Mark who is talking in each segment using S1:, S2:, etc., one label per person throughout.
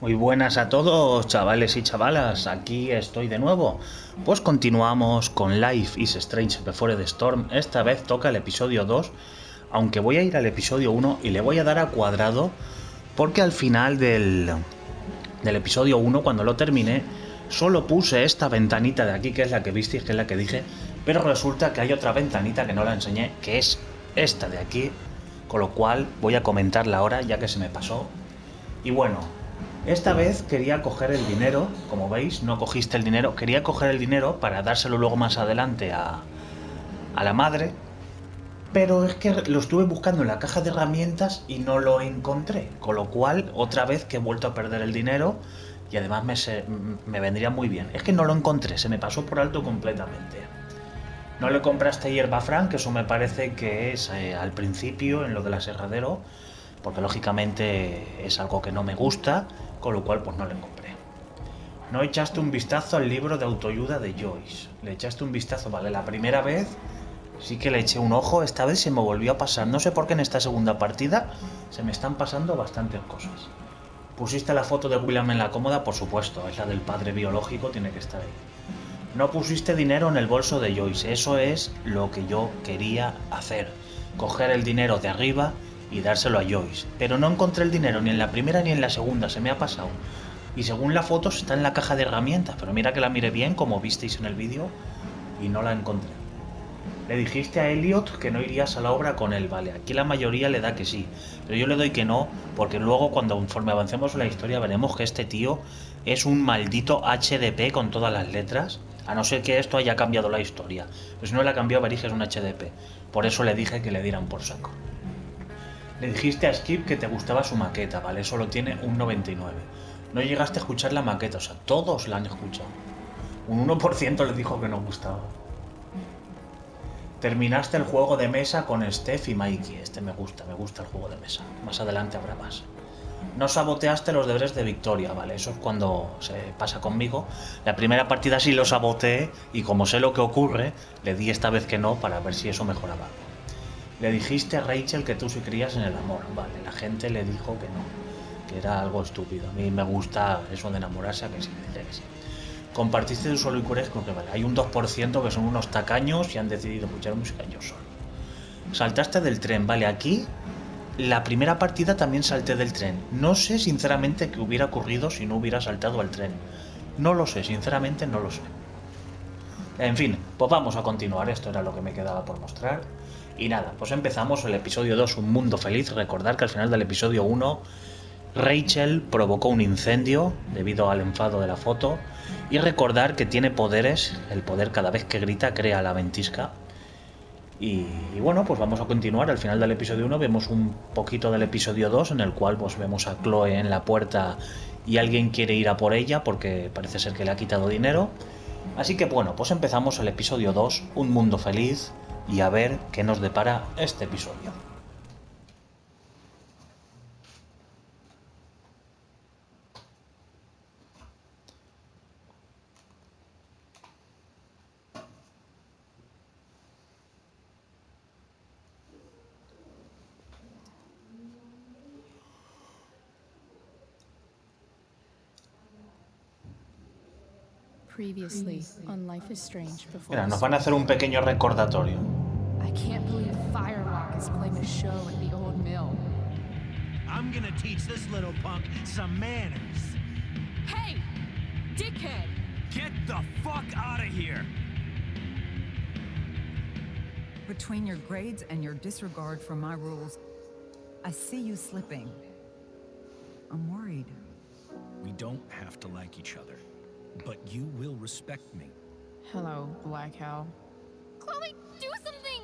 S1: Muy buenas a todos, chavales y chavalas, aquí estoy de nuevo. Pues continuamos con Life is Strange Before the Storm. Esta vez toca el episodio 2, aunque voy a ir al episodio 1 y le voy a dar a cuadrado, porque al final del episodio 1, cuando lo terminé, solo puse esta ventanita de aquí, que es la que visteis, que es la que dije, pero resulta que hay otra ventanita que no la enseñé, que es esta de aquí, con lo cual voy a comentarla ahora, ya que se me pasó. Y bueno, esta vez quería coger el dinero, como veis, no cogiste el dinero, quería coger el dinero para dárselo luego más adelante a la madre, pero es que lo estuve buscando en la caja de herramientas y no lo encontré, con lo cual otra vez que he vuelto a perder el dinero y además me vendría muy bien. Es que no lo encontré, se me pasó por alto completamente. No le compraste hierba Frank, que eso me parece que es al principio en lo del aserradero, porque lógicamente es algo que no me gusta, con lo cual pues no le compré. No echaste un vistazo al libro de autoayuda de Joyce. Le echaste un vistazo, vale, la primera vez sí que le eché un ojo, esta vez se me volvió a pasar. No sé por qué en esta segunda partida se me están pasando bastantes cosas. ¿Pusiste la foto de William en la cómoda? Por supuesto, es la del padre biológico, tiene que estar ahí. No pusiste dinero en el bolso de Joyce, eso es lo que yo quería hacer. Coger el dinero de arriba y dárselo a Joyce. Pero no encontré el dinero ni en la primera ni en la segunda, se me ha pasado. Y según la foto está en la caja de herramientas, pero mira que la miré bien, como visteis en el vídeo, y no la encontré. Le dijiste a Elliot que no irías a la obra con él, vale, aquí la mayoría le da que sí, pero yo le doy que no, porque luego conforme avancemos en la historia veremos que este tío es un maldito HDP con todas las letras, a no ser que esto haya cambiado la historia, pero si no le ha cambiado veréis que es un HDP, por eso le dije que le dieran por saco. Le dijiste a Skip que te gustaba su maqueta, vale, solo tiene un 99. No llegaste a escuchar la maqueta, o sea, todos la han escuchado. Un 1% le dijo que no gustaba. Terminaste el juego de mesa con Steph y Mikey. Este me gusta el juego de mesa. Más adelante habrá más. No saboteaste los deberes de Victoria, ¿vale? Eso es cuando se pasa conmigo. La primera partida sí lo saboteé y como sé lo que ocurre, le di esta vez que no para ver si eso mejoraba. Le dijiste a Rachel que tú sí creías en el amor, ¿vale? La gente le dijo que no, que era algo estúpido. A mí me gusta eso de enamorarse, a que sí, me dice que sí. Compartiste tu solo y cures, creo que vale. Hay un 2% que son unos tacaños y han decidido escuchar música yo solo. Saltaste del tren, vale. Aquí, la primera partida también salté del tren. No sé sinceramente qué hubiera ocurrido si no hubiera saltado al tren. No lo sé, sinceramente no lo sé. En fin, pues vamos a continuar. Esto era lo que me quedaba por mostrar. Y nada, pues empezamos el episodio 2, Un Mundo Feliz. Recordar que al final del episodio 1... Rachel provocó un incendio debido al enfado de la foto y recordar que tiene poderes, el poder cada vez que grita crea la ventisca y bueno, pues vamos a continuar. Al final del episodio 1 vemos un poquito del episodio 2 en el cual pues vemos a Chloe en la puerta y alguien quiere ir a por ella porque parece ser que le ha quitado dinero, así que bueno, pues empezamos el episodio 2, Un Mundo Feliz, y a ver qué nos depara este episodio.
S2: Previously on Life is Strange Before
S1: Mira,
S2: the
S1: nos van a hacer un pequeño recordatorio.
S2: I can't believe Firewalk is playing a show at the old mill.
S3: I'm gonna teach this little punk some manners.
S2: Hey! Dickhead!
S3: Get the fuck out of here!
S4: Between your grades and your disregard for my rules, I see you slipping. I'm worried.
S3: We don't have to like each other, but you will respect me.
S2: Hello, Black Hal.
S5: Chloe, do something!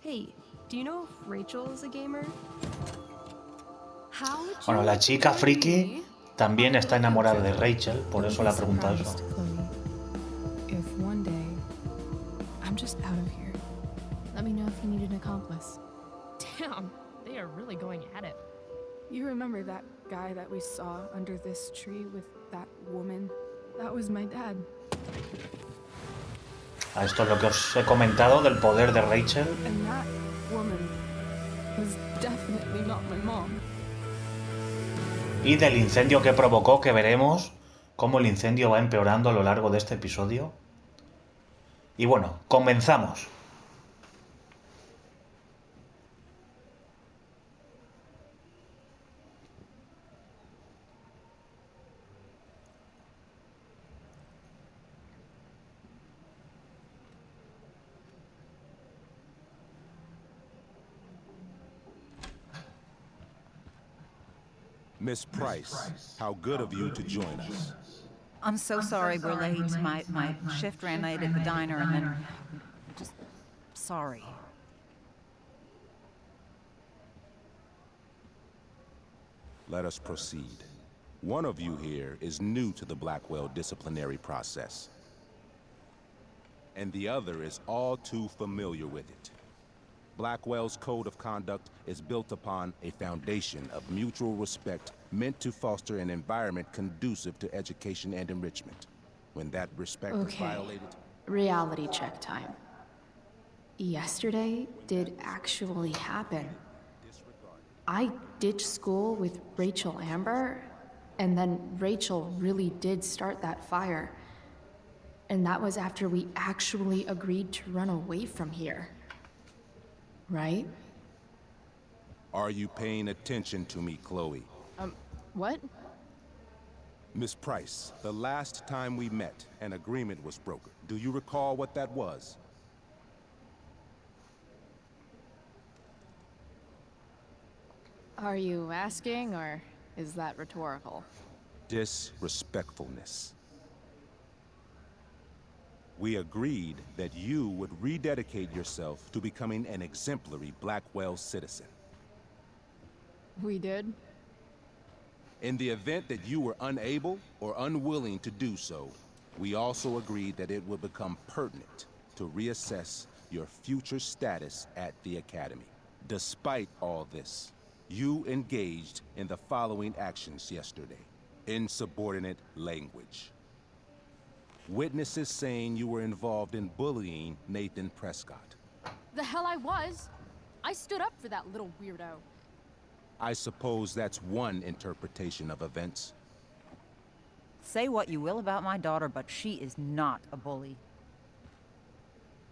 S5: Hey, do you know if Rachel is a gamer? How would you
S1: Bueno, la chica friki también está enamorada de Rachel, por eso le ha preguntado eso.
S2: Chloe, if one day I'm just out of here, let me know if you need an accomplice.
S5: Damn, they are really going at it.
S6: You remember that guy that we saw under this tree with that woman? That was my dad.
S1: Esto es lo que os he comentado del poder de Rachel.
S6: And that woman was definitely not my mom.
S1: y del incendio que provocó, que veremos cómo el incendio va empeorando a lo largo de este episodio. Y bueno, comenzamos.
S7: Miss Price, how good of you to join us.
S4: I'm so sorry we're late. My shift ran late at the diner and then... Just... sorry.
S7: Let us proceed. One of you here is new to the Blackwell disciplinary process, and the other is all too familiar with it. Blackwell's code of conduct is built upon a foundation of mutual respect meant to foster an environment conducive to education and enrichment. When that respect is violated...
S6: Reality check time. Yesterday did actually happen. I ditched school with Rachel Amber, and then Rachel really did start that fire. And that was after we actually agreed to run away from here. Right?
S7: Are you paying attention to me, Chloe?
S6: What?
S7: Miss Price, the last time we met, an agreement was brokered. Do you recall what that was?
S6: Are you asking, or is that rhetorical?
S7: Disrespectfulness. We agreed that you would rededicate yourself to becoming an exemplary Blackwell citizen.
S6: We did?
S7: In the event that you were unable or unwilling to do so, we also agreed that it would become pertinent to reassess your future status at the Academy. Despite all this, you engaged in the following actions yesterday. Insubordinate language. Witnesses saying you were involved in bullying Nathan Prescott.
S5: The hell I was! I stood up for that little weirdo.
S7: I suppose that's one interpretation of events.
S4: Say what you will about my daughter, but she is not a bully.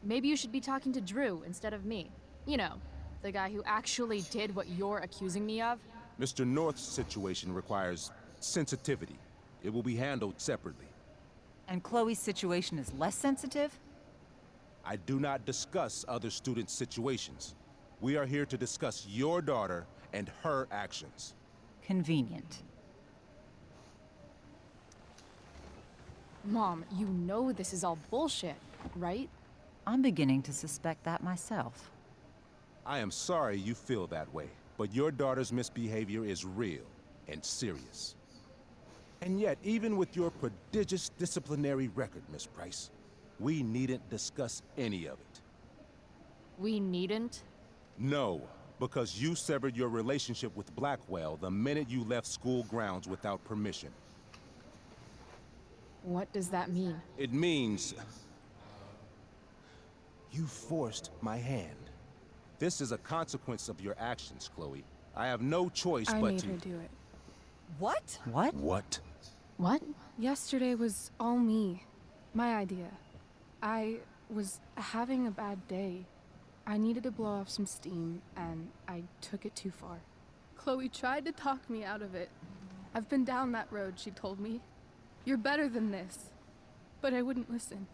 S5: Maybe you should be talking to Drew instead of me. You know, the guy who actually did what you're accusing me of.
S7: Mr. North's situation requires sensitivity. It will be handled separately.
S4: And Chloe's situation is less sensitive?
S7: I do not discuss other students' situations. We are here to discuss your daughter and her actions.
S4: Convenient.
S5: Mom, you know this is all bullshit, right?
S4: I'm beginning to suspect that myself.
S7: I am sorry you feel that way, but your daughter's misbehavior is real and serious. And yet, even with your prodigious disciplinary record, Miss Price, we needn't discuss any of it.
S5: We needn't?
S7: No, because you severed your relationship with Blackwell the minute you left school grounds without permission.
S6: What does that mean?
S7: It means... you forced my hand. This is a consequence of your actions, Chloe. I have no choice
S6: I
S7: but
S6: made
S7: to...
S6: her do it.
S4: What? What?
S7: What?
S6: What? Yesterday was all me. My idea. I was having a bad day. I needed to blow off some steam, and I took it too far. Chloe tried to talk me out of it. I've been down that road, she told me. You're better than this. But I wouldn't listen.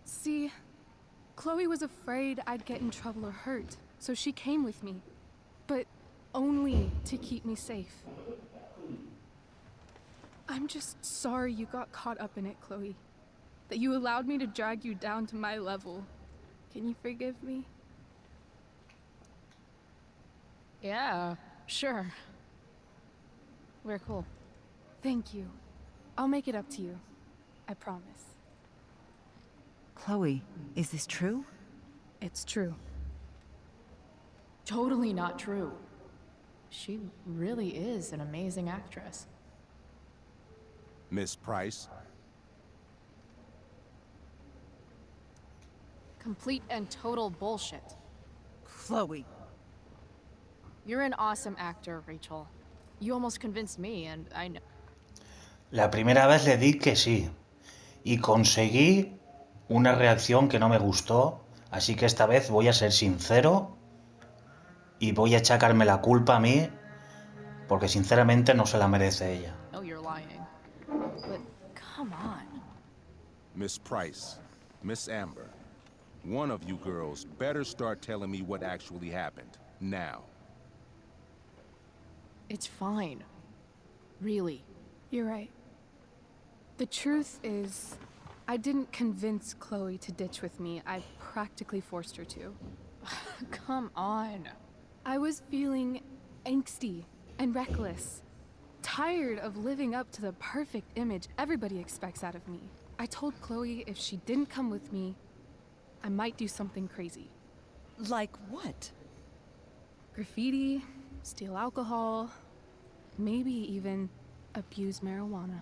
S6: See, Chloe was afraid I'd get in trouble or hurt, so she came with me. But only to keep me safe. I'm just sorry you got caught up in it, Chloe. That you allowed me to drag you down to my level. Can you forgive me?
S5: Yeah, sure.
S6: We're cool. Thank you. I'll make it up to you. I promise.
S4: Chloe, is this true?
S6: It's true.
S5: Totally not true. She really is an amazing actress.
S7: Miss Price?
S5: Complete and total bullshit.
S4: Chloe.
S5: You're an awesome actor, Rachel. You almost convinced me, and I know.
S1: La primera vez le di que sí y conseguí una reacción que no me gustó, así que esta vez voy a ser sincero y voy a achacarme la culpa a mí porque sinceramente no se la merece ella.
S5: Oh, you're lying. But come on.
S7: Miss Price, Miss Amber, one of you girls better start telling me what actually happened, now.
S5: It's fine. Really.
S6: You're right. The truth is, I didn't convince Chloe to ditch with me. I practically forced her to.
S5: Come on.
S6: I was feeling angsty and reckless. Tired of living up to the perfect image everybody expects out of me. I told Chloe if she didn't come with me, I might do something crazy.
S4: Like what?
S6: Graffiti, steal alcohol, maybe even abuse marijuana.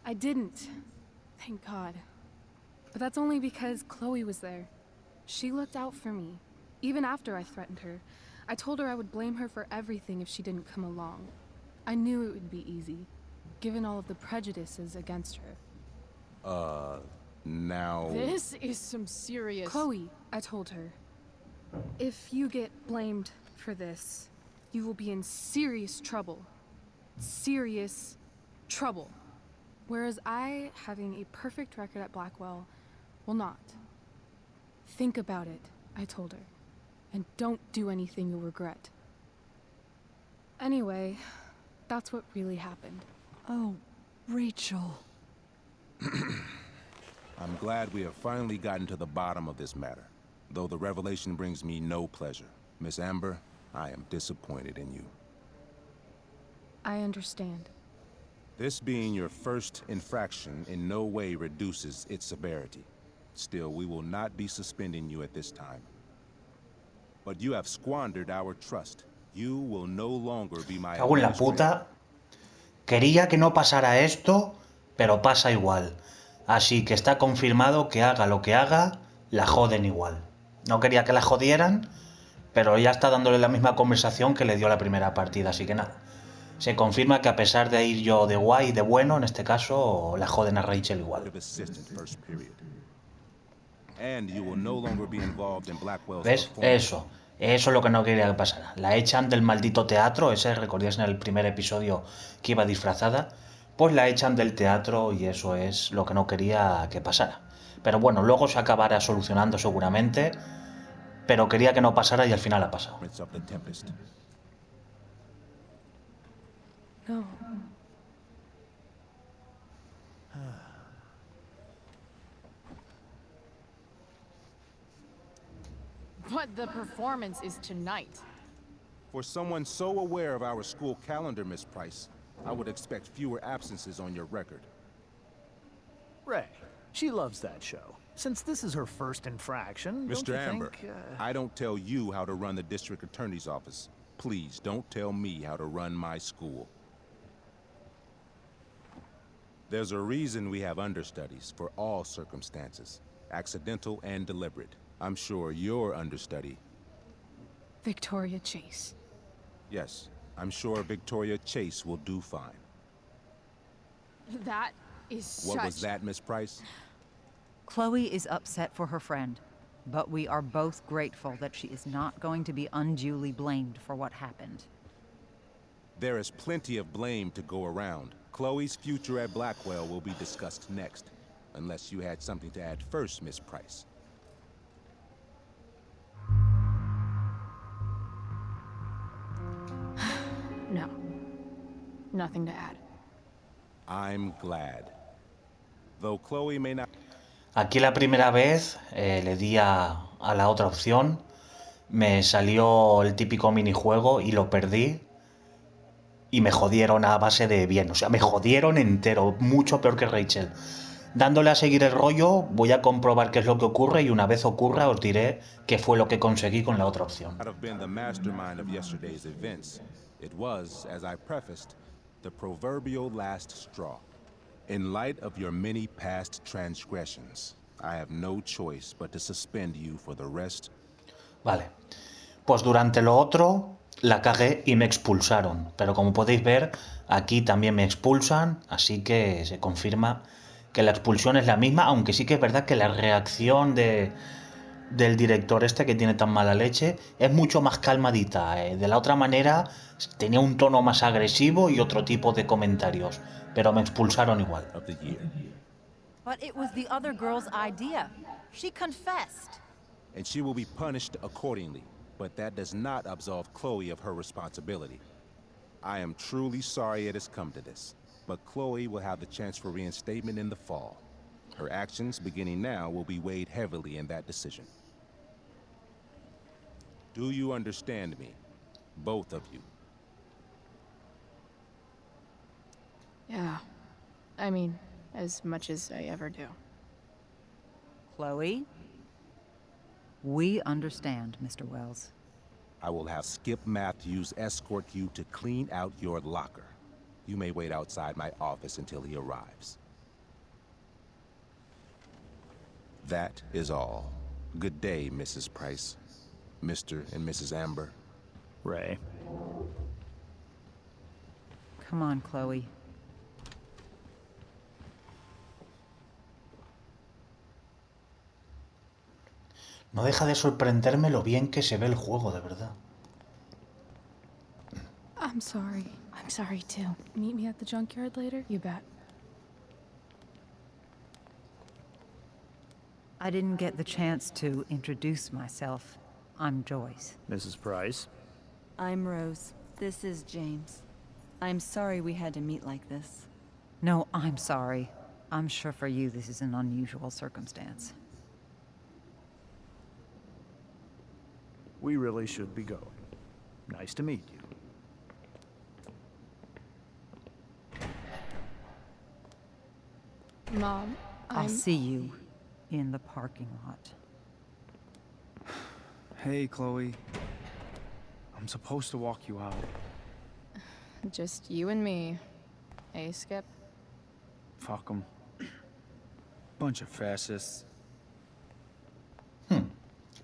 S6: I didn't, thank God. But that's only because Chloe was there. She looked out for me, even after I threatened her. I told her I would blame her for everything if she didn't come along. I knew it would be easy, given all of the prejudices against her.
S7: Now...
S5: This is some serious...
S6: Chloe, I told her, if you get blamed for this, you will be in serious trouble. Serious trouble. Whereas I, having a perfect record at Blackwell, will not. Think about it, I told her, and don't do anything you'll regret. Anyway, that's what really happened.
S4: Oh, Rachel.
S7: I'm glad we have finally gotten to the bottom of this matter, though the revelation brings me no pleasure. Miss Amber, I am disappointed in you.
S6: I understand.
S7: This being your first infraction in no way reduces its severity. Still, we will not be suspending you at this time. But you have squandered our trust. You will no longer be my
S1: Cago en la puta. Quería que no pasara esto, pero pasa igual. Así que está confirmado que haga lo que haga, la joden igual. No quería que la jodieran, pero ya está dándole la misma conversación que le dio la primera partida, así que nada. Se confirma que a pesar de ir yo de guay, de bueno, en este caso, la joden a Rachel igual. ¿Ves? Eso es lo que no quería que pasara. La echan del maldito teatro, ese recordáis en el primer episodio que iba disfrazada, pues la echan del teatro y eso es lo que no quería que pasara. Pero bueno, luego se acabará solucionando seguramente, pero quería que no pasara y al final ha pasado.
S6: No.
S5: But the performance is tonight.
S7: For someone so aware of our school calendar, Miss Price, I would expect fewer absences on your record.
S3: Ray, she loves that show. Since this is her first infraction,
S7: Mr.
S3: don't you
S7: Amber,
S3: think,
S7: I don't tell you how to run the district attorney's office. Please don't tell me how to run my school. There's a reason we have understudies for all circumstances, accidental and deliberate. I'm sure your understudy...
S6: Victoria Chase.
S7: Yes, I'm sure Victoria Chase will do fine.
S5: That is
S7: What was that, Miss Price?
S4: Chloe is upset for her friend, but we are both grateful that she is not going to be unduly blamed for what happened.
S7: There is plenty of blame to go around. Chloe's future at Blackwell will be discussed next, unless you had something to add first, Miss Price.
S5: No. Nothing to add.
S7: I'm glad. Though Chloe may not...
S1: Aquí la primera vez le di a la otra opción, me salió el típico minijuego y lo perdí y me jodieron a base de bien, o sea, me jodieron entero, mucho peor que Rachel. Dándole a seguir el rollo, voy a comprobar qué es lo que ocurre y una vez ocurra os diré qué fue lo que conseguí con la otra opción.
S7: It was, as I prefaced, the proverbial last straw. In light of your many past transgressions, I have no choice but to suspend you for the rest.
S1: Vale. Pues durante lo otro, la cagué y me expulsaron. Pero como podéis ver, aquí también me expulsan, así que se confirma que la expulsión es la misma, aunque sí que es verdad que la reacción del director este que tiene tan mala leche es mucho más calmadita. De la otra manera tenía un tono más agresivo y otro tipo de comentarios, pero me expulsaron igual.
S7: Of the year.
S4: But it was the other girl's idea. She confessed.
S7: And she will be punished accordingly. But that does not absolve Chloe of her responsibility. I am truly sorry it has come to this, but Chloe will have the chance for reinstatement in the fall. Her actions, beginning now, will be weighed heavily in that decision. Do you understand me? Both of you.
S5: Yeah. I mean, as much as I ever do.
S4: Chloe? We understand, Mr. Wells.
S7: I will have Skip Matthews escort you to clean out your locker. You may wait outside my office until he arrives. That is all. Good day, Mrs. Price. Mr. and Mrs. Amber.
S3: Ray.
S4: Come on, Chloe.
S1: No deja de sorprenderme lo bien que se ve el juego, de verdad.
S6: I'm sorry.
S5: I'm sorry too.
S6: Meet me at the junkyard later?
S5: You bet.
S4: I didn't get the chance to introduce myself. I'm Joyce.
S3: Mrs. Price.
S8: I'm Rose. This is James. I'm sorry we had to meet like this.
S4: No, I'm sorry. I'm sure for you this is an unusual circumstance.
S3: We really should be going. Nice to meet you.
S6: Mom,
S4: I'll see you in the parking lot.
S9: Hey, Chloe. I'm supposed to walk you out.
S5: Just you and me. Hey, Skip.
S9: Fuck them. Bunch of fascists.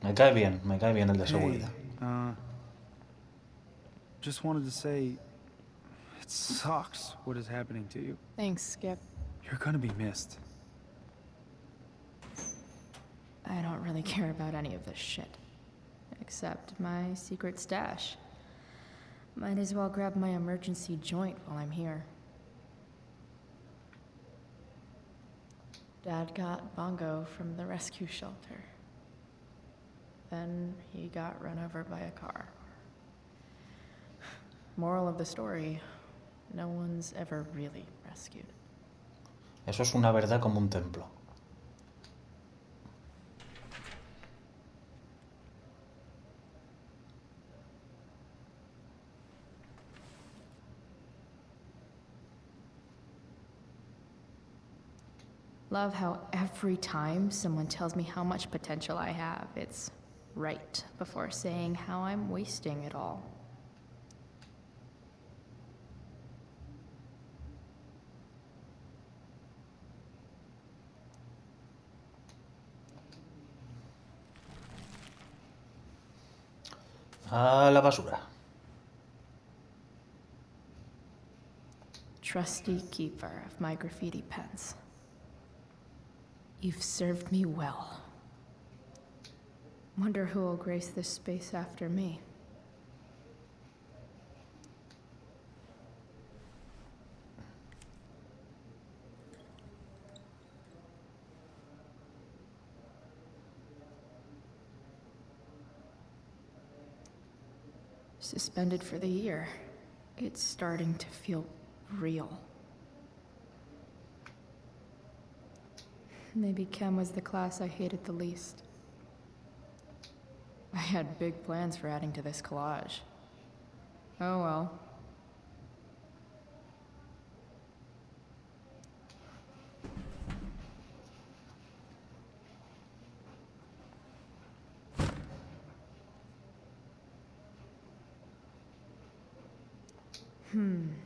S1: Me cae bien el de seguridad.
S9: Just wanted to say, it sucks what is happening to you.
S5: Thanks, Skip.
S9: You're gonna be missed.
S5: I don't really care about any of this shit. Except my secret stash. Might as well grab my emergency joint while I'm here. Dad got Bongo from the rescue shelter. Then he got run over by a car. Moral of the story, no one's ever really rescued.
S1: Eso es una verdad como un templo.
S5: Love how every time someone tells me how much potential I have, it's right before saying how I'm wasting it all.
S1: A la basura.
S5: Trusty keeper of my graffiti pens. You've served me well. Wonder who will grace this space after me. Suspended for the year. It's starting to feel real. Maybe Chem was the class I hated the least. I had big plans for adding to this collage. Oh well.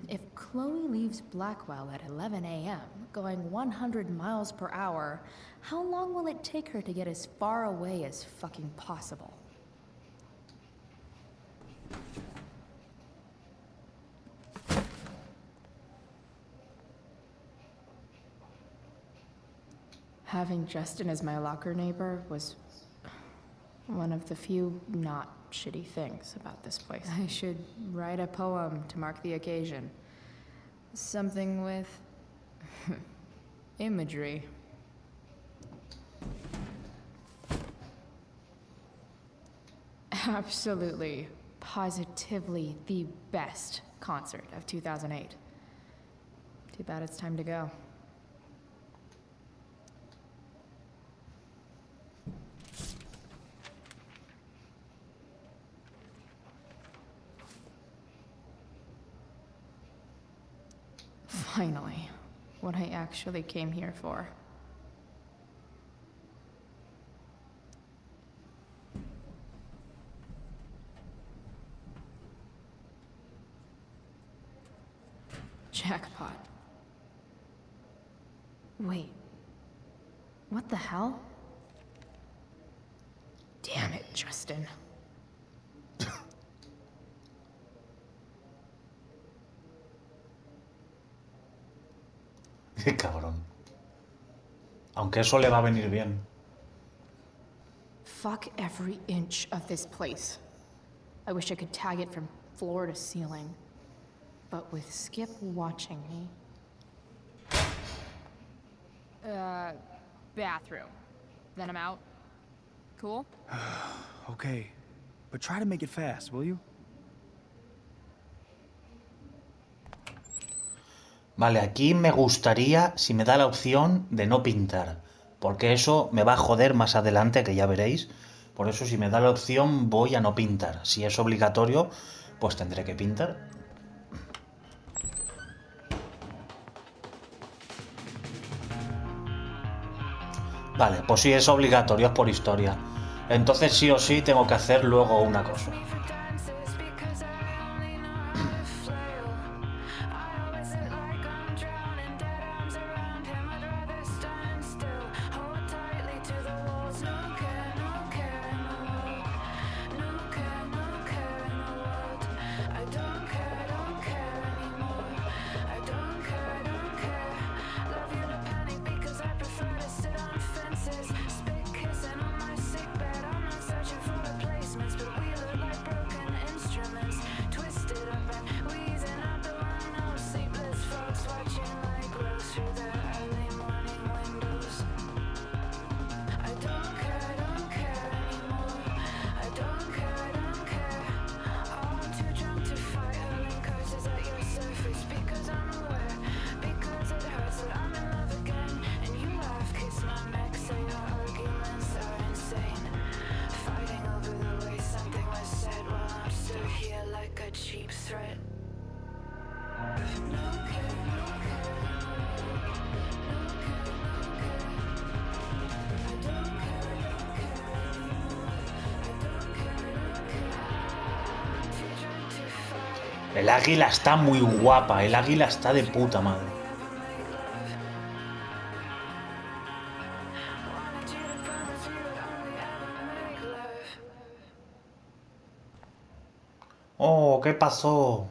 S5: If Chloe leaves Blackwell at 11 a.m., going 100 miles per hour, how long will it take her to get as far away as fucking possible? Having Justin as my locker neighbor was one of the few not shitty things about this place. I should write a poem to mark the occasion. Something with imagery. Absolutely, positively the best concert of 2008. Too bad it's time to go. Finally, what I actually came here for. Jackpot. Wait. What the hell? Damn it, Justin.
S1: Qué cabrón. Aunque eso le va a venir bien.
S5: Fuck every inch of this place. I wish I could tag it from floor to ceiling. But with Skip watching me...
S2: Bathroom. Then I'm out. Cool?
S9: Okay, but try to make it fast, will you?
S1: Vale, aquí me gustaría si me da la opción de no pintar, porque eso me va a joder más adelante, que ya veréis. Por eso, si me da la opción, voy a no pintar. Si es obligatorio, pues tendré que pintar. Vale, pues sí, es obligatorio, es por historia. Entonces sí o sí tengo que hacer luego una cosa. El águila está muy guapa, el águila está de puta madre. Oh, ¿qué pasó?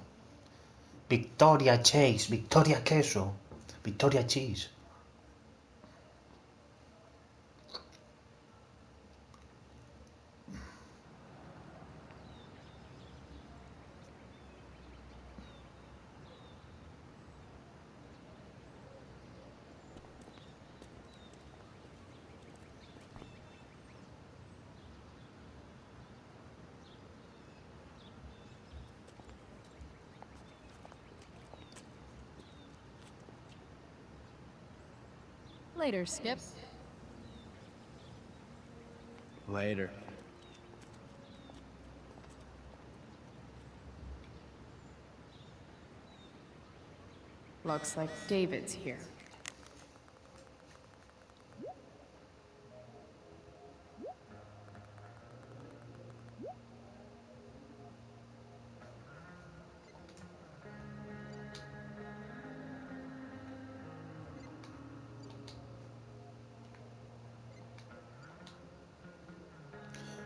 S1: Victoria Chase, Victoria Queso, Victoria Cheese.
S5: Later, Skip.
S9: Later.
S5: Looks like David's here.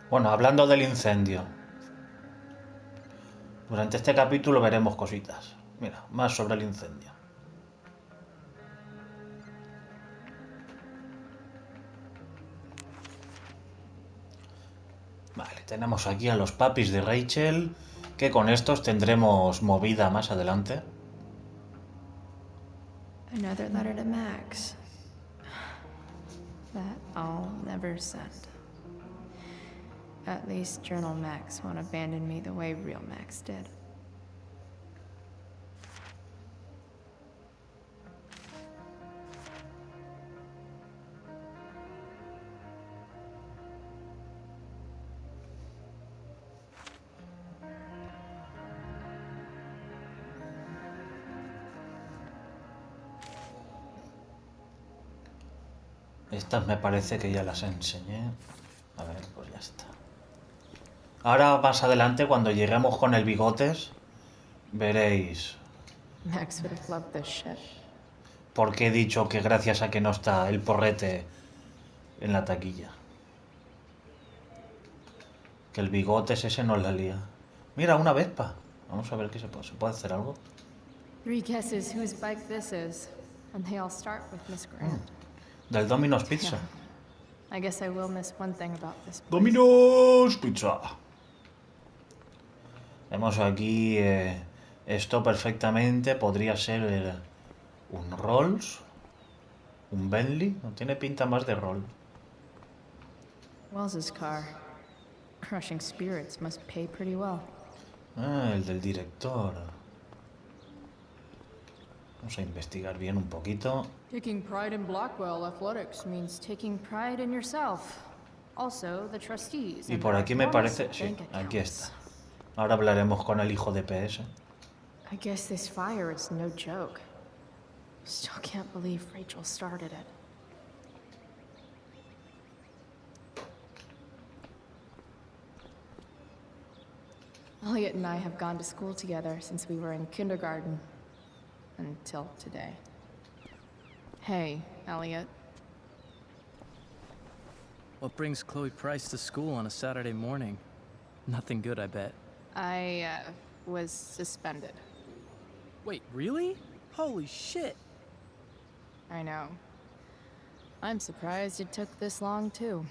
S1: Bueno, hablando del incendio. Durante este capítulo veremos cositas. Mira, más sobre el incendio. Tenemos aquí a los papis de Rachel, que con estos tendremos movida más adelante.
S5: Another letter to Max. That I'll never send. At least Journal Max won't abandon me the way real Max did.
S1: Estas me parece que ya las enseñé. A ver, pues ya está. Ahora más adelante, cuando lleguemos con el bigotes, veréis
S5: Max would have loved this shit.
S1: por qué he dicho que gracias a que no está el porrete en la taquilla. Que el bigotes ese nos la lía. Mira, una Vespa. Vamos a ver qué se puede hacer algo.
S5: 3 guesses whose bike this is, and they all start with Miss Grant.
S1: Del Domino's Pizza.
S5: I guess I will miss one thing about this place.
S1: Domino's Pizza. Vemos aquí esto perfectamente. Podría ser un Rolls, un Bentley. No tiene pinta más de Roll.
S5: Wells's car. Crushing spirits must pay pretty well.
S1: Ah, el del director. Vamos a investigar bien un poquito.
S5: Taking pride in Blackwell athletics means taking pride in yourself. Also, the trustees.
S1: Y por aquí me parece... Sí, aquí está. Ahora hablaremos con el hijo de PS.
S5: I guess this fire is no joke. Still can't believe Rachel started it. Elliot and I have gone to school together since we were in kindergarten. Until today. Hey, Elliot.
S10: What brings Chloe Price to school on a Saturday morning? Nothing good, I bet.
S5: I, was suspended.
S10: Wait, really? Holy shit!
S5: I know. I'm surprised it took this long, too.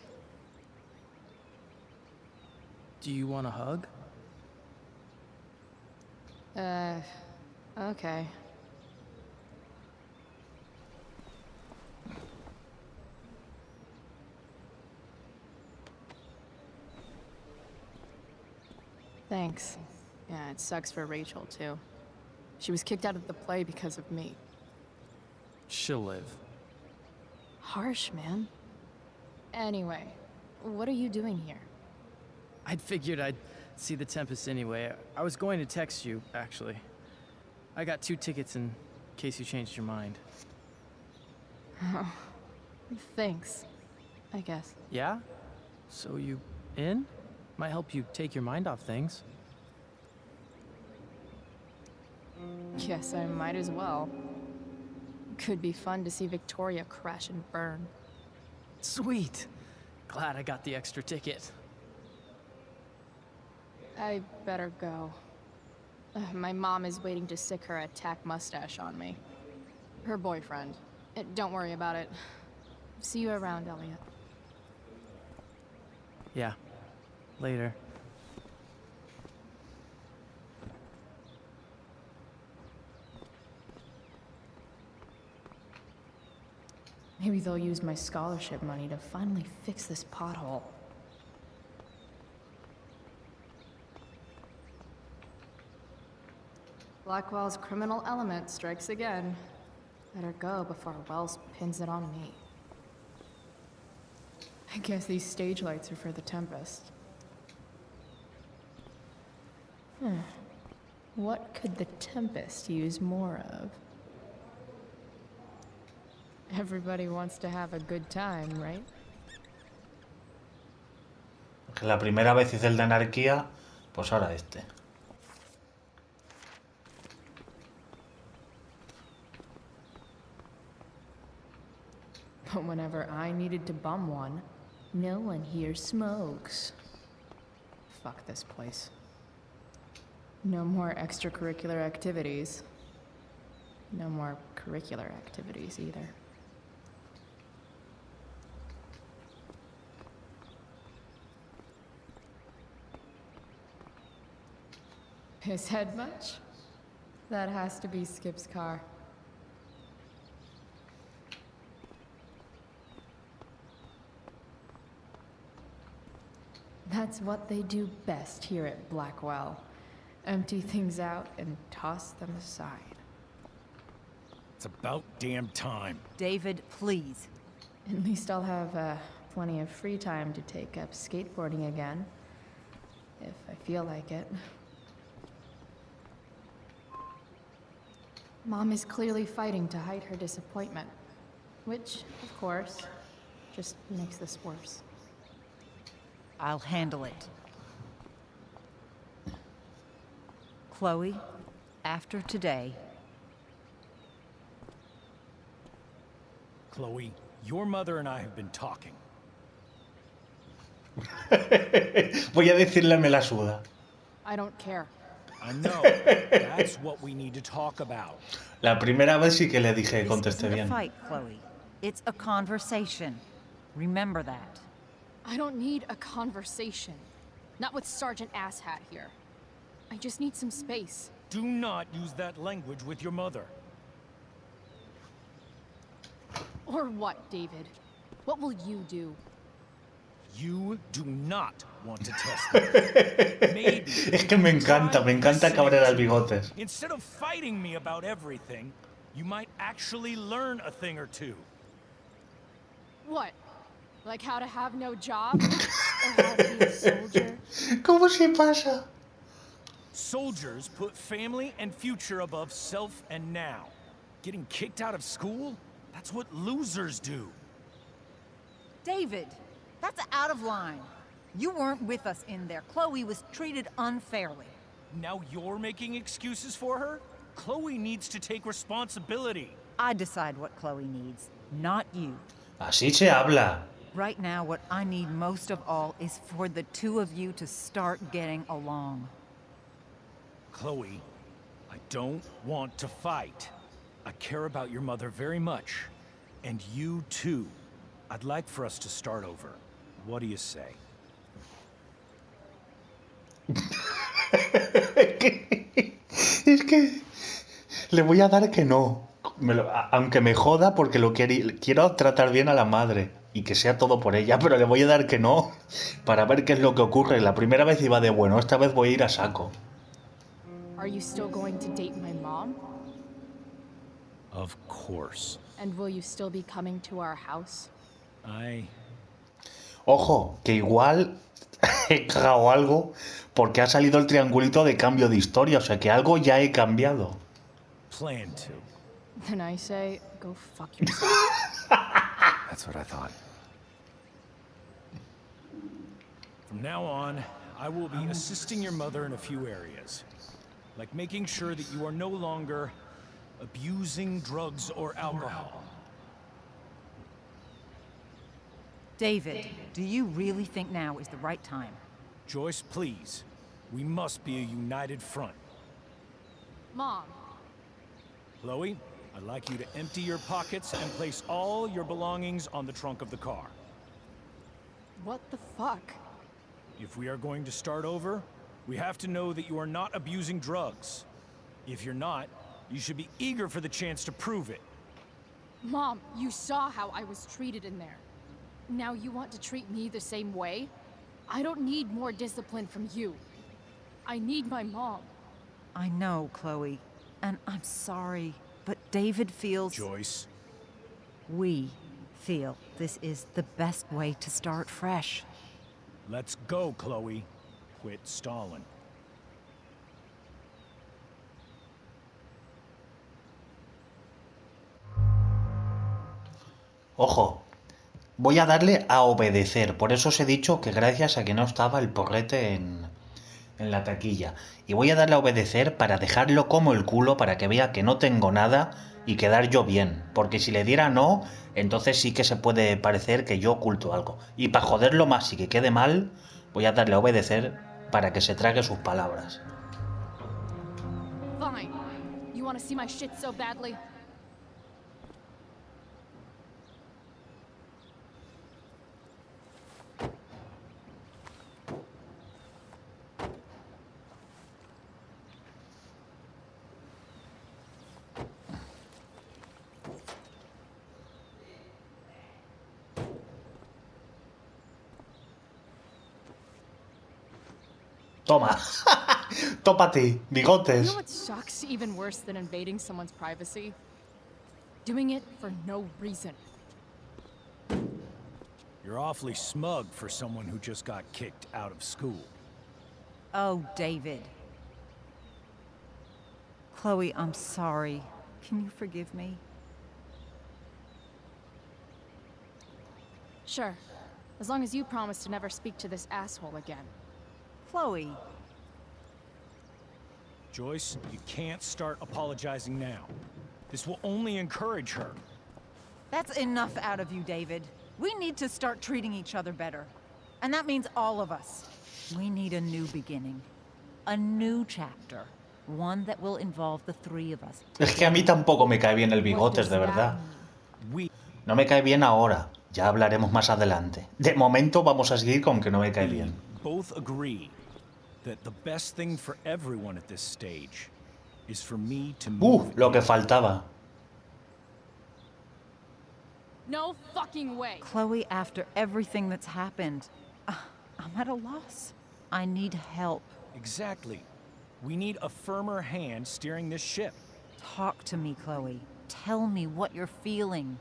S10: Do you want a hug?
S5: Okay. Thanks. Yeah, it sucks for Rachel, too. She was kicked out of the play because of me.
S10: She'll live.
S5: Harsh, man. Anyway, what are you doing here?
S10: I'd figured I'd see the Tempest anyway. I was going to text you, actually. I got 2 tickets in case you changed your mind.
S5: Oh, thanks. I guess.
S10: Yeah? So you in? Might help you take your mind off things.
S5: Guess I might as well. Could be fun to see Victoria crash and burn.
S10: Sweet. Glad I got the extra ticket.
S5: I better go. My mom is waiting to sick her attack mustache on me. Her boyfriend. Don't worry about it. See you around, Elliot.
S10: Yeah. Later.
S5: Maybe they'll use my scholarship money to finally fix this pothole. Blackwell's criminal element strikes again. Better go before Wells pins it on me. I guess these stage lights are for the Tempest. What could the Tempest use more of? Everybody wants to have a good time, right?
S1: La primera vez hice el de anarquía, pues ahora este.
S5: But whenever I needed to bum one, no one here smokes. Fuck this place. No more extracurricular activities. No more curricular activities either. His head much? That has to be Skip's car. That's what they do best here at Blackwell. Empty things out and toss them aside.
S11: It's about damn time.
S4: David, please.
S5: At least I'll have plenty of free time to take up skateboarding again. If I feel like it. Mom is clearly fighting to hide her disappointment. Which, of course, just makes this worse.
S4: I'll handle it. Chloe, after today...
S11: Chloe, your mother and I have been talking.
S1: Voy a decirle me la suda.
S6: I don't care.
S11: I know. That's what we need to talk about.
S1: La primera vez sí que le dije
S4: This
S1: contesté
S4: isn't a
S1: bien.
S4: fight, Chloe. It's a conversation. Remember that.
S6: I don't need a conversation. Not with Sergeant Asshat here. I just need some space.
S11: Do not use that language with your mother.
S6: Or what, David? What will you do?
S11: You do not want to test me. Maybe.
S1: Es que me encanta Cabrera Bigotes.
S11: Instead of fighting me about everything, you might actually learn a thing or two.
S6: What? Like how to have no job? Or how to be a soldier?
S1: ¿Cómo se pasa?
S11: Soldiers put family and future above self and now. Getting kicked out of school? That's what losers do.
S4: David, that's out of line. You weren't with us in there. Chloe was treated unfairly.
S11: Now you're making excuses for her? Chloe needs to take responsibility.
S4: I decide what Chloe needs, not you.
S1: Así se habla.
S4: Right now, what I need most of all is for the two of you to start getting along.
S11: Chloe, I don't want to fight. I care about your mother very much. And you too. I'd like for us to start over. What do you say?
S1: Es que le voy a dar que no. Aunque me joda porque quiero tratar bien a la madre y que sea todo por ella, pero le voy a dar que no para ver qué es lo que ocurre. La primera vez iba de bueno, esta vez voy a ir a saco.
S6: Are you still going to date my mom?
S11: Of course.
S6: And will you still be coming to our house?
S1: Ojo, que igual he cagado algo porque ha salido el triangulito de cambio de historia, o sea que algo ya he cambiado.
S11: Plan to.
S6: Then I say, go fuck yourself.
S3: That's what I thought.
S11: From now on, I will be assisting your mother in a few areas. Like making sure that you are no longer abusing drugs or alcohol.
S4: David, do you really think now is the right time?
S11: Joyce, please. We must be a united front.
S6: Mom.
S11: Chloe, I'd like you to empty your pockets and place all your belongings on the trunk of the car.
S6: What the fuck?
S11: If we are going to start over, we have to know that you are not abusing drugs. If you're not, you should be eager for the chance to prove it.
S6: Mom, you saw how I was treated in there. Now you want to treat me the same way? I don't need more discipline from you. I need my mom.
S4: I know, Chloe, and I'm sorry, but David feels...
S11: Joyce.
S4: We feel this is the best way to start fresh.
S11: Let's go, Chloe. Quit stalling.
S1: Ojo, voy a darle a obedecer. Por eso os he dicho que gracias a que no estaba el porrete en la taquilla. Y voy a darle a obedecer para dejarlo como el culo, para que vea que no tengo nada y quedar yo bien. Porque si le diera no, entonces sí que se puede parecer que yo oculto algo. Y para joderlo más y que quede mal, voy a darle a obedecer para que se trague sus palabras.
S6: Fine. You want to see my shit so badly?
S1: Toma. Tópate,
S2: You
S1: bigotes.
S2: know what sucks even worse than invading someone's privacy? Doing it for no reason.
S11: You're awfully smug for someone who just got kicked out of school.
S4: Oh, David. Chloe, I'm sorry. Can you forgive me?
S2: Sure. As long as you promise to never speak to this asshole again.
S4: Chloe.
S11: Joyce, you can't start apologizing now. This will only encourage her.
S4: That's enough out of you, David. We need to start treating each other better. And that means all of us. We need a new beginning. A new chapter. One that will involve the three of us.
S1: Es que a mí tampoco me cae bien el bigotes, de verdad. No me cae bien ahora. Ya hablaremos más adelante. De momento vamos a seguir con que no me cae bien.
S11: Both agree that the best thing for everyone at this stage is for me to move.
S1: Lo que faltaba.
S2: No fucking way.
S4: Chloe, after everything that's happened, I'm at a loss. I need help.
S11: Exactly. We need a firmer hand steering this ship.
S4: Talk to me, Chloe. Tell me what you're feeling.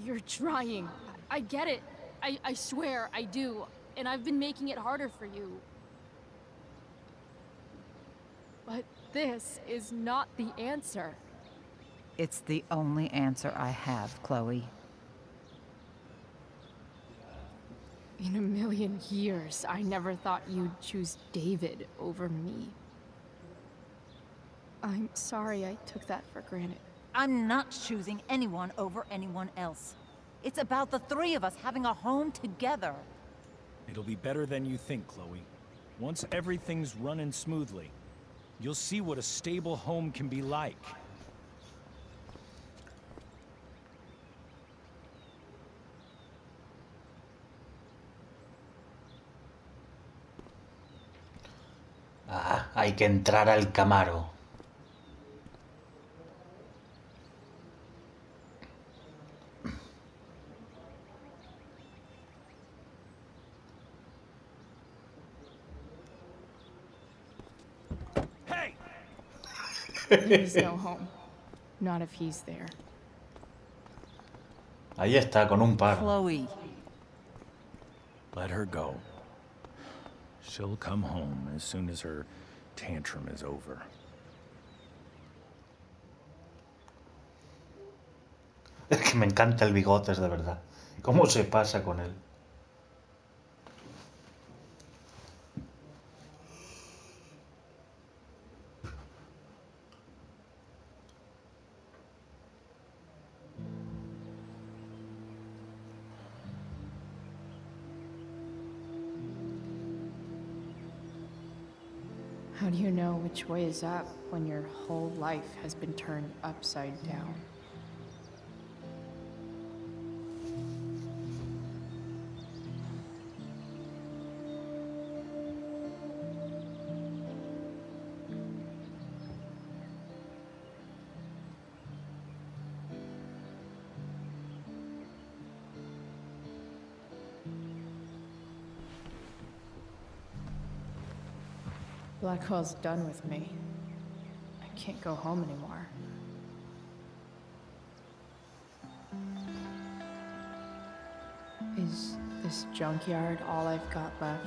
S2: You're trying. I get it. I swear, I do. And I've been making it harder for you. But this is not the answer.
S4: It's the only answer I have, Chloe.
S2: In a million years, I never thought you'd choose David over me. I'm sorry I took that for granted.
S4: I'm not choosing anyone over anyone else. It's about the three of us having a home together.
S11: It'll be better than you think, Chloe. Once everything's running smoothly, you'll see what a stable home can be like.
S1: Ah, hay que entrar al Camaro.
S11: Hey!
S2: There's no home. Not if he's there.
S1: Ahí está, con un par.
S4: Chloe.
S11: Let her go. She'll come home as soon as her tantrum is over.
S1: Es que me encanta el bigotes, de verdad. ¿Cómo se pasa con él?
S5: How do you know which way is up when your whole life has been turned upside down? Blackwell's done with me. I can't go home anymore. Is this junkyard all I've got left?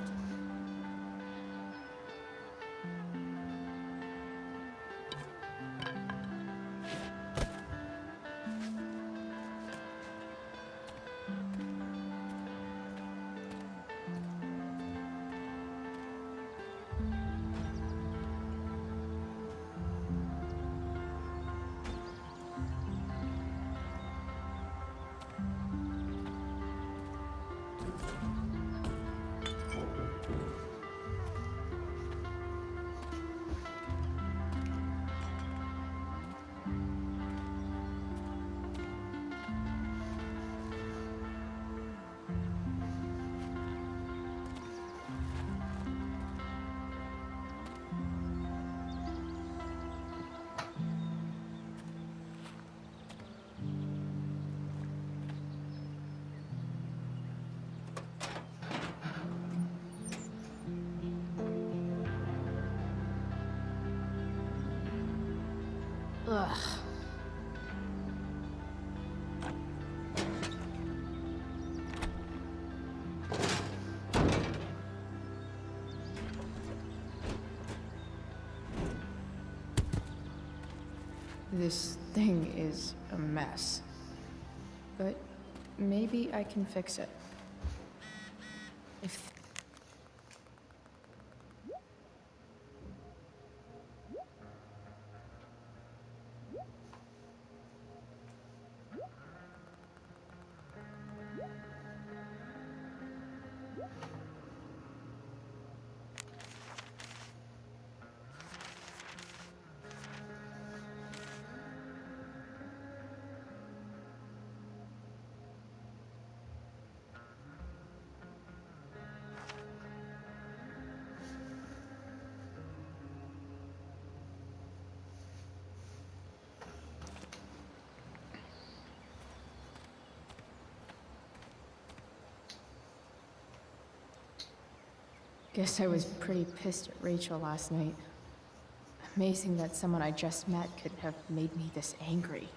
S5: Ugh. This thing is a mess. But maybe I can fix it. If Guess I was pretty pissed at Rachel last night. Amazing that someone I just met could have made me this angry.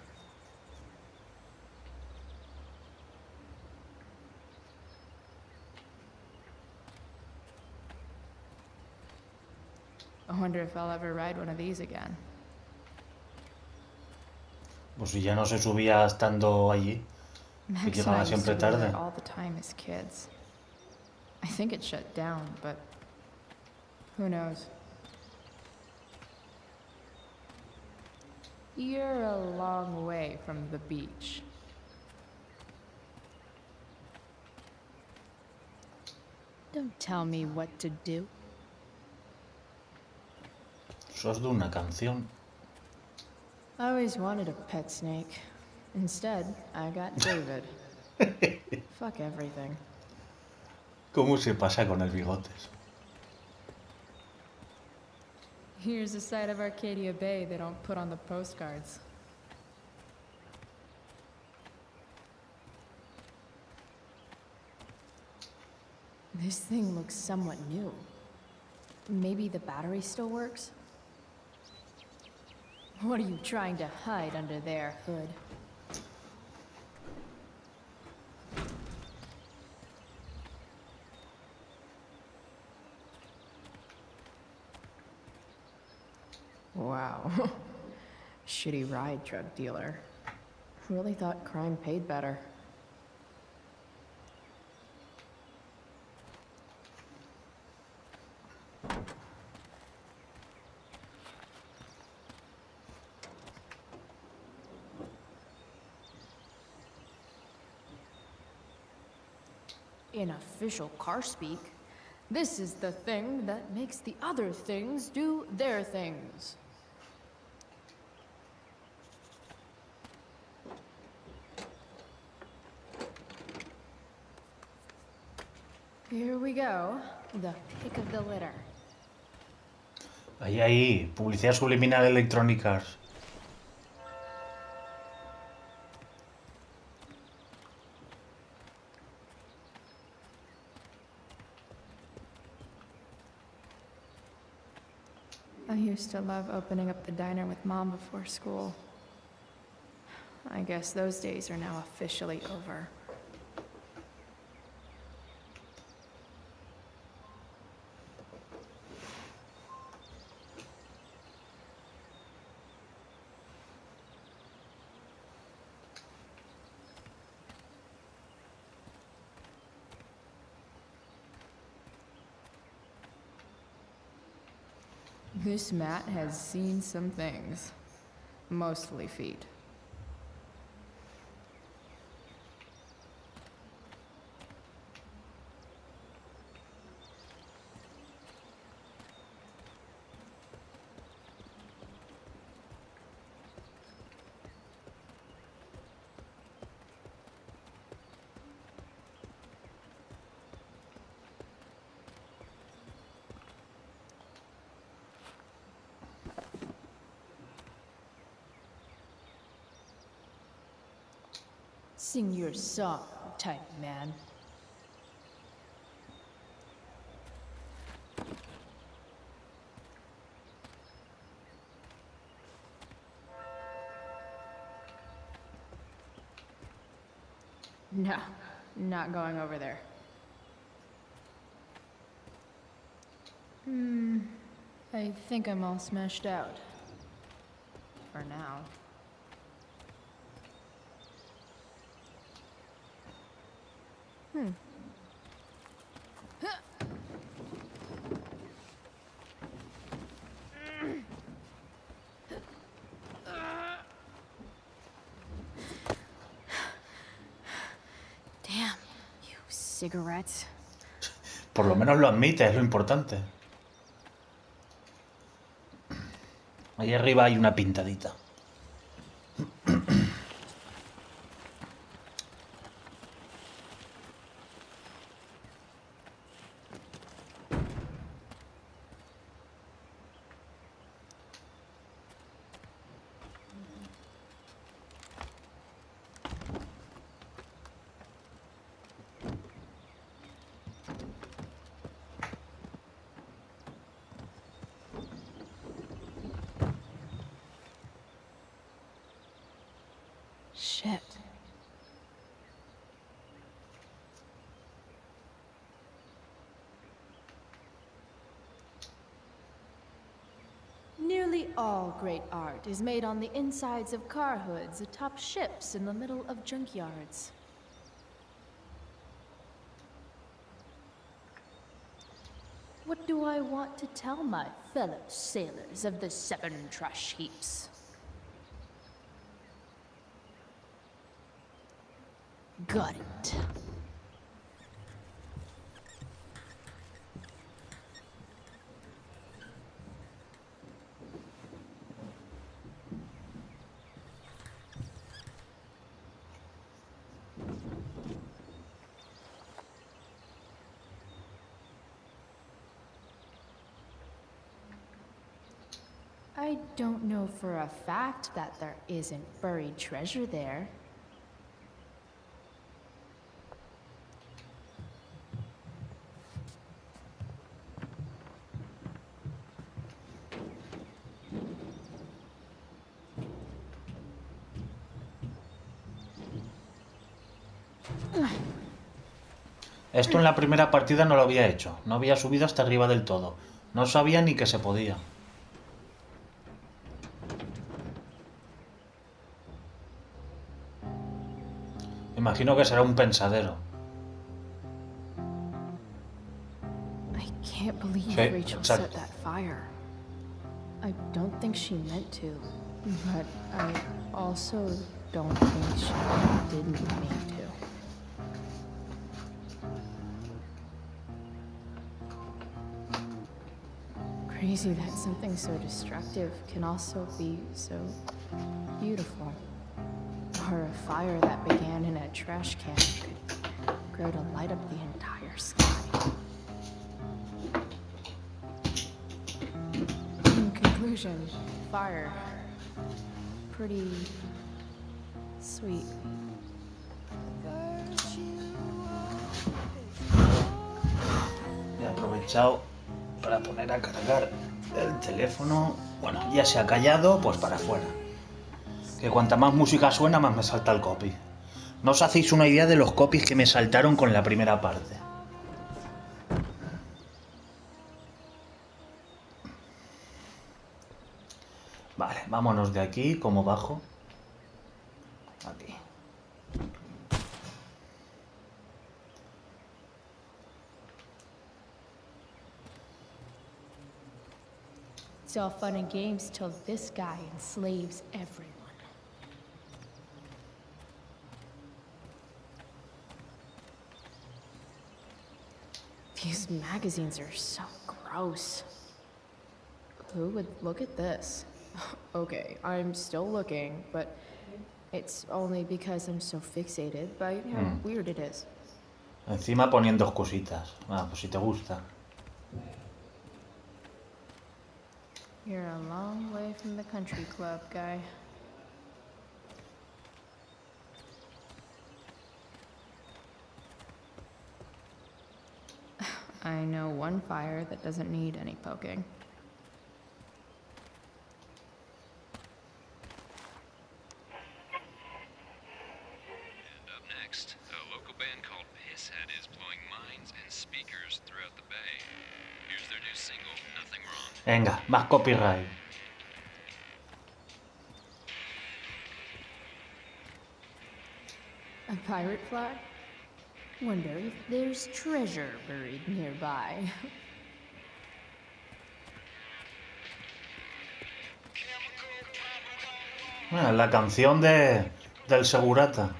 S5: I wonder if I'll ever ride one of these again.
S1: Pues si ya no se subía estando allí, que
S5: Max and I
S1: llegaba
S5: used to
S1: siempre
S5: go
S1: tarde.
S5: there all the time as kids. I think it shut down, but who knows? You're a long way from the beach. Don't tell me what to do.
S1: Eso es de una canción.
S5: I always wanted a pet snake. Instead, I got David. Fuck everything.
S1: ¿Cómo se pasa con el bigotes?
S5: Here's a side of Arcadia Bay they don't put on the postcards. This thing looks somewhat new. Maybe the battery still works? What are you trying to hide under there, Hood? Wow. Shitty ride drug dealer. Really thought crime paid better. In official car speak, this is the thing that makes the other things do their things. Here we go, the pick of the litter.
S1: Ahí, publicidad subliminal Electronic Arts.
S5: I used to love opening up the diner with Mom before school. I guess those days are now officially over. This mat has seen some things. Mostly feet. Sing your song, type man. No, not going over there. I think I'm all smashed out. For now. Damn, you cigarettes.
S1: Por lo menos lo admite, es lo importante. Ahí arriba hay una pintadita.
S5: Shit. Nearly all great art is made on the insides of car hoods atop ships in the middle of junkyards. What do I want to tell my fellow sailors of the 7 trash heaps? Got it. I don't know for a fact that there isn't buried treasure there.
S1: Esto en la primera partida no lo había hecho. No había subido hasta arriba del todo. No sabía ni que se podía. Imagino que será un pensadero.
S5: I can't believe
S1: Sí,
S5: Rachel
S1: exacto.
S5: set that fire. I don't think she meant to, but I also don't think she didn't mean to. Crazy that something so destructive can also be so beautiful. Or a fire that began in a trash can could grow to light up the entire sky. In conclusion, fire. Pretty sweet.
S1: He aprovechado para poner a cargar el teléfono. Bueno, ya se ha callado, pues para afuera. Que cuanta más música suena, más me salta el copy. No os hacéis una idea de los copies que me saltaron con la primera parte. Vale, vámonos de aquí. ¿Cómo bajo? Aquí.
S5: It's all fun and games till this guy enslaves everyone. These magazines are so gross. Who would look at this? Okay, I'm still looking, but it's only because I'm so fixated by how weird it is.
S1: Encima poniendo cositas. Ah, pues si te gusta.
S5: You're a long way from the country club, guy. I know one fire that doesn't need any poking.
S12: And up next,
S1: Venga, más copyright.
S5: A pirate flag? Wonder if there's treasure buried nearby.
S1: Ah, la canción del segurata.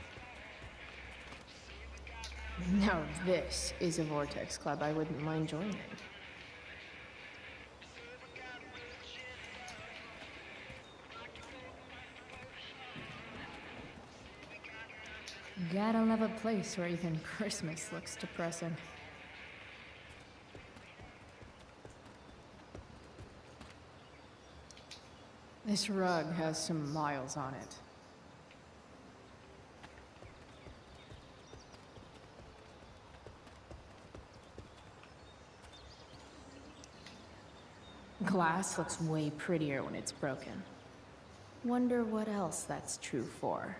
S5: Now this is a Vortex Club I wouldn't mind joining. Gotta love a place where even Christmas looks depressing. This rug has some miles on it. Glass looks way prettier when it's broken. Wonder what else that's true for.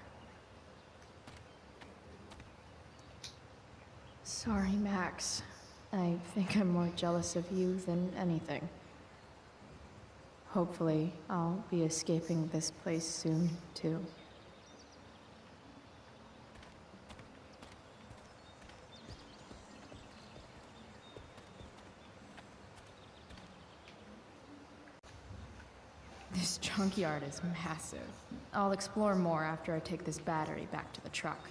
S5: Sorry, Max. I think I'm more jealous of you than anything. Hopefully, I'll be escaping this place soon, too. This junkyard is massive. I'll explore more after I take this battery back to the truck.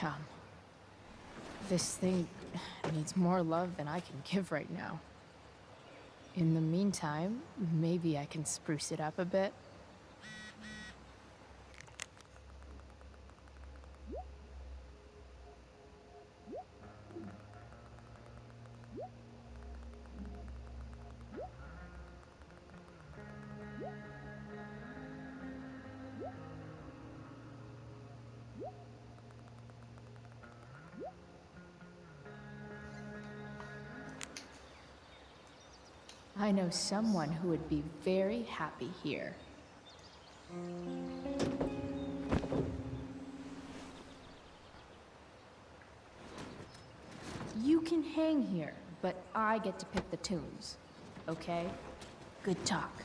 S5: Damn. This thing needs more love than I can give right now. In the meantime, maybe I can spruce it up a bit. I know someone who would be very happy here. You can hang here, but I get to pick the tunes. Okay? Good talk.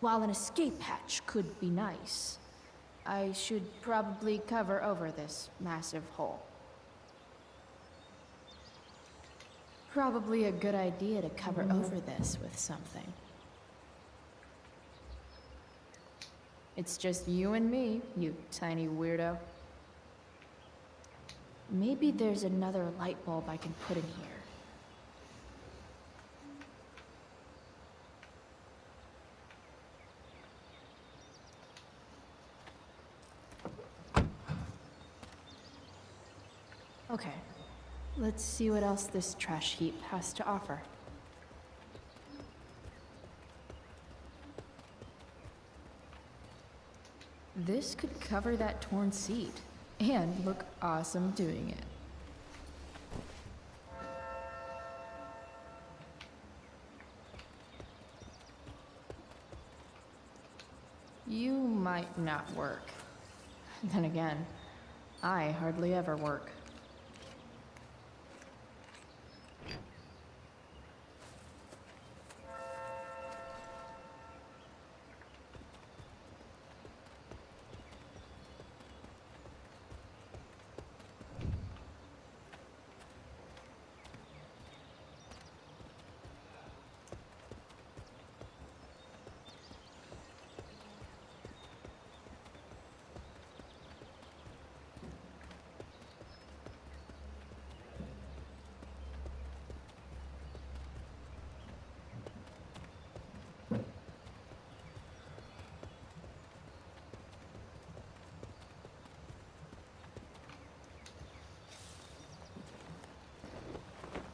S5: While an escape hatch could be nice, I should probably cover over this massive hole. Probably a good idea to cover over this with something. It's just you and me, you tiny weirdo. Maybe there's another light bulb I can put in here. Okay. Let's see what else this trash heap has to offer. This could cover that torn seat and look awesome doing it. You might not work. Then again, I hardly ever work.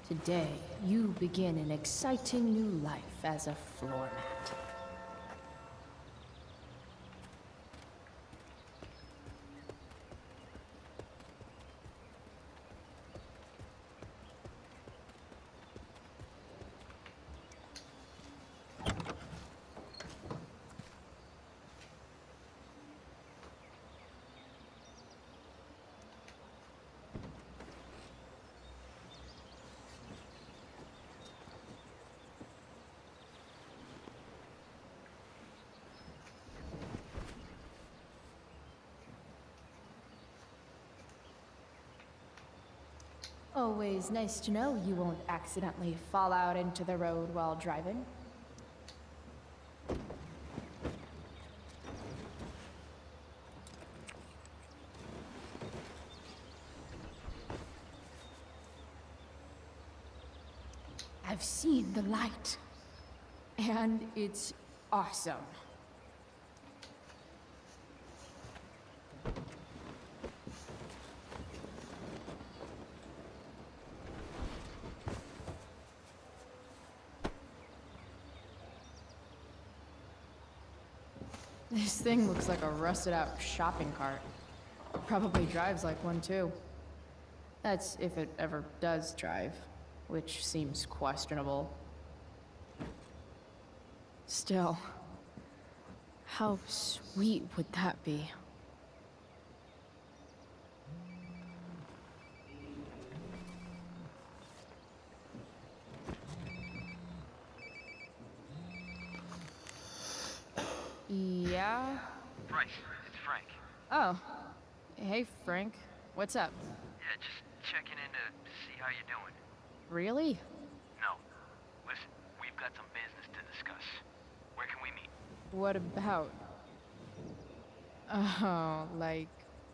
S5: Today, you begin an exciting new life as a floor mat. Always nice to know you won't accidentally fall out into the road while driving. I've seen the light, and it's awesome. This thing looks like a rusted out shopping cart. Probably drives like one too. That's if it ever does drive, which seems questionable. Still, how sweet would that be? Yeah?
S12: Bryce, it's Frank.
S5: Oh. Hey, Frank. What's up?
S12: Yeah, just checking in to see how you're doing.
S5: Really?
S12: No. Listen, we've got some business to discuss. Where can we meet?
S5: What about? Oh, like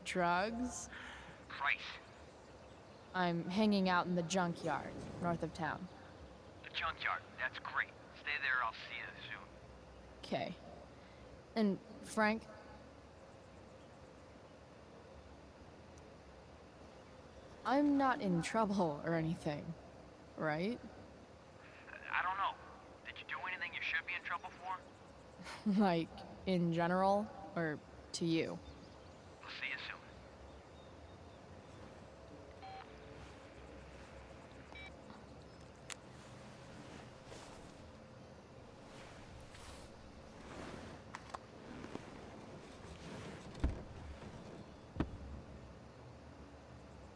S5: drugs?
S12: Price.
S5: I'm hanging out in the junkyard, north of town.
S12: The junkyard. That's great. Stay there, I'll see you soon.
S5: Okay. And Frank? I'm not in trouble or anything, right?
S12: I don't know. Did you do anything you should be in trouble for?
S5: Like, in general, or to you?
S12: I'll see you soon.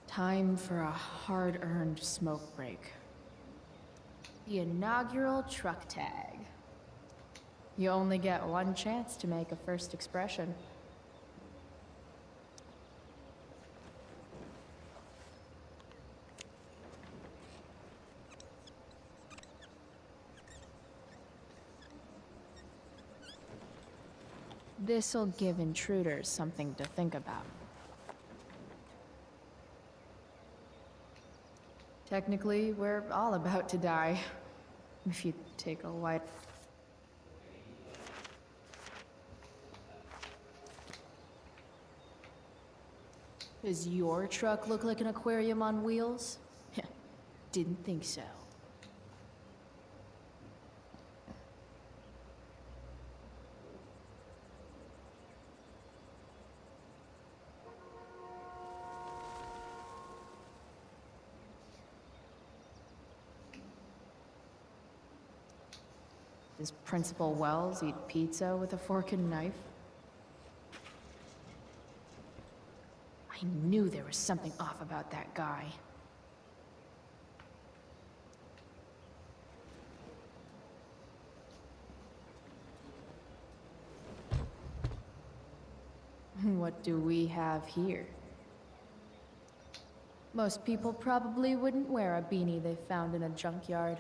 S5: Time for a hard-earned smoke break. The inaugural truck tag. You only get one chance to make a first expression. This'll give intruders something to think about. Technically, we're all about to die. If you take a wide... Does your truck look like an aquarium on wheels? Didn't think so. Does Principal Wells eat pizza with a fork and knife? I knew there was something off about that guy. What do we have here? Most people probably wouldn't wear a beanie they found in a junkyard.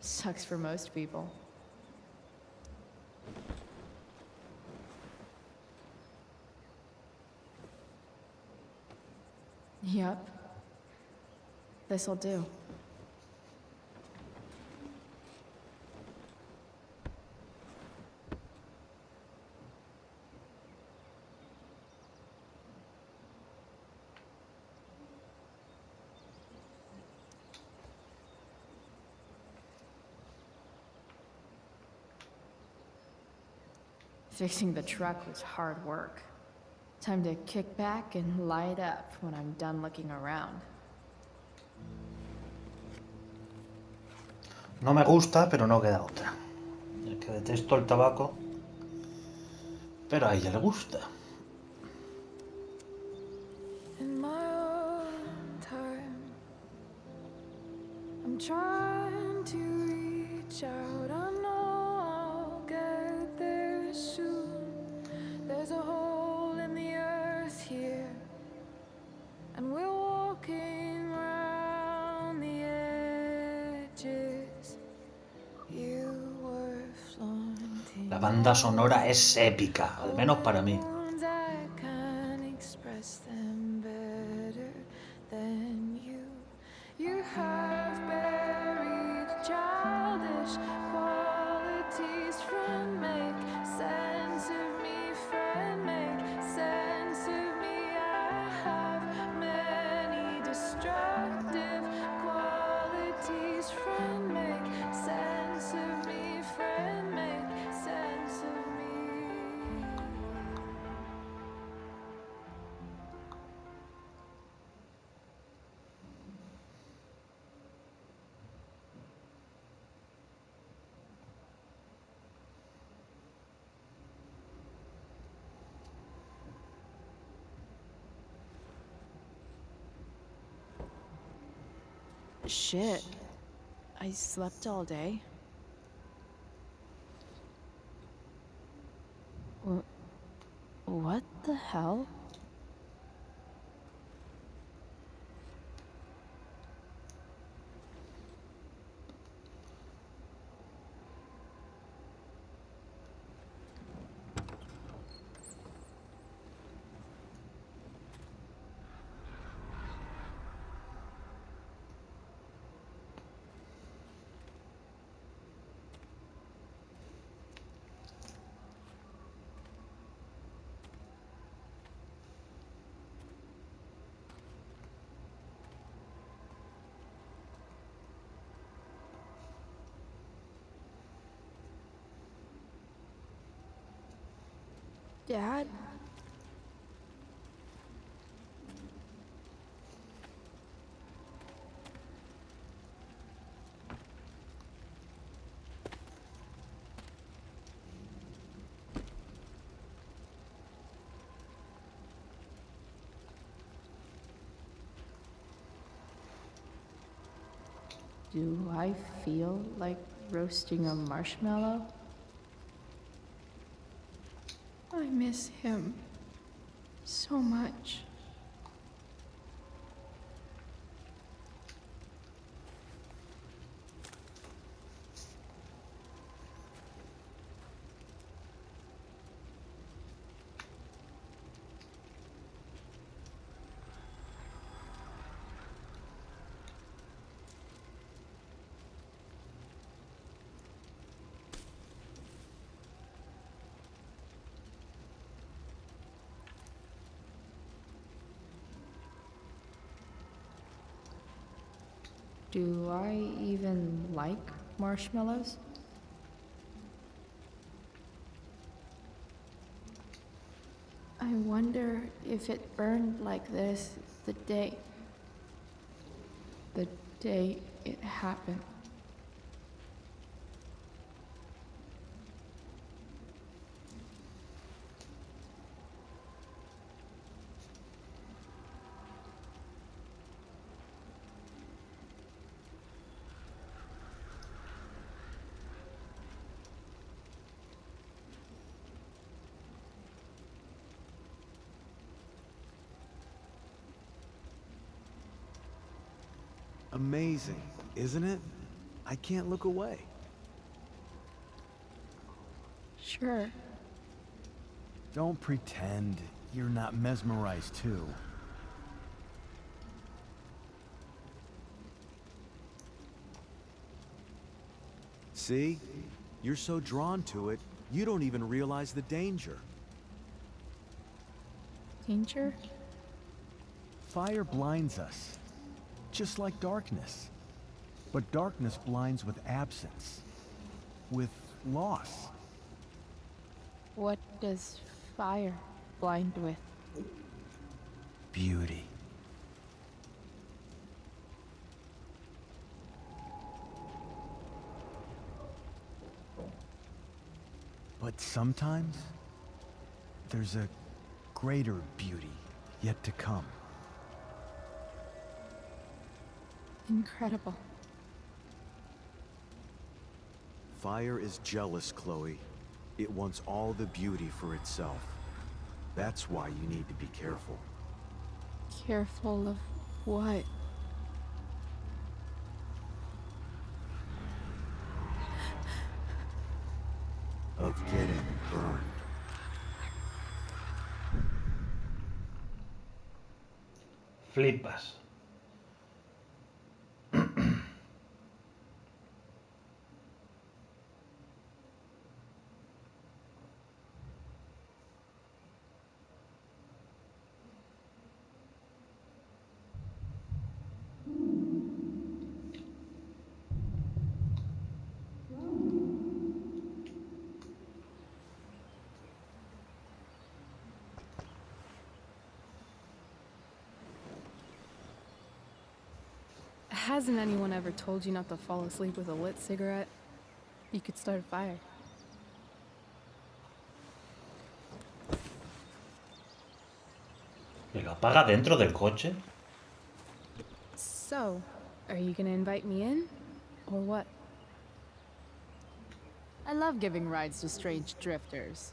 S5: Sucks for most people. Yep. This'll do. Fixing the truck was hard work. Time to kick back and light up when I'm done looking around.
S1: No me gusta, pero no queda otra. Es que detesto el tabaco, pero a ella le gusta.
S2: In my own time, I'm trying to reach out. I know I'll get there soon. There's a hole in the earth here, and we're walking around the edges. You were flaunting.
S1: La banda sonora es épica, al menos para mí.
S2: I can't express them better than you. You have buried childish qualities. Friend, make sense of me. Friend, make sense of me. I have many destructive qualities. Friend, make sense of me. Friend, make sense of me.
S5: Shit. I slept all day. What the hell?
S2: Dad?
S5: Do I feel like roasting a marshmallow?
S2: I miss him so much.
S5: Do I even like marshmallows?
S2: I wonder if it burned like this the day it happened.
S3: Amazing, isn't it? I can't look away.
S2: Sure.
S3: Don't pretend you're not mesmerized too. See? You're so drawn to it, you don't even realize the danger.
S2: Danger?
S3: Fire blinds us, just like darkness. But darkness blinds with absence, with loss.
S2: What
S5: does fire blind with?
S9: Beauty. But sometimes, there's a greater beauty yet to come.
S6: Incredible.
S13: Fire is jealous, Chloe. It wants all the beauty for itself. That's why you need to be careful.
S6: Careful of what?
S13: Of getting burned.
S1: Flipas.
S6: Hasn't anyone ever told you not to fall asleep with a lit cigarette? You could start a fire.
S1: ¿Me lo apaga dentro del coche?
S6: So, are you gonna invite me in? Or what?
S5: I love giving rides to strange drifters.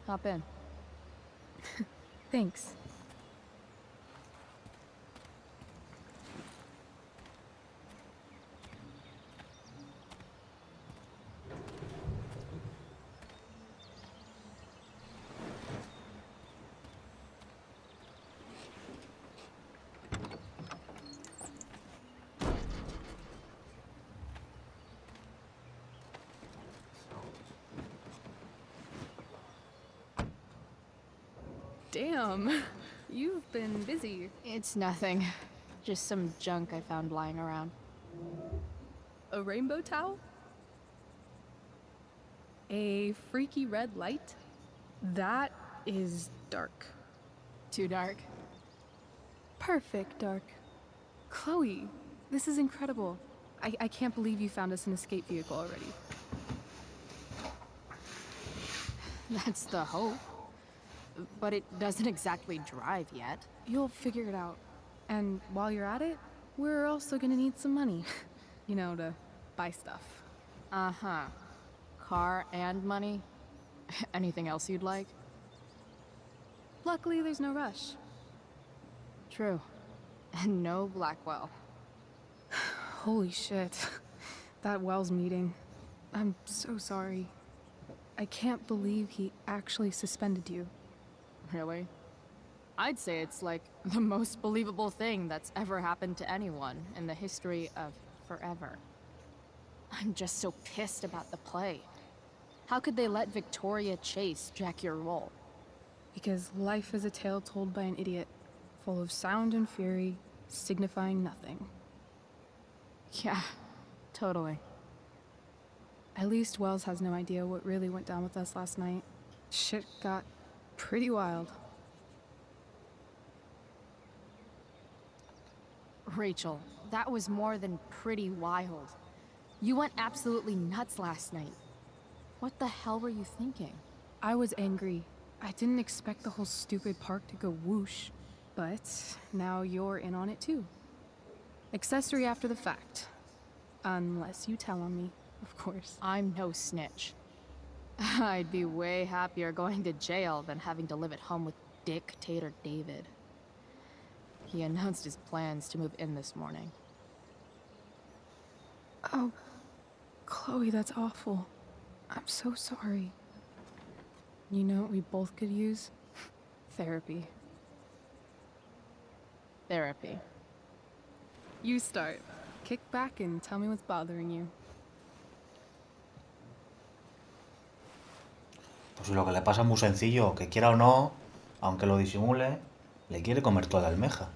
S5: Hop in.
S6: Thanks. Damn, you've been busy.
S5: It's nothing. Just some junk I found lying around.
S6: A rainbow towel? A freaky red light? That is dark.
S5: Too dark?
S6: Perfect dark. Chloe, this is incredible. I can't believe you found us an escape vehicle already.
S5: That's the hope. But it doesn't exactly drive yet.
S6: You'll figure it out. And while you're at it, we're also gonna need some money. You know, to buy stuff.
S5: Uh-huh. Car and money? Anything else you'd like?
S6: Luckily, there's no rush.
S5: True. And no Blackwell.
S6: Holy shit. That Wells meeting. I'm so sorry. I can't believe he actually suspended you.
S5: Really? I'd say it's like the most believable thing that's ever happened to anyone in the history of forever. I'm just so pissed about the play. How could they let Victoria Chase jack your role?
S6: Because life is a tale told by an idiot, full of sound and fury, signifying nothing.
S5: Yeah, totally.
S6: At least Wells has no idea what really went down with us last night. Shit got pretty wild.
S5: Rachel, that was more than pretty wild. You went absolutely nuts last night. What the hell were you thinking?
S6: I was angry. I didn't expect the whole stupid park to go whoosh. But now you're in on it too. Accessory after the fact. Unless you tell on me, of course.
S5: I'm no snitch. I'd be way happier going to jail than having to live at home with Dictator David. He announced his plans to move in this morning.
S6: Oh, Chloe, that's awful. I'm so sorry. You know what we both could use? Therapy.
S5: Therapy.
S6: You start. Kick back and tell me what's bothering you.
S1: Pues lo que le pasa es muy sencillo, que quiera o no, aunque lo disimule, le quiere comer toda la almeja.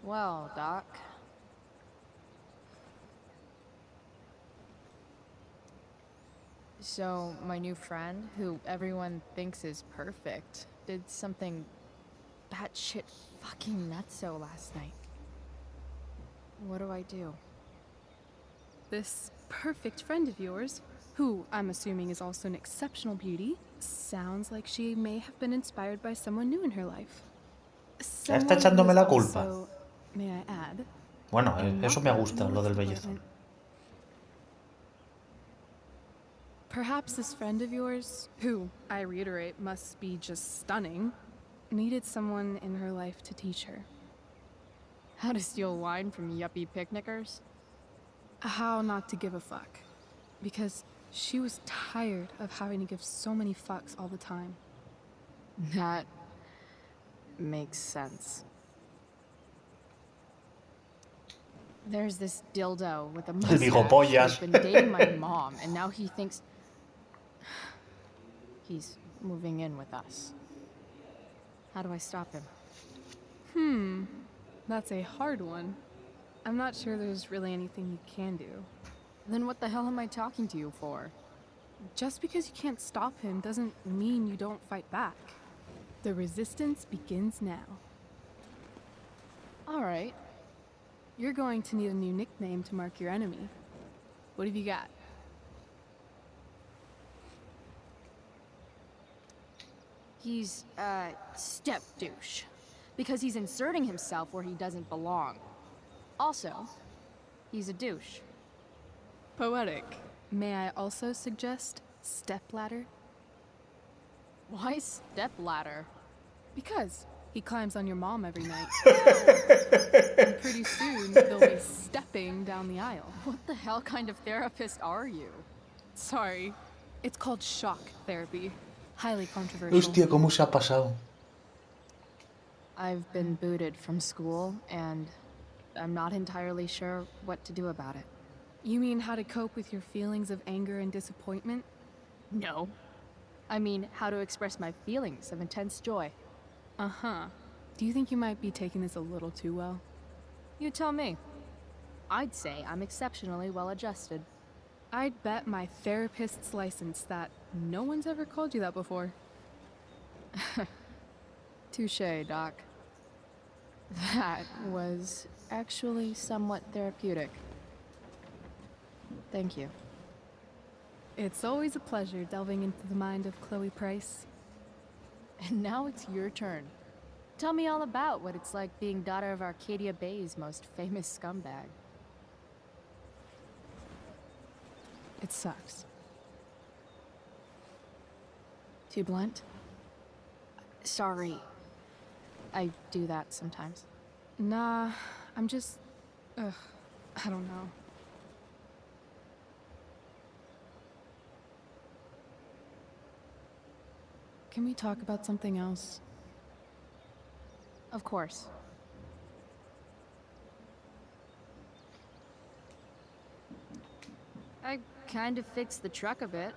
S5: Well, Doc. So, my new friend, who everyone thinks is perfect, did something batshit fucking nutso last night. What do I do?
S6: This perfect friend of yours, who I'm assuming is also an exceptional beauty, sounds like she may have been inspired by someone new in her life.
S1: Ya está
S6: Someone who
S1: echándome
S6: is
S1: la culpa.
S6: also, may I add,
S1: Bueno,
S6: in
S1: eso
S6: not
S1: me
S6: that
S1: gusta, lo
S6: looks
S1: del
S6: department.
S1: bellezón.
S6: Perhaps this friend of yours, who, I reiterate, must be just stunning, needed someone in her life to teach her.
S5: How to steal wine from yuppie picnickers?
S6: How not to give a fuck. Because she was tired of having to give so many fucks all the time.
S5: That makes sense. There's this dildo with a mustache
S1: bigopollas.
S5: who's been dating my mom, and now he thinks he's moving in with us. How do I stop him?
S6: That's a hard one. I'm not sure there's really anything you can do.
S5: Then what the hell am I talking to you for?
S6: Just because you can't stop him doesn't mean you don't fight back. The resistance begins now.
S5: All right.
S6: You're going to need a new nickname to mark your enemy. What have you got?
S5: He's a step douche. Because he's inserting himself where he doesn't belong. Also, he's a douche.
S6: Poetic. May I also suggest stepladder?
S5: Why stepladder?
S6: Because he climbs on your mom every night. And pretty soon, they'll be stepping down the aisle.
S5: What the hell kind of therapist are you?
S6: Sorry. It's called shock therapy. Highly controversial.
S1: Hostia, cómo se ha pasado.
S5: I've been booted from school, and I'm not entirely sure what to do about it.
S6: You mean how to cope with your feelings of anger and disappointment?
S5: No. I mean, how to express my feelings of intense joy.
S6: Uh-huh. Do you think you might be taking this a little too well?
S5: You tell me. I'd say I'm exceptionally well adjusted.
S6: I'd bet my therapist's license that no one's ever called you that before.
S5: Touché, Doc. That was actually somewhat therapeutic. Thank you.
S6: It's always a pleasure delving into the mind of Chloe Price.
S5: And now it's your turn. Tell me all about what it's like being daughter of Arcadia Bay's most famous scumbag.
S6: It sucks.
S5: Too blunt? Sorry. I do that sometimes.
S6: Nah, I'm just... I don't know. Can we talk about something else?
S5: Of course. I kind of fixed the truck a bit.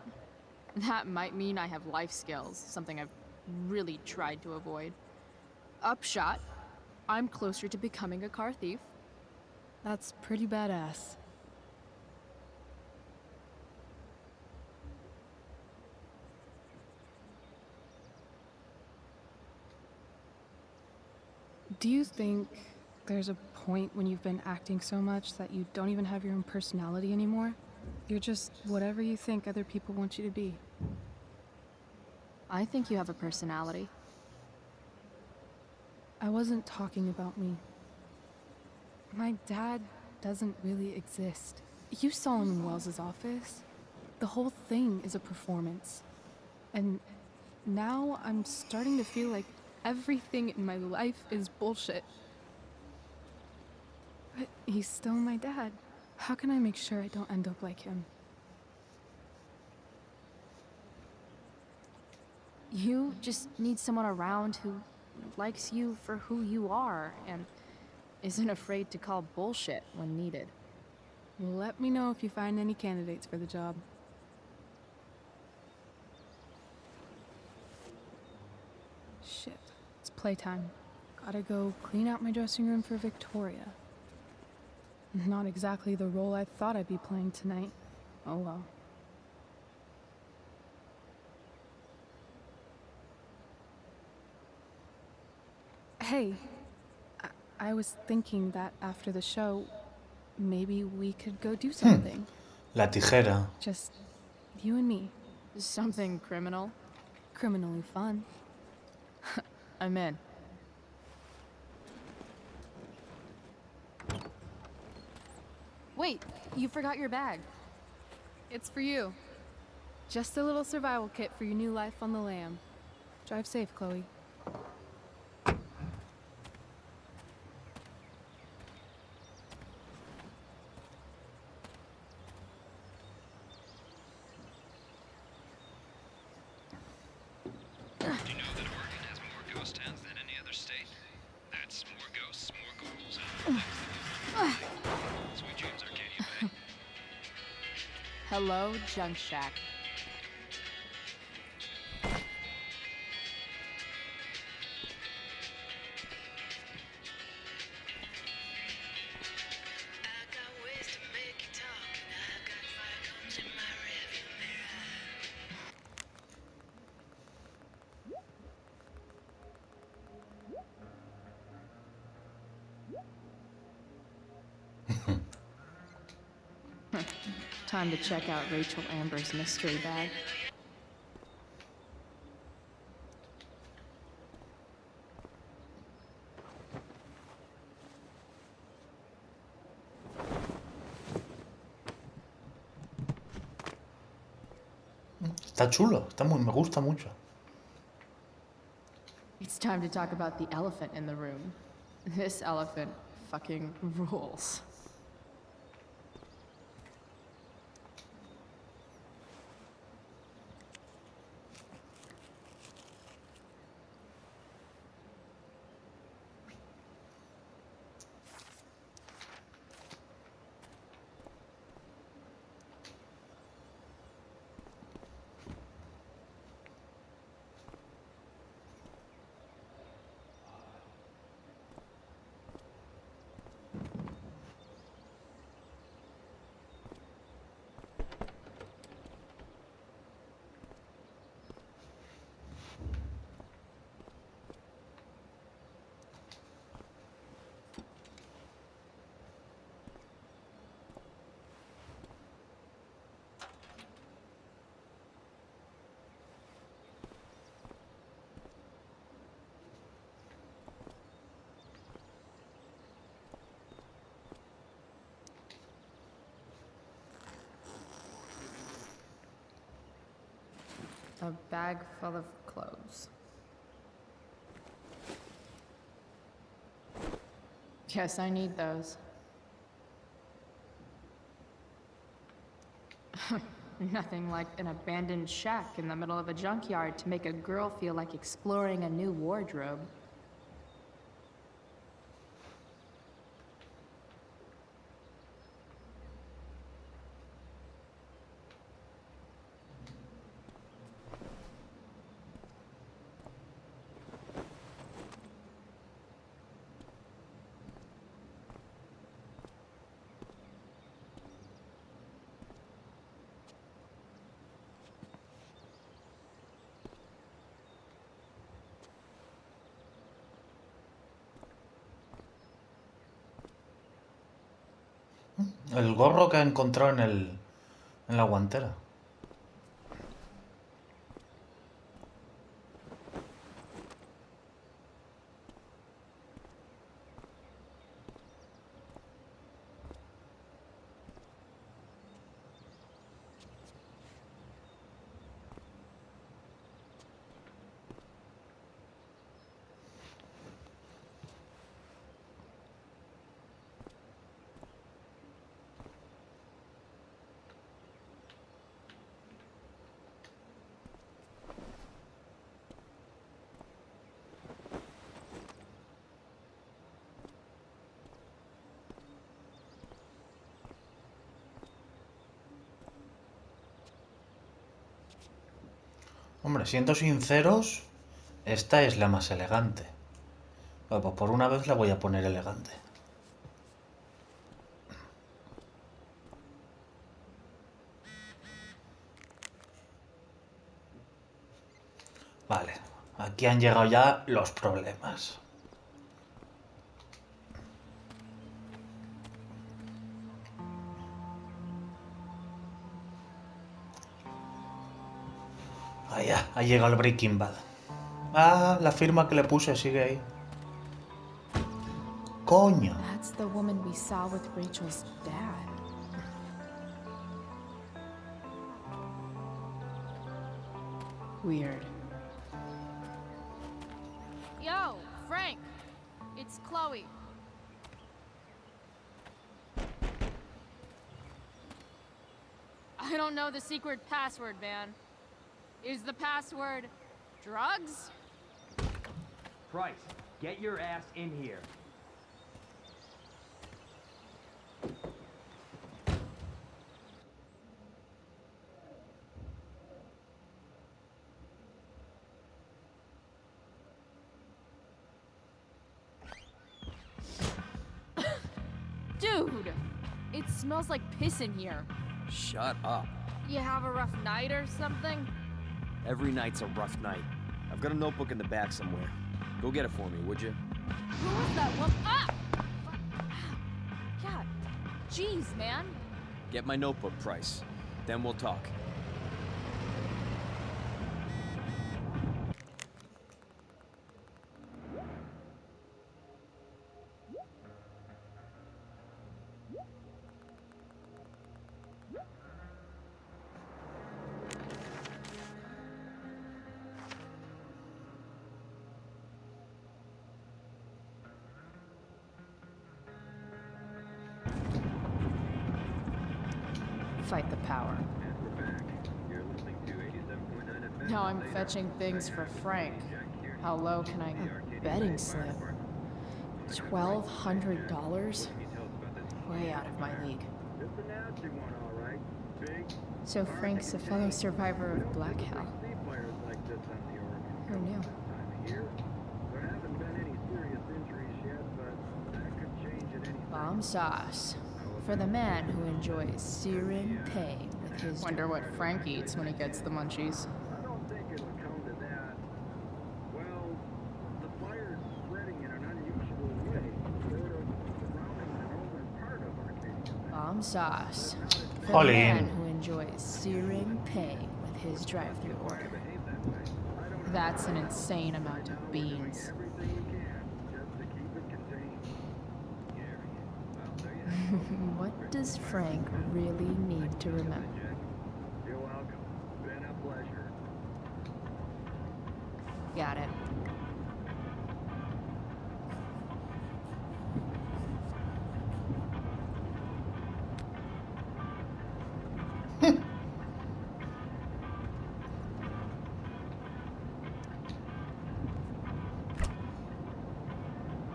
S5: That might mean I have life skills, something I've really tried to avoid. Upshot, I'm closer to becoming a car thief.
S6: That's pretty badass. Do you think there's a point when you've been acting so much that you don't even have your own personality anymore? You're just whatever you think other people want you to be.
S5: I think you have a personality.
S6: I wasn't talking about me. My dad doesn't really exist. You saw him in Wells's office. The whole thing is a performance. And now I'm starting to feel like everything in my life is bullshit. But he's still my dad. How can I make sure I don't end up like him?
S5: You just need someone around who likes you for who you are and isn't afraid to call bullshit when needed.
S6: Let me know if you find any candidates for the job. Shit, it's playtime. Gotta go clean out my dressing room for Victoria. Not exactly the role I thought I'd be playing tonight. Oh well. Hey, I was thinking that after the show, maybe we could go do something.
S1: La tijera.
S6: Just you and me.
S5: Something criminal?
S6: Criminally fun.
S5: I'm in.
S6: Wait, you forgot your bag. It's for you. Just a little survival kit for your new life on the lam. Drive safe, Chloe.
S12: Do you know that Oregon has more ghost towns than any other state? That's more ghosts, more ghouls, and more things. Sweet dreams, Arcadia Bay.
S5: Hello, Junk Shack. Time to check out Rachel Amber's mystery bag.
S1: Está chulo, me gusta mucho.
S5: It's time to talk about the elephant in the room. This elephant fucking rules. A bag full of clothes. Guess I need those. Nothing like an abandoned shack in the middle of a junkyard to make a girl feel like exploring a new wardrobe.
S1: El gorro que ha encontrado en la guantera. Hombre, siendo sinceros, esta es la más elegante. Bueno, pues por una vez la voy a poner elegante. Vale, aquí han llegado ya los problemas. Vaya, ha llegado el Breaking Bad. Ah, la firma que le puse sigue ahí. Coño.
S5: That's the woman we saw with Rachel's dad. Weird.
S6: Yo, Frank! It's Chloe. I don't know the secret password, man. Is the password drugs?
S14: Price, get your ass in here.
S6: Dude! It smells like piss in here.
S10: Shut up.
S6: You have a rough night or something?
S10: Every night's a rough night. I've got a notebook in the back somewhere. Go get it for me, would you?
S6: Who was that one? Ah! God. Jeez, man.
S10: Get my notebook, Price. Then we'll talk.
S5: Fight the power. Now I'm fetching things for Frank. How low can I go? Betting slip. $1,200? Way out of my league. So Frank's a fellow survivor of Black Hell. Who knew? Bomb sauce. For the man who enjoys searing pain with his... Wonder what Frank eats when he gets the munchies. Bomb sauce. For the man who enjoys searing pain with his drive-thru order. That's an insane amount of beans. What does Frank really need to remember?
S15: You're welcome. Been a pleasure.
S5: Got it.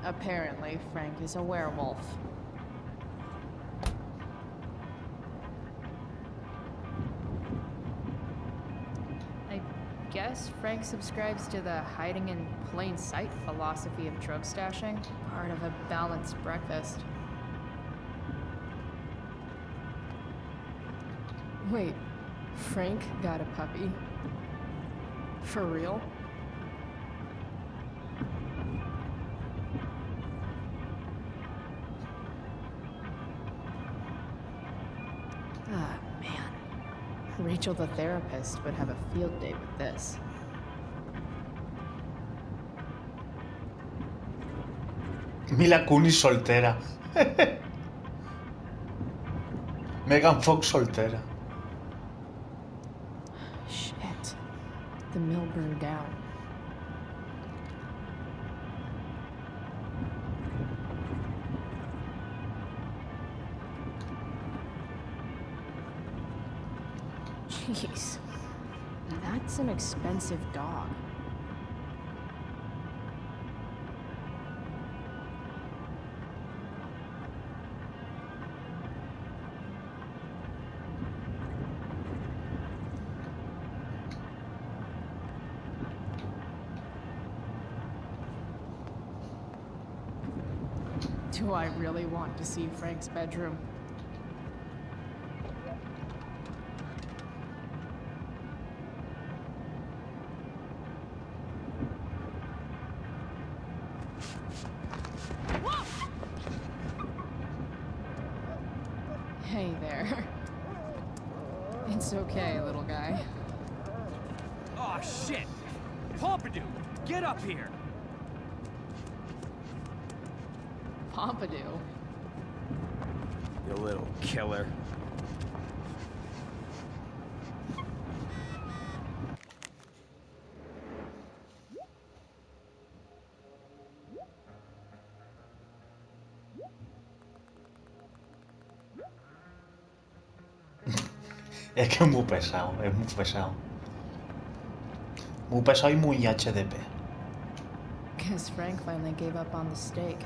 S5: Apparently, Frank is a werewolf. I guess Frank subscribes to the hiding in plain sight philosophy of drug stashing, part of a balanced breakfast. Wait, Frank got a puppy? For real? Ah, man. Rachel the therapist would have a field day with this.
S1: Mila Kunis soltera. Megan Fox soltera.
S5: Shit. The mill burned down. Jeez. That's an expensive dog. Do I really want to see Frank's bedroom? Hey there. It's okay, little guy.
S10: Oh,
S14: Aw, shit! Pompidou, get up here!
S5: Pompidou?
S10: You little killer.
S1: Es que es muy pesado, es muy pesado. Muy pesado y muy HDP.
S5: Guess Frank finally gave up on the steak.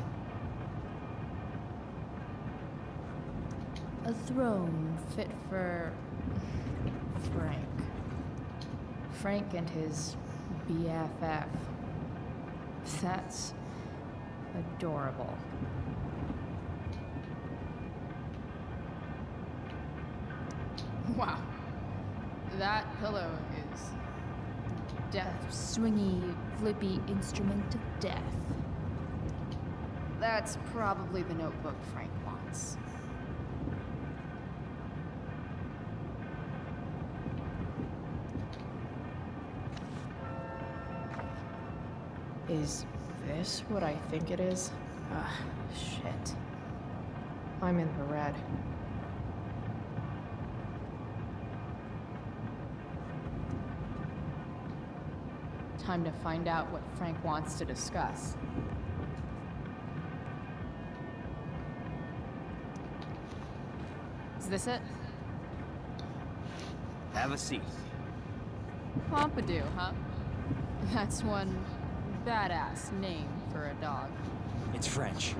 S5: A throne fit for Frank. Frank and his BFF. That's adorable. Wow. That pillow is death. Swingy, flippy instrument of death. That's probably the notebook Frank wants. Is this what I think it is? Ah, shit. I'm in the red. Time to find out what Frank wants to discuss. Is this it?
S14: Have a seat.
S5: Pompidou, huh? That's one badass name for a dog.
S14: It's French.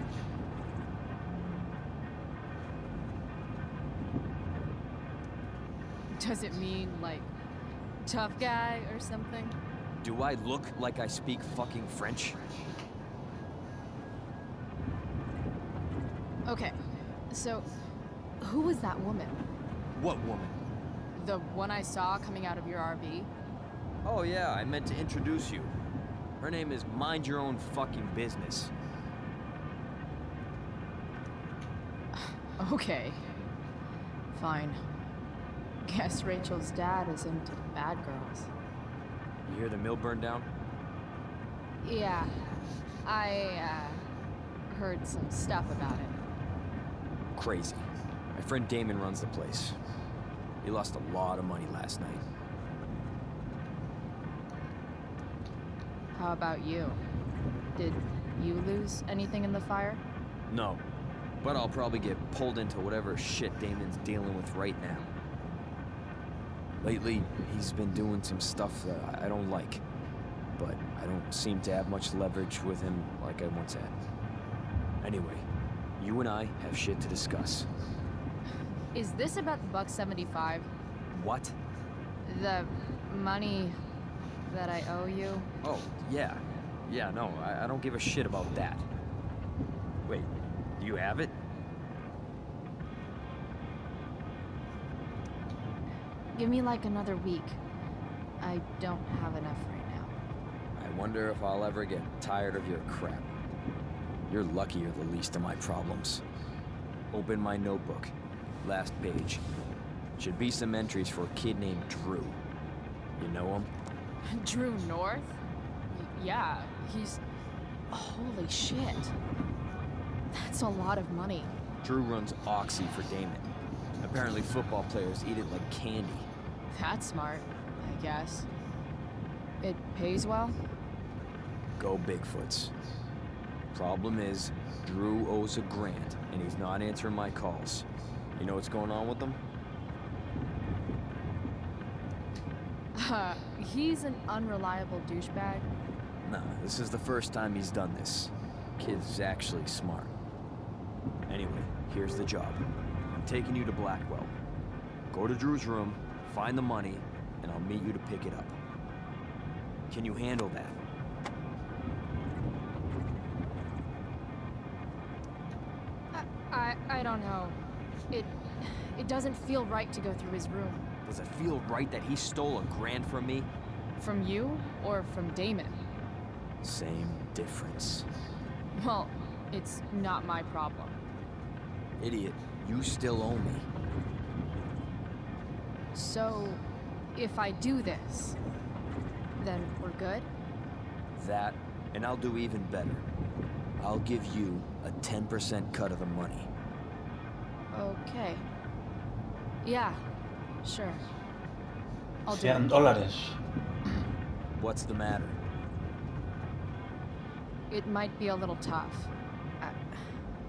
S5: Does it mean, like, tough guy or something?
S14: Do I look like I speak fucking French?
S5: Okay, so who was that woman?
S14: What woman?
S5: The one I saw coming out of your RV?
S14: Oh yeah, I meant to introduce you. Her name is Mind Your Own Fucking Business.
S5: Okay. Fine. Guess Rachel's dad is into bad girls.
S14: You hear the mill burn down?
S5: Yeah. I, heard some stuff about it.
S14: Crazy. My friend Damon runs the place. He lost a lot of money last night.
S5: How about you? Did you lose anything in the fire?
S14: No. But I'll probably get pulled into whatever shit Damon's dealing with right now. Lately, he's been doing some stuff that I don't like. But I don't seem to have much leverage with him like I once had. Anyway, you and I have shit to discuss.
S5: Is this about the $175?
S14: What?
S5: The money that I owe you?
S14: Oh, yeah. Yeah, no, I don't give a shit about that. Wait, do you have it?
S5: Give me like another week. I don't have enough right now.
S14: I wonder if I'll ever get tired of your crap. You're lucky you're the least of my problems. Open my notebook. Last page. Should be some entries for a kid named Drew. You know him?
S5: Drew North? Yeah, he's... Holy shit. That's a lot of money.
S14: Drew runs Oxy for Damon. Apparently football players eat it like candy.
S5: That's smart, I guess. It pays well?
S14: Go Bigfoots. Problem is, Drew owes a grant, and he's not answering my calls. You know what's going on with him?
S5: He's an unreliable douchebag.
S14: Nah, this is the first time he's done this. Kid's actually smart. Anyway, here's the job. I'm taking you to Blackwell. Go to Drew's room, find the money, and I'll meet you to pick it up. Can you handle that?
S5: I don't know. It doesn't feel right to go through his room.
S14: Does it feel right that he stole $1,000 from me?
S5: From you or from Damon?
S14: Same difference.
S5: Well, it's not my problem.
S14: Idiot, you still owe me.
S5: So, if I do this, Then we're good?
S14: That, and I'll do even better. I'll give you a 10% cut of the money.
S5: Okay. Yeah, sure. I'll do it.
S1: $100.
S14: What's the matter?
S5: It might be a little tough.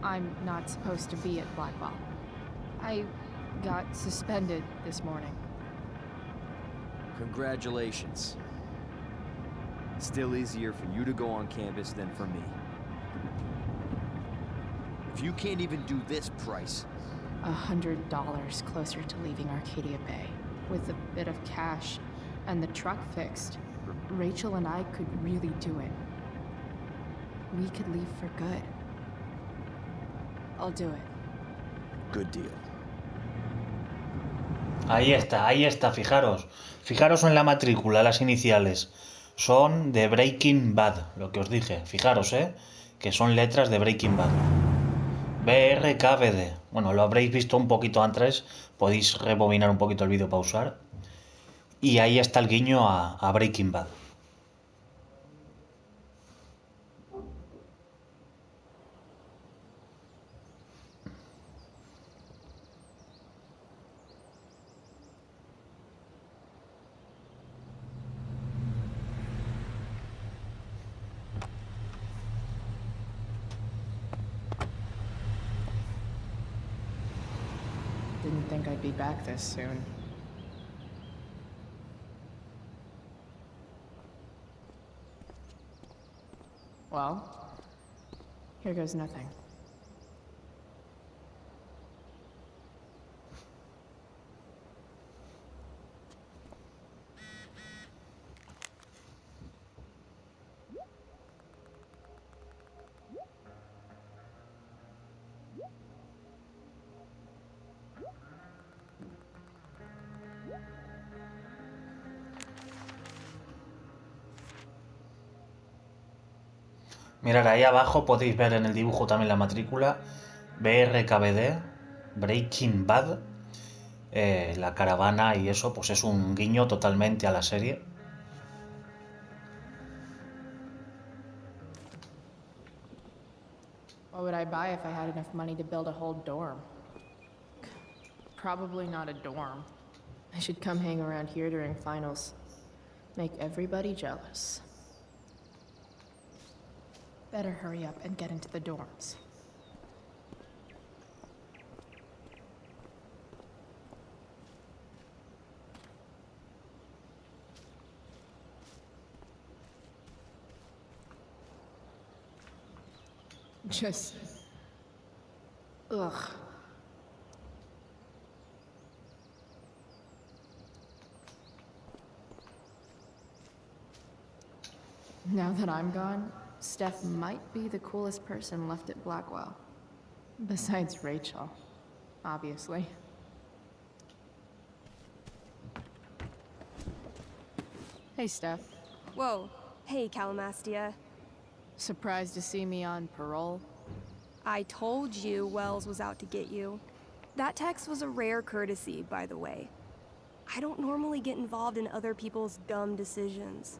S5: I'm not supposed to be at Blackwell. I got suspended this morning.
S14: Congratulations. Still easier for you to go on campus than for me. If you can't even do this price...
S5: $100 closer to leaving Arcadia Bay. With a bit of cash and the truck fixed, Rachel and I could really do it. We could leave for good. I'll do it.
S14: Good deal.
S1: Ahí está, fijaros. Fijaros en la matrícula, las iniciales. Son de Breaking Bad, lo que os dije. Fijaros, que son letras de Breaking Bad. BRKBD. Bueno, lo habréis visto un poquito antes. Podéis rebobinar un poquito el vídeo, pausar. Y ahí está el guiño a Breaking Bad.
S5: Didn't think I'd be back this soon. Well, here goes nothing.
S1: Mirad, ahí abajo podéis ver en el dibujo también la matrícula BRKBD, Breaking Bad, la caravana y eso, pues es un guiño totalmente a la serie.
S5: What would I buy if I had enough money to build a whole dorm? Probably not a dorm. I should come hang around here during finals. Make everybody jealous. Better hurry up and get into the dorms. Just... ugh. Now that I'm gone, Steph might be the coolest person left at Blackwell. Besides Rachel, obviously. Hey, Steph.
S16: Whoa. Hey, Calamastia.
S5: Surprised to see me on parole?
S16: I told you Wells was out to get you. That text was a rare courtesy, by the way. I don't normally get involved in other people's dumb decisions.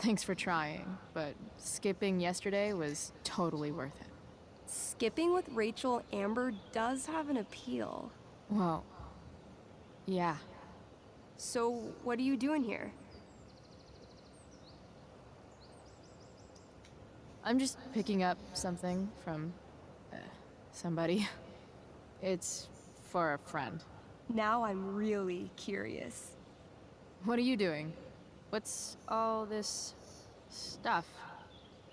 S5: Thanks for trying, but skipping yesterday was totally worth it.
S16: Skipping with Rachel Amber does have an appeal.
S5: Well, yeah.
S16: So, what are you doing here?
S5: I'm just picking up something from somebody. It's for a friend.
S16: Now I'm really curious.
S5: What are you doing? What's all this stuff?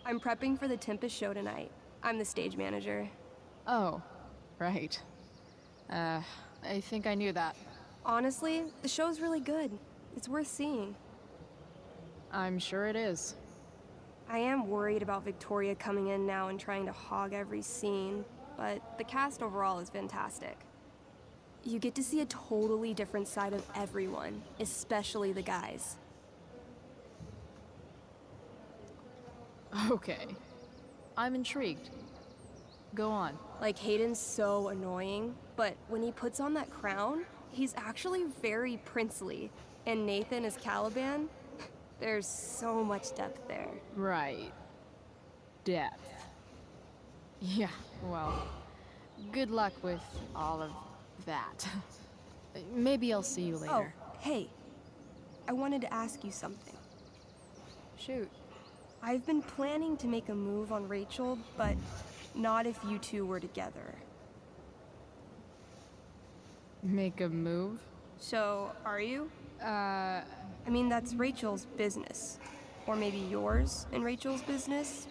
S16: I'm prepping for the Tempest show tonight. I'm the stage manager.
S5: Oh, right. I think I knew that.
S16: Honestly, the show's really good. It's worth seeing.
S5: I'm sure it is.
S16: I am worried about Victoria coming in now and trying to hog every scene, but the cast overall is fantastic. You get to see a totally different side of everyone, especially the guys.
S5: Okay. I'm intrigued. Go on.
S16: Like, Hayden's so annoying, but when he puts on that crown, he's actually very princely. And Nathan as Caliban? There's so much depth there.
S5: Right. Depth. Yeah, well, good luck with all of that. Maybe I'll see you later.
S16: Oh, hey. I wanted to ask you something.
S5: Shoot.
S16: I've been planning to make a move on Rachel, but not if you two were together.
S5: Make a move?
S16: So, are you? I mean, that's Rachel's business. Or maybe yours and Rachel's business.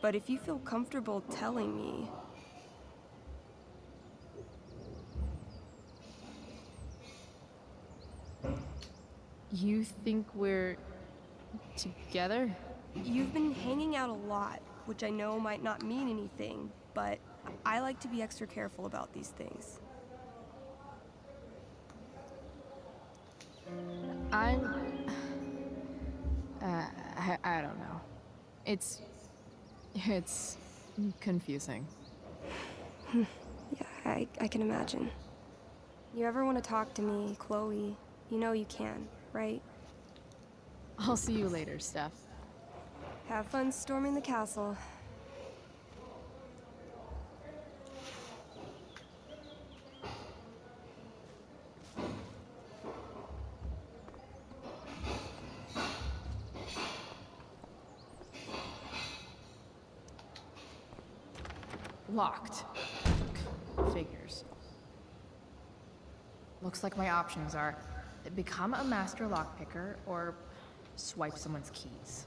S16: But if you feel comfortable telling me...
S5: You think we're together?
S16: You've been hanging out a lot, which I know might not mean anything, but I like to be extra careful about these things.
S5: I don't know. It's confusing.
S16: Yeah, I can imagine. You ever want to talk to me, Chloe, you know you can, right?
S5: I'll see you later, Steph.
S16: Have fun storming the castle.
S5: Locked. Figures. Looks like my options are become a master lockpicker or swipe someone's keys.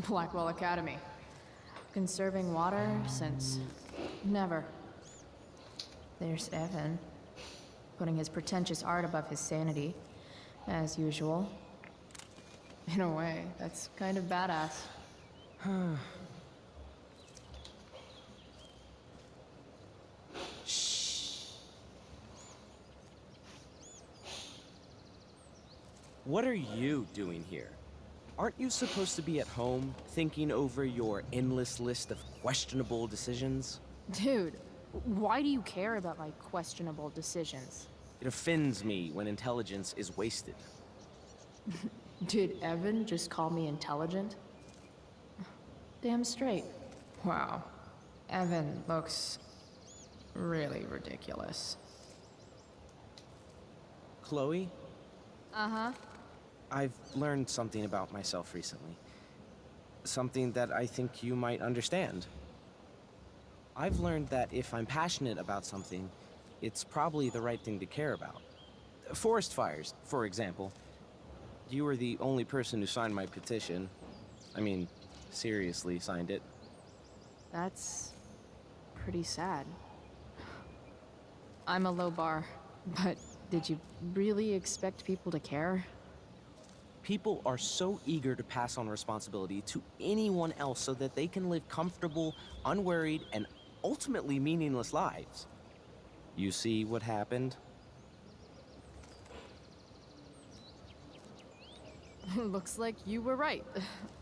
S5: Blackwell Academy. Conserving water since never. There's Evan, putting his pretentious art above his sanity, as usual. In a way, that's kind of badass.
S14: What are you doing here? Aren't you supposed to be at home, thinking over your endless list of questionable decisions?
S5: Dude, why do you care about my questionable decisions?
S14: It offends me when intelligence is wasted.
S5: Did Evan just call me intelligent? Damn straight. Wow. Evan looks really ridiculous.
S14: Chloe?
S5: Uh-huh.
S14: I've learned something about myself recently. Something that I think you might understand. I've learned that if I'm passionate about something, it's probably the right thing to care about. Forest fires, for example. You were the only person who signed my petition. I mean, seriously signed it.
S5: That's pretty sad. I'm a low bar, but did you really expect people to care?
S14: People are so eager to pass on responsibility to anyone else so that they can live comfortable, unworried, and ultimately meaningless lives. You see what happened?
S5: Looks like you were right.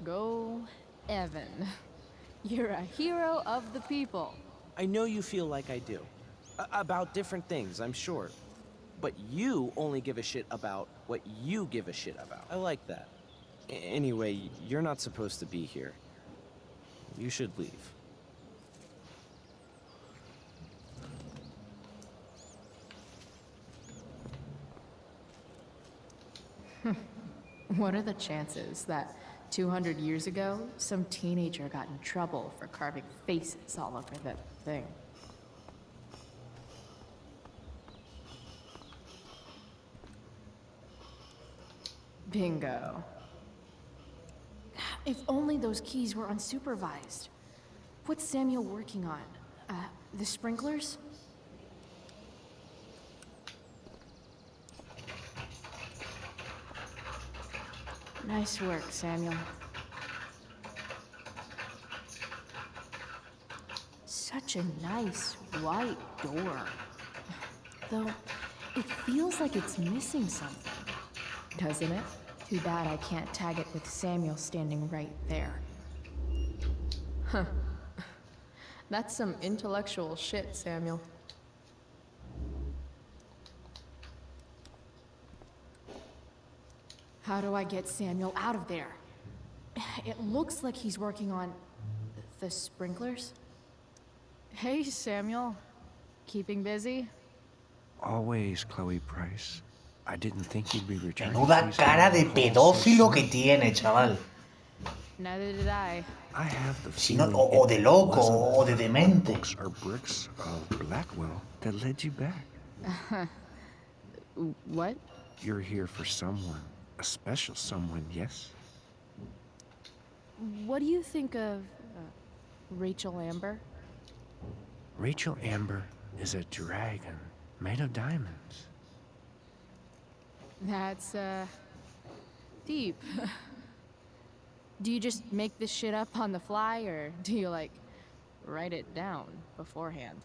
S5: Go, Evan. You're a hero of the people.
S14: I know you feel like I do. About different things, I'm sure. But you only give a shit about what you give a shit about. I like that. Anyway, you're not supposed to be here. You should leave.
S5: What are the chances that 200 years ago, some teenager got in trouble for carving faces all over that thing? Bingo. If only those keys were unsupervised. What's Samuel working on? The sprinklers? Nice work, Samuel. Such a nice white door. Though, it feels like it's missing something. Doesn't it? Too bad I can't tag it with Samuel standing right there. Huh. That's some intellectual shit, Samuel. How do I get Samuel out of there? It looks like he's working on the sprinklers. Hey, Samuel. Keeping busy?
S9: Always, Chloe Price. I didn't think you'd be returning.
S1: Menuda cara de pedófilo que tiene, chaval.
S5: Neither did I.
S9: I have the
S1: Si no,
S9: feeling
S1: o de
S9: it
S1: loco,
S9: wasn't
S1: o de demente.
S9: books or bricks of Blackwell that led you back.
S5: What?
S9: You're here for someone. A special someone, yes?
S5: What do you think of Rachel Amber?
S9: Rachel Amber is a dragon made of diamonds.
S5: That's, deep. Do you just make this shit up on the fly, or do you, like, write it down beforehand?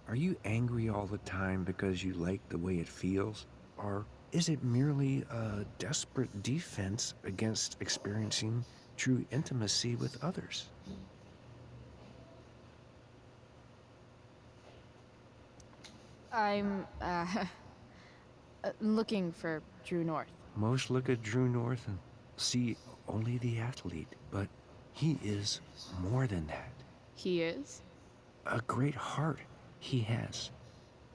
S9: Are you angry all the time because you like the way it feels? Or is it merely a desperate defense against experiencing true intimacy with others?
S5: I'm, looking for Drew North.
S9: Most look at Drew North and see only the athlete, but he is more than that.
S5: He is?
S9: A great heart he has,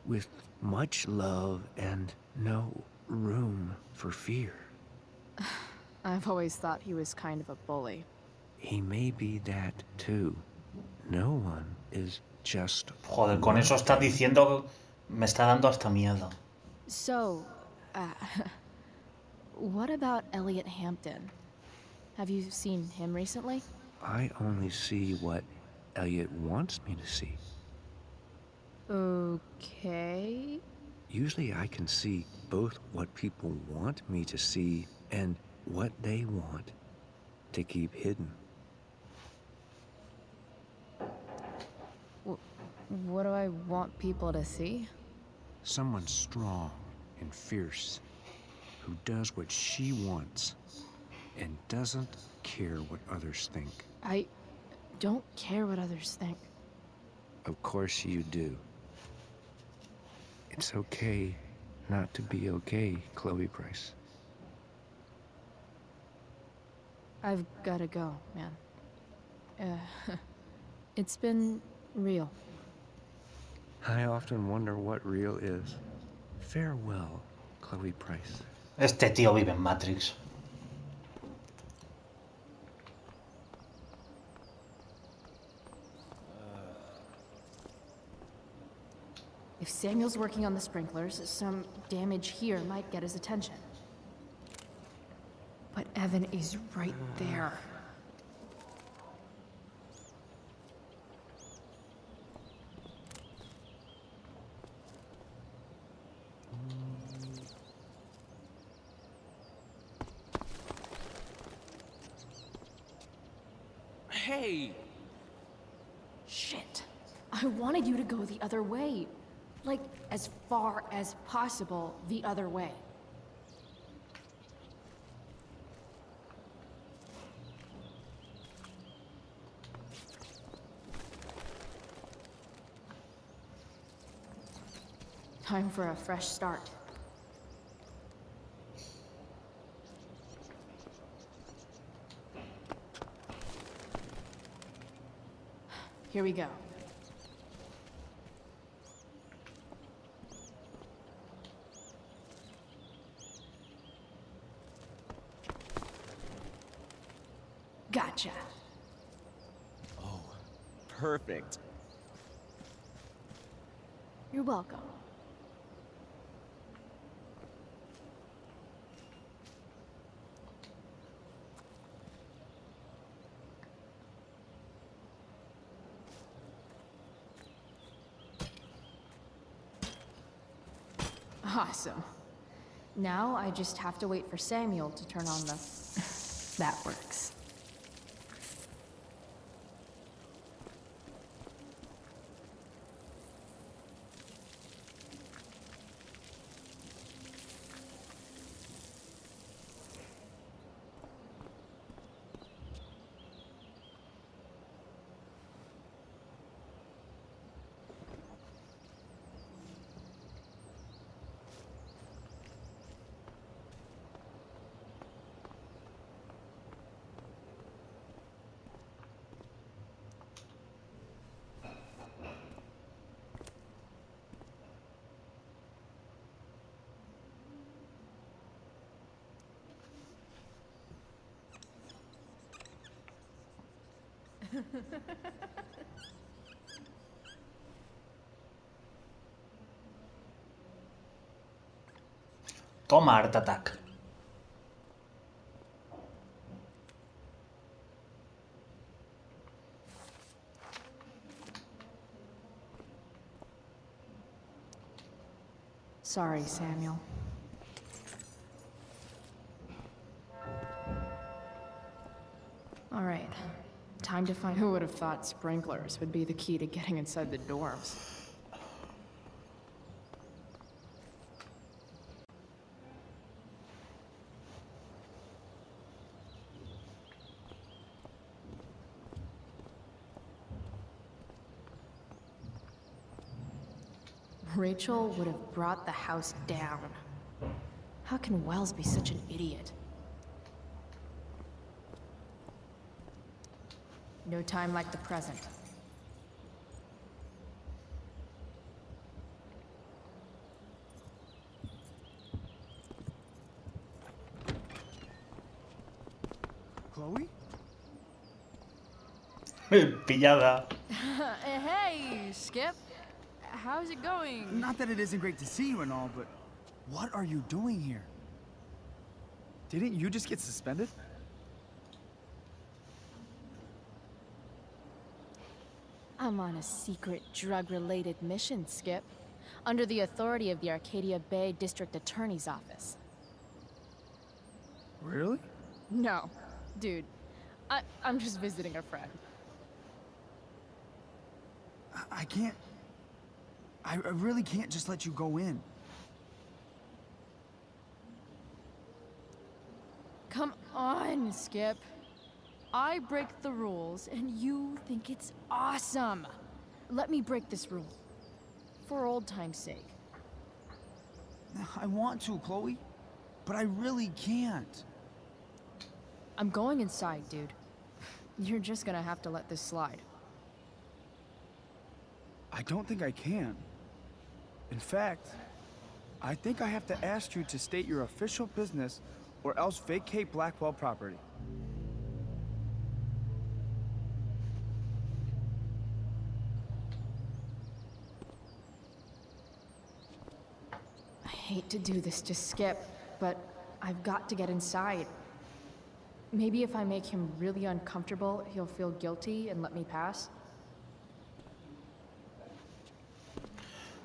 S9: with much love and no room for fear.
S5: I've always thought he was kind of a bully.
S9: He may be that too. No one is just...
S1: Joder, con eso estás diciendo... Me está dando hasta miedo.
S5: So, what about Elliot Hampton? Have you seen him recently?
S9: I only see what Elliot wants me to see.
S5: Okay.
S9: Usually I can see both what people want me to see and what they want to keep hidden.
S5: What do I want people to see?
S9: Someone strong and fierce who does what she wants and doesn't care what others think.
S5: I don't care what others think.
S9: Of course you do. It's okay not to be okay, Chloe Price.
S5: I've gotta go, man. It's been real.
S9: I often wonder what real is. Farewell, Chloe Price.
S1: Este tío vive en Matrix.
S5: If Samuel's working on the sprinklers, some damage here might get his attention. But Evan is right there.
S14: Hey!
S5: Shit. I wanted you to go the other way. Like, as far as possible the other way. Time for a fresh start. Here we go. Gotcha.
S14: Oh, perfect.
S5: You're welcome. Awesome. Now I just have to wait for Samuel to turn on the... That works.
S1: Toma, Art Attack.
S5: Sorry, Samuel. All right. Time to find. Who would have thought sprinklers would be the key to getting inside the dorms? Rachel would have brought the house down. How can Wells be such an idiot? No time like the present.
S3: Chloe?
S1: Pillada.
S6: Hey, Skip. How's it going?
S17: Not that it isn't great to see you and all, but what are you doing here? Didn't you just get suspended?
S5: I'm on a secret drug-related mission, Skip. Under the authority of the Arcadia Bay District Attorney's Office.
S17: Really?
S5: No. Dude, I'm just visiting a friend.
S17: I can't... I really can't just let you go in.
S5: Come on, Skip. I break the rules, and you think it's awesome. Let me break this rule. For old time's sake.
S17: I want to, Chloe, but I really can't.
S5: I'm going inside, dude. You're just gonna have to let this slide.
S17: I don't think I can. In fact, I think I have to ask you to state your official business or else vacate Blackwell property.
S5: I hate to do this to Skip, but I've got to get inside. Maybe if I make him really uncomfortable, he'll feel guilty and let me pass.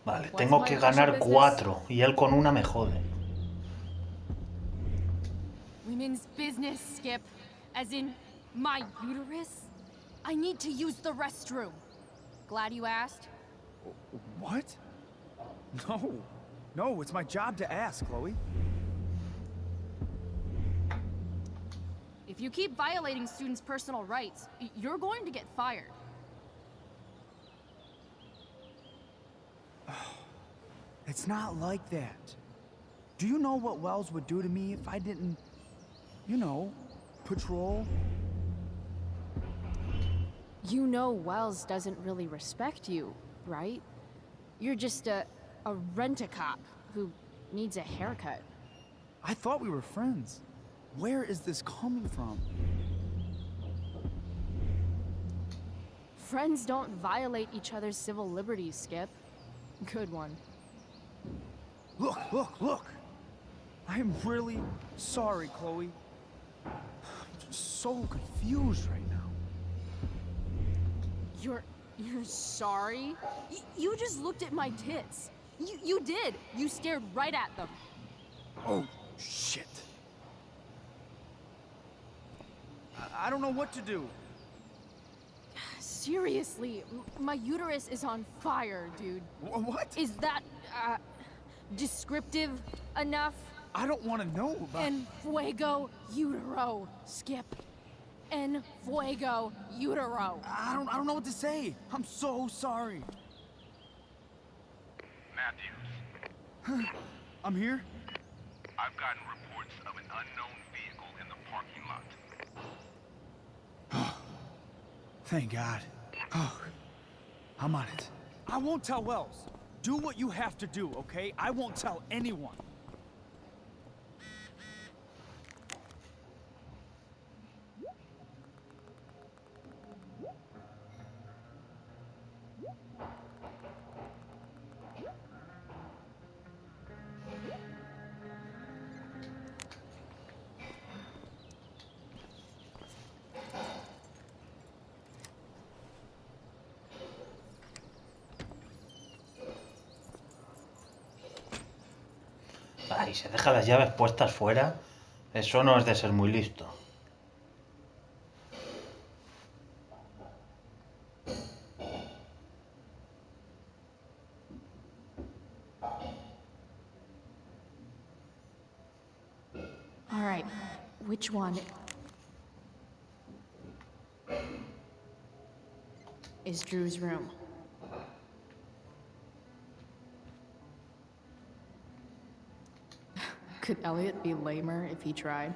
S1: Vale, tengo que ganar 4 y él con una me jode.
S18: Women's business, Skip. As in, my uterus? I need to use the restroom. Glad you asked?
S17: What? No. No, it's my job to ask, Chloe.
S18: If you keep violating students' personal rights, you're going to get fired.
S17: It's not like that. Do you know what Wells would do to me if I didn't, you know, patrol?
S5: You know Wells doesn't really respect you, right? You're just a rent-a-cop who needs a haircut.
S17: I thought we were friends. Where is this coming from?
S5: Friends don't violate each other's civil liberties, Skip. Good one.
S17: Look! I am really sorry, Chloe. I'm just so confused right now.
S18: You're sorry? You just looked at my tits. You did. You stared right at them.
S17: Oh, shit. I don't know what to do.
S18: Seriously, my uterus is on fire, dude.
S17: What?
S18: Is that, descriptive enough?
S17: I don't want to know about...
S18: En fuego utero, Skip. En fuego utero.
S17: I don't know what to say. I'm so sorry.
S19: Matthews.
S17: I'm here?
S19: I've gotten reports of an unknown vehicle in the parking lot.
S17: Thank God. Oh, I'm on it.
S3: I won't tell Wells. Do what you have to do, okay? I won't tell anyone.
S1: Y se deja las llaves puestas fuera. Eso no es de ser muy listo.
S5: All right, which one is Drew's room? Could Elliot be lamer if he tried?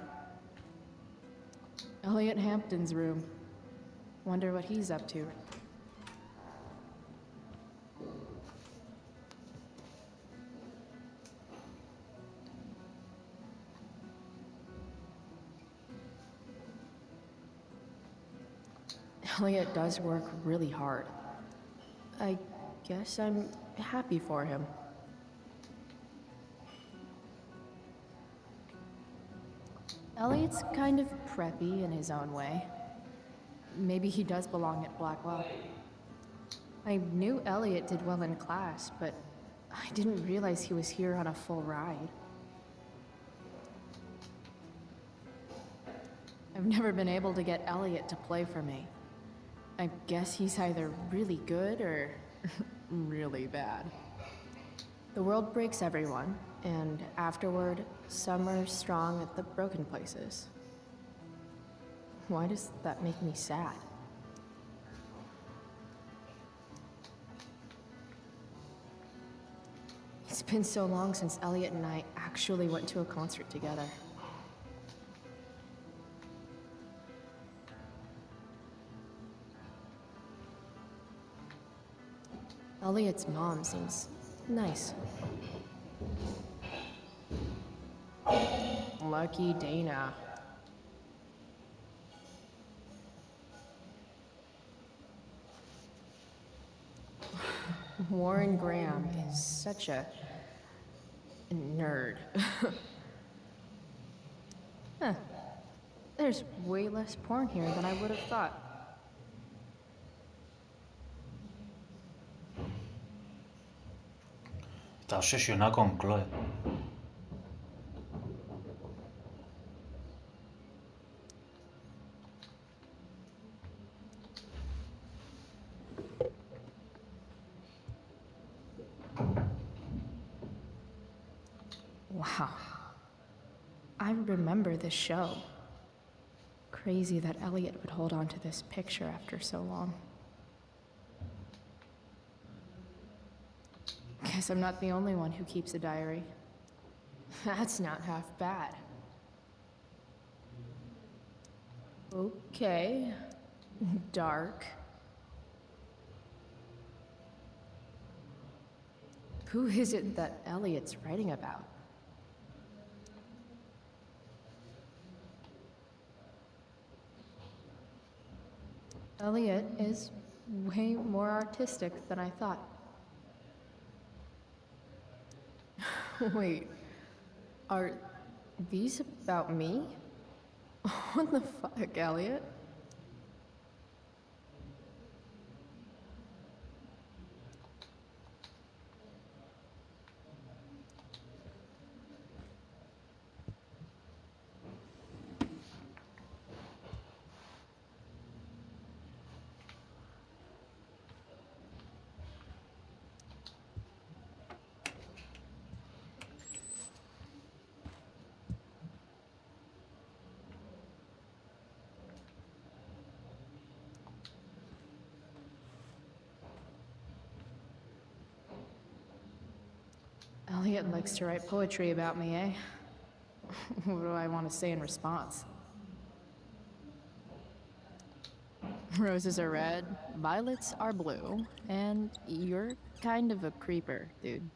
S5: Elliot Hampton's room. Wonder what he's up to. Elliot does work really hard. I guess I'm happy for him. Elliot's kind of preppy in his own way. Maybe he does belong at Blackwell. I knew Elliot did well in class, but I didn't realize he was here on a full ride. I've never been able to get Elliot to play for me. I guess he's either really good or really bad. The world breaks everyone, and afterward, some are strong at the broken places. Why does that make me sad? It's been so long since Elliot and I actually went to a concert together. Elliot's mom seems nice. Lucky Dana. Warren Graham is such a nerd. Huh. There's way less porn here than I would have thought.
S1: Está obsesionado con Chloe.
S5: Wow. I remember this show. Crazy that Elliot would hold on to this picture after so long. Guess I'm not the only one who keeps a diary. That's not half bad. Okay. Dark. Who is it that Elliot's writing about? Elliot is way more artistic than I thought. Wait, are these about me? What the fuck, Elliot? Elliot likes to write poetry about me, eh? What do I want to say in response? Roses are red, violets are blue, and you're kind of a creeper, dude.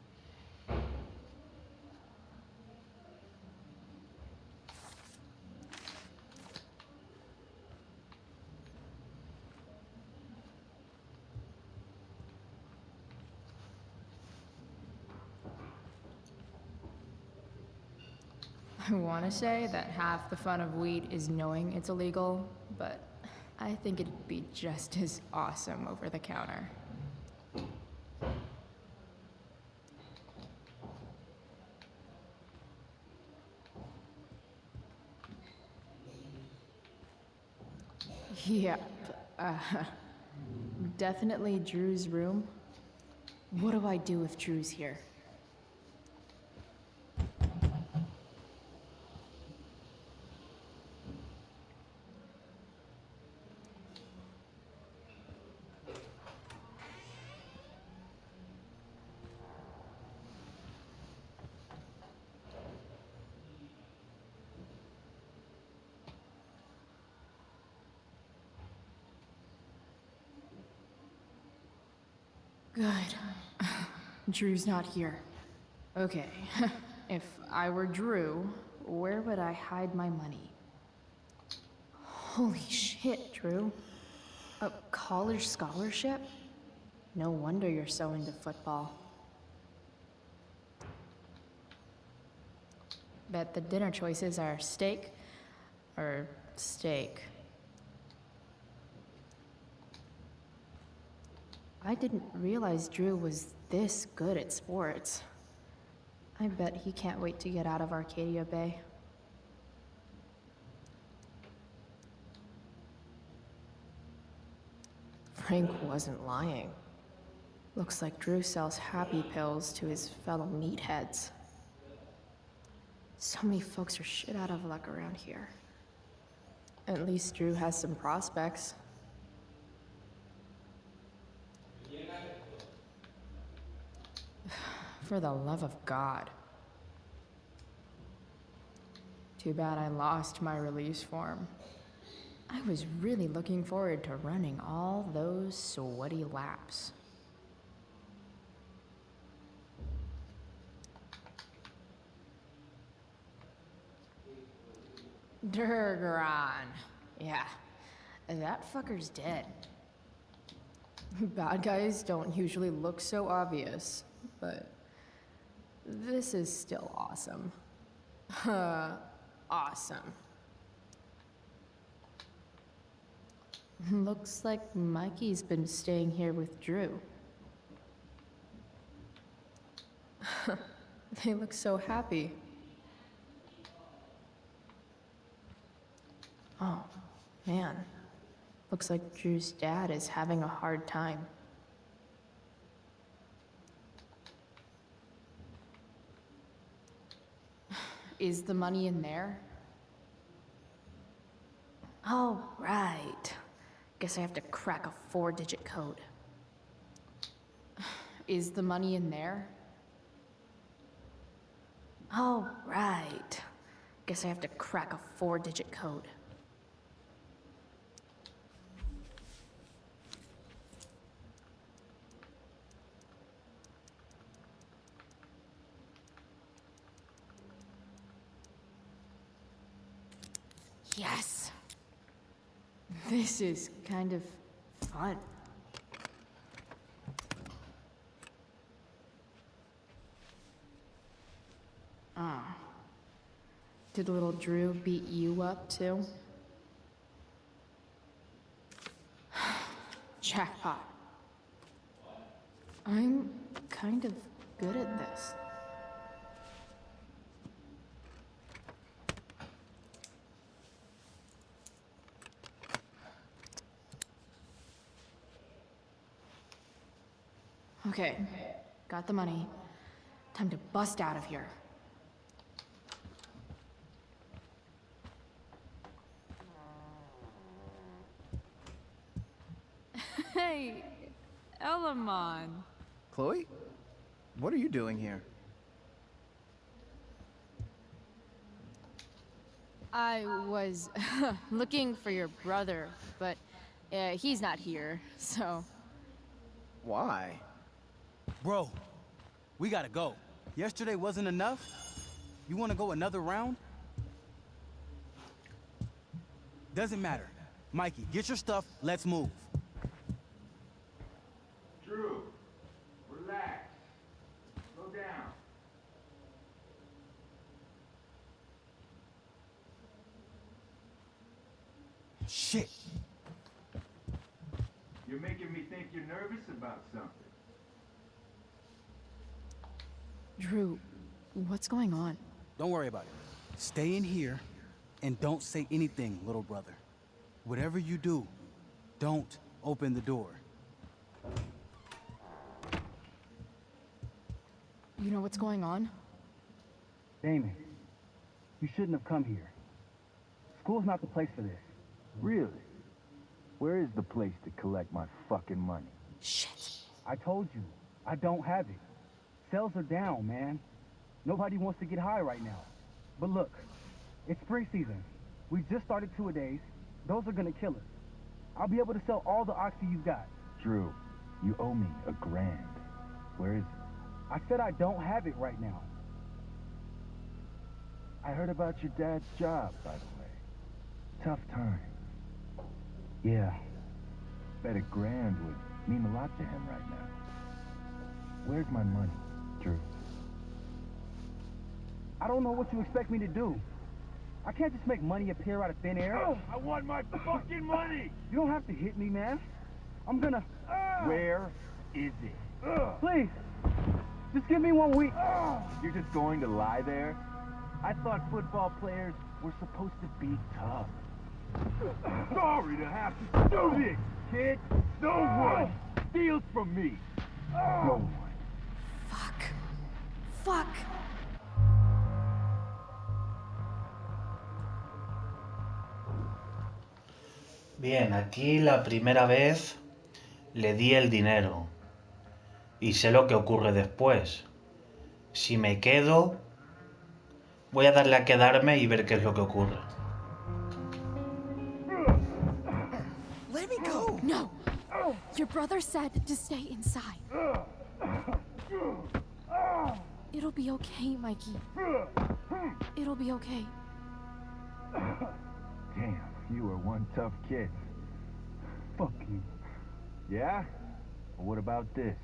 S5: I want to say that half the fun of weed is knowing it's illegal, but I think it'd be just as awesome over the counter. Yep. Definitely Drew's room. What do I do if Drew's here? Good. Drew's not here. Okay. If I were Drew, where would I hide my money? Holy shit, Drew. A college scholarship? No wonder you're so into football. Bet the dinner choices are steak or steak. I didn't realize Drew was this good at sports. I bet he can't wait to get out of Arcadia Bay. Frank wasn't lying. Looks like Drew sells happy pills to his fellow meatheads. So many folks are shit out of luck around here. At least Drew has some prospects. For the love of God. Too bad I lost my release form. I was really looking forward to running all those sweaty laps. Durgaron. Yeah, that fucker's dead. Bad guys don't usually look so obvious, but this is still awesome. Awesome. Looks like Mikey's been staying here with Drew. They look so happy. Oh, man. Looks like Drew's dad is having a hard time. Is the money in there? Oh, right. Guess I have to crack a 4-digit code. Is the money in there? Oh, right. Guess I have to crack a 4-digit code. Yes! This is kind of fun. Ah. Did little Drew beat you up too? Jackpot. I'm kind of good at this. Okay, got the money. Time to bust out of here.
S20: Hey, Elamon.
S17: Chloe? What are you doing here?
S6: I was looking for your brother, but he's not here, so...
S17: Why?
S21: Bro, we gotta go. Yesterday wasn't enough? You wanna go another round? Doesn't matter. Mikey, get your stuff, let's move.
S19: Drew, relax. Slow down.
S21: Shit.
S19: You're making me think you're nervous about something.
S5: Drew, what's going on?
S21: Don't worry about it. Stay in here and don't say anything, little brother. Whatever you do, don't open the door.
S5: You know what's going on?
S21: Damon, you shouldn't have come here. School's not the place for this.
S7: Really? Where is the place to collect my fucking money?
S5: Shit.
S21: I told you, I don't have it. Sales are down, man. Nobody wants to get high right now. But look, it's spring season. We just started two-a-days. Those are gonna kill us. I'll be able to sell all the oxy you've got.
S7: Drew, you owe me $1,000. Where is it?
S21: I said I don't have it right now.
S7: I heard about your dad's job, by the way. Tough time. Yeah, bet $1,000 would mean a lot to him right now. Where's my money, Drew?
S21: I don't know what you expect me to do. I can't just make money appear out of thin air.
S7: I want my fucking money!
S21: You don't have to hit me, man. I'm gonna...
S7: Where is it?
S21: Please, just give me 1 week.
S7: You're just going to lie there? I thought football players were supposed to be tough. Sorry to have to do this, kid. No one steals from me. No one.
S5: Fuck.
S1: Bien, aquí la primera vez le di el dinero y sé lo que ocurre después. Si me quedo, voy a darle a quedarme y ver qué es lo que ocurre.
S5: Let me go! No! Your brother said to stay inside. It'll be okay, Mikey. It'll be okay.
S7: Damn, you are one tough kid. Fuck you. Yeah? Well, what about this?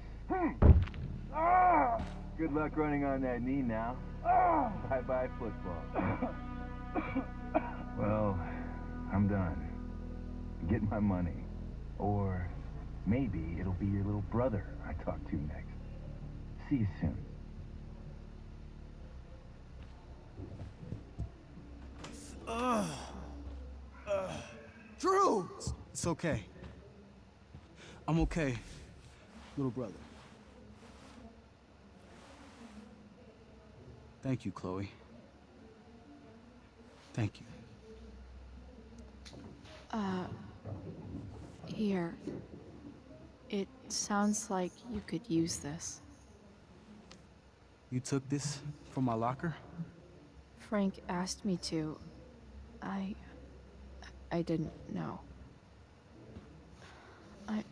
S7: Good luck running on that knee now. Bye-bye football. Well, I'm done. Get my money. Or maybe it'll be your little brother I talk to next. See you soon.
S21: Drew! It's okay. I'm okay, little brother. Thank you, Chloe. Thank you.
S5: Here. It sounds like you could use this.
S21: You took this from my locker?
S5: Frank asked me to. I didn't know.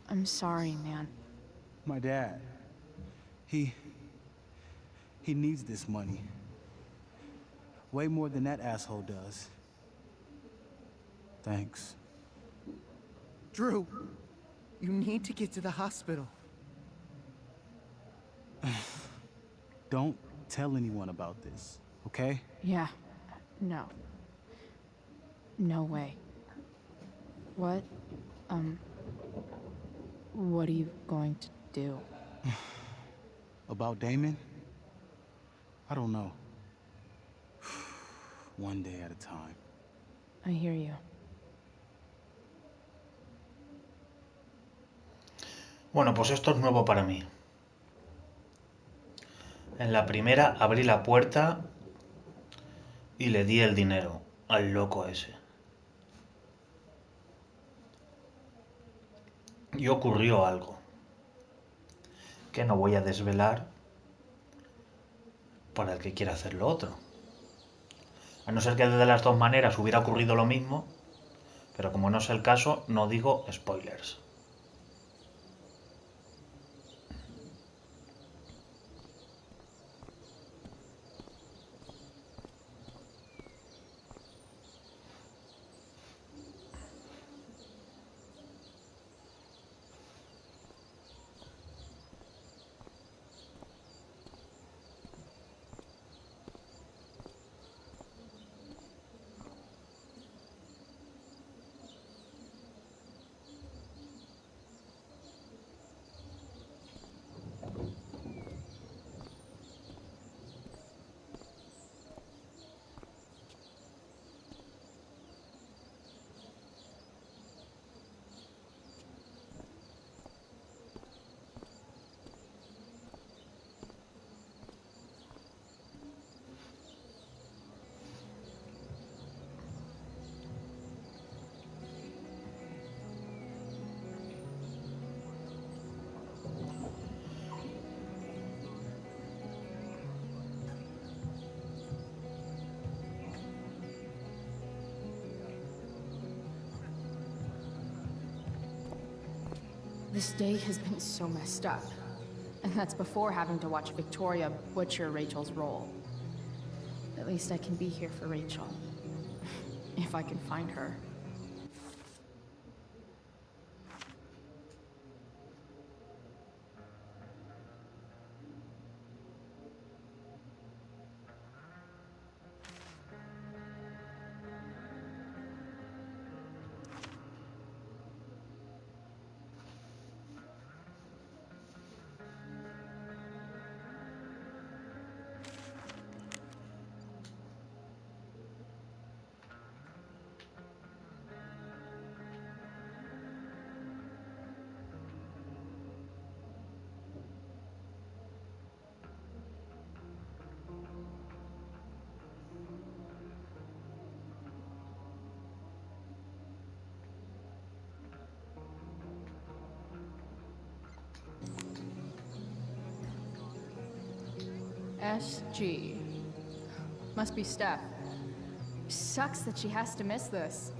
S5: I'm sorry, man.
S21: My dad. He needs this money. Way more than that asshole does. Thanks.
S22: Drew, you need to get to the hospital.
S21: Don't tell anyone about this, okay?
S5: Yeah. No. No way. What are you going to do?
S21: About Damon? I don't know. One day at a time.
S5: I hear you.
S1: Bueno, pues esto es nuevo para mí. En la primera abrí la puerta y le di el dinero al loco ese. Y ocurrió algo que no voy a desvelar para el que quiera hacer lo otro. A no ser que de las dos maneras hubiera ocurrido lo mismo, pero como no es el caso, no digo spoilers.
S5: This day has been so messed up. And that's before having to watch Victoria butcher Rachel's role. At least I can be here for Rachel. If I can find her. SG. Must be Steph. Sucks that she has to miss this.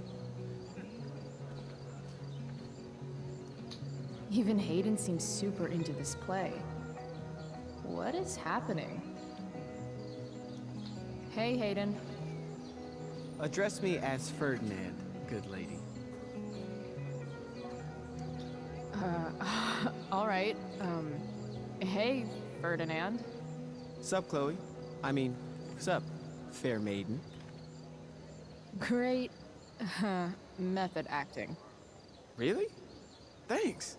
S5: Even Hayden seems super into this play. What is happening? Hey, Hayden.
S4: Address me as Ferdinand, good lady.
S5: All right. Hey, Ferdinand.
S4: Sup, Chloe? I mean, sup, fair maiden.
S5: Great method acting.
S4: Really? Thanks.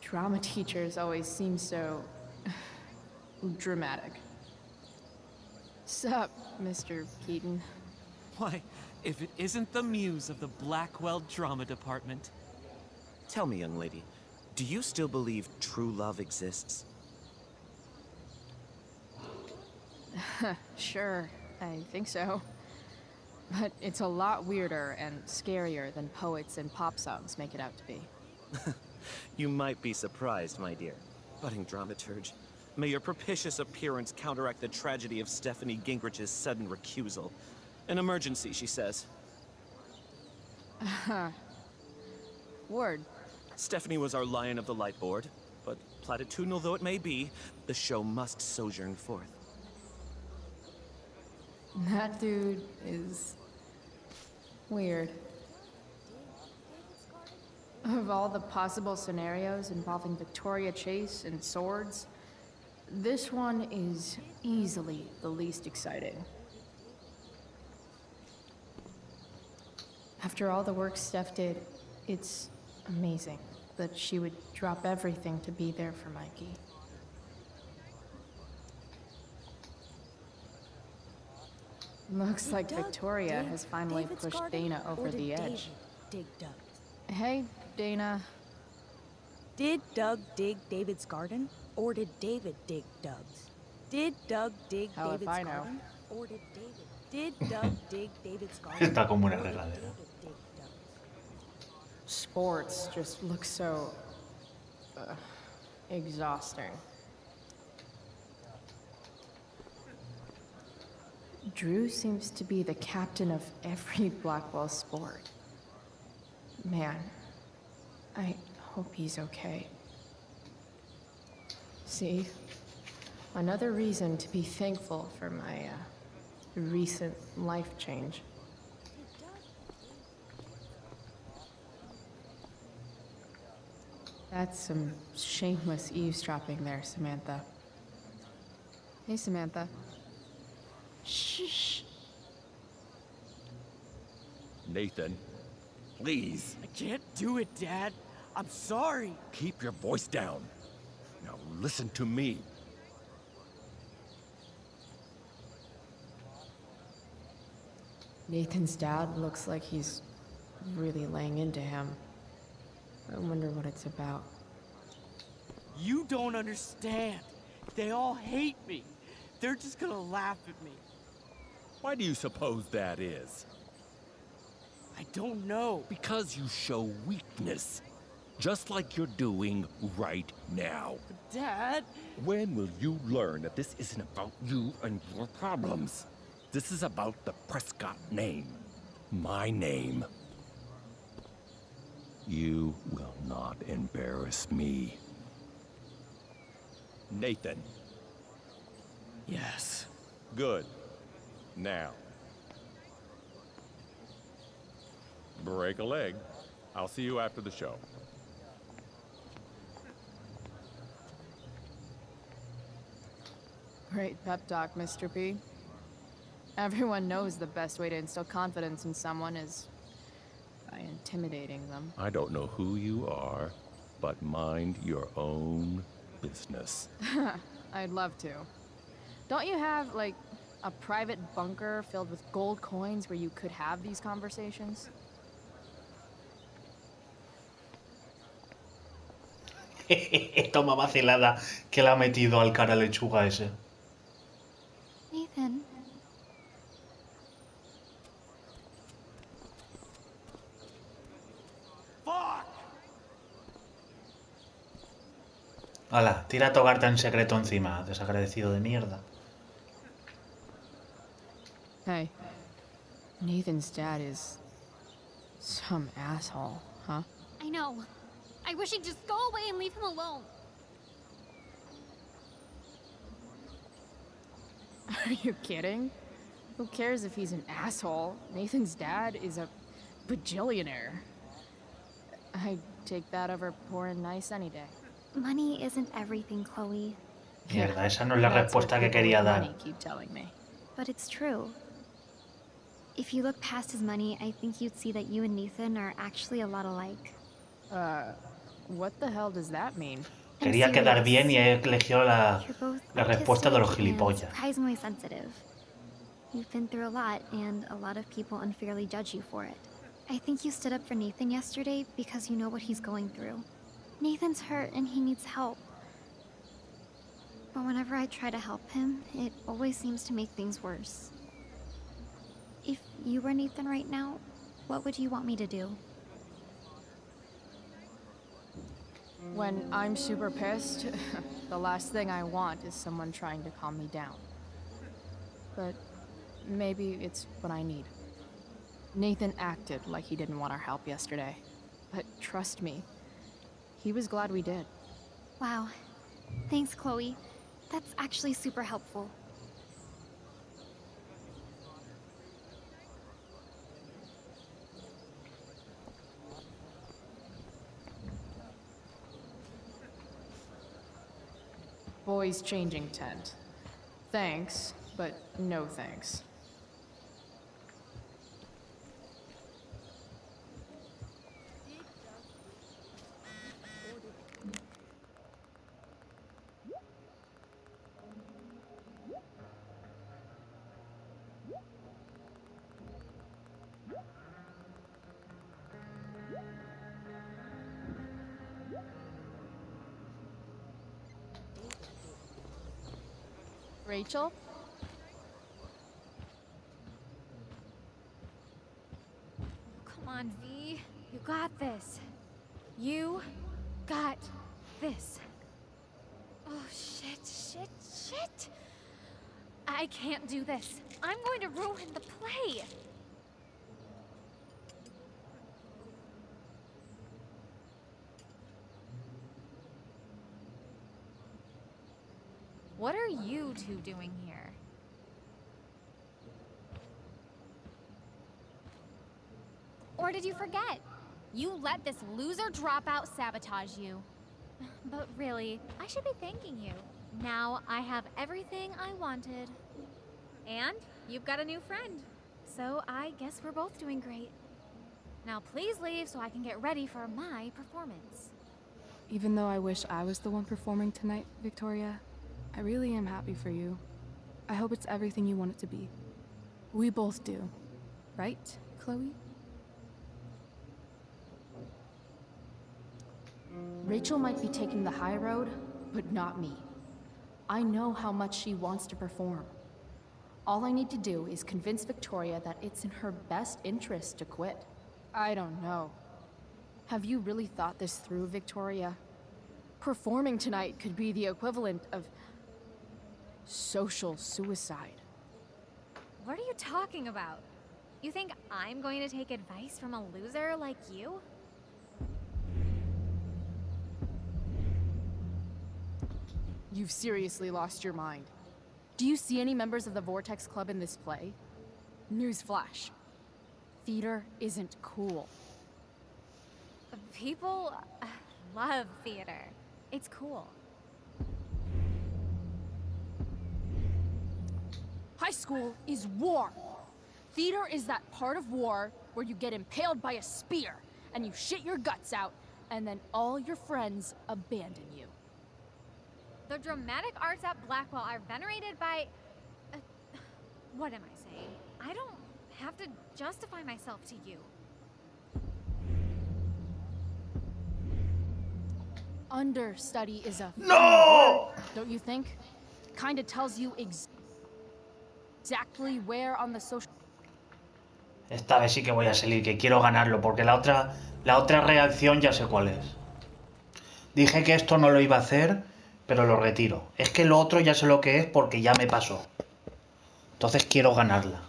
S5: Drama teachers always seem so dramatic. Sup, Mr. Keaton?
S8: Why, if it isn't the muse of the Blackwell Drama Department.
S23: Tell me, young lady, do you still believe true love exists?
S5: Sure, I think so. But it's a lot weirder and scarier than poets and pop songs make it out to be.
S23: You might be surprised, my dear. Budding dramaturge, may your propitious appearance counteract the tragedy of Stephanie Gingrich's sudden recusal. An emergency, she says.
S5: Word.
S23: Stephanie was our lion of the light board, but platitudinal though it may be, the show must sojourn forth.
S5: That dude is weird. Of all the possible scenarios involving Victoria Chase and swords, this one is easily the least exciting. After all the work Steph did, it's amazing that she would drop everything to be there for Mikey. Looks like Victoria has finally pushed Dana over the edge.
S24: Dig Doug?
S5: Hey, Dana.
S24: Did Doug dig David's garden, or did David dig Doug's? Did Doug dig
S5: Hell if
S24: David's
S5: I know.
S24: garden, or did Doug dig David's garden?
S1: Está como una
S24: or did
S1: regadera.
S24: David dig Doug's?
S5: Sports just look so exhausting. Drew seems to be the captain of every Blackwell sport. Man, I hope he's okay. See, another reason to be thankful for my recent life change. That's some shameless eavesdropping there, Samantha. Hey, Samantha. Shh.
S25: Nathan, please.
S10: I can't do it, Dad. I'm sorry.
S25: Keep your voice down. Now listen to me.
S5: Nathan's dad looks like he's really laying into him. I wonder what it's about.
S10: You don't understand. They all hate me. They're just gonna laugh at me.
S25: Why do you suppose that is?
S10: I don't know.
S25: Because you show weakness. Just like you're doing right now.
S10: Dad?
S25: When will you learn that this isn't about you and your problems? This is about the Prescott name. My name. You will not embarrass me. Nathan.
S10: Yes.
S25: Good. Now. Break a leg. I'll see you after the show.
S5: Great pep talk, Mr. P. Everyone knows the best way to instill confidence in someone is by intimidating them.
S25: I don't know who you are, but mind your own business.
S5: I'd love to. Don't you have, like, a private bunker filled with gold coins where you could have these conversations?
S1: Toma vacilada que le ha metido al cara lechuga ese.
S2: Nathan.
S1: Hala, tira a tocarte en secreto encima, desagradecido de mierda.
S5: Hey, Nathan's dad is some asshole, huh?
S18: I know. I wish he'd just go away and leave him alone.
S5: Are you kidding? Who cares if he's an asshole? Nathan's dad is a bajillionaire. I'd take that over poor and nice any day.
S2: Money isn't everything, Chloe.
S1: Mierda, esa no es la respuesta que quería dar.
S2: Keep telling me. But it's true. If you look past his money, I think you'd see that you and Nathan are actually a lot alike.
S5: What the hell does that mean?
S1: Quería quedar bien y eligió la respuesta de los gilipollas.
S2: Surprisingly sensitive. You've been through a lot, and a lot of people unfairly judge you for it. I think you stood up for Nathan yesterday because you know what he's going through. Nathan's hurt and he needs help. But whenever I try to help him, it always seems to make things worse. If you were Nathan right now, what would you want me to do?
S5: When I'm super pissed, the last thing I want is someone trying to calm me down. But maybe it's what I need. Nathan acted like he didn't want our help yesterday. But trust me, he was glad we did.
S2: Wow. Thanks, Chloe. That's actually super helpful.
S5: Boys changing tent. Thanks, but no thanks. Rachel?
S18: Come on, V. You got this. You got this. Oh, shit. I can't do this. I'm going to ruin the play. What are you two doing here? Or did you forget? You let this loser dropout sabotage you. But really, I should be thanking you. Now I have everything I wanted. And you've got a new friend. So I guess we're both doing great. Now please leave so I can get ready for my performance.
S6: Even though I wish I was the one performing tonight, Victoria, I really am happy for you. I hope it's everything you want it to be. We both do. Right, Chloe?
S5: Rachel might be taking the high road, but not me. I know how much she wants to perform. All I need to do is convince Victoria that it's in her best interest to quit. I don't know. Have you really thought this through, Victoria? Performing tonight could be the equivalent of social suicide.
S18: What are you talking about? You think I'm going to take advice from a loser like you?
S5: You've seriously lost your mind. Do you see any members of the Vortex Club in this play? Newsflash. Theater isn't cool.
S18: People love theater. It's cool.
S5: High school is war. Theater is that part of war where you get impaled by a spear and you shit your guts out and then all your friends abandon you.
S18: The dramatic arts at Blackwell are venerated by... what am I saying? I don't have to justify myself to you.
S5: Understudy is a...
S1: No!
S5: Don't you think? Kinda tells you exactly where on the social...
S1: Esta vez sí que voy a salir, que quiero ganarlo, porque la otra reacción ya sé cuál es. Dije que esto no lo iba a hacer, pero lo retiro. Es que lo otro ya sé lo que es porque ya me pasó. Entonces quiero ganarla.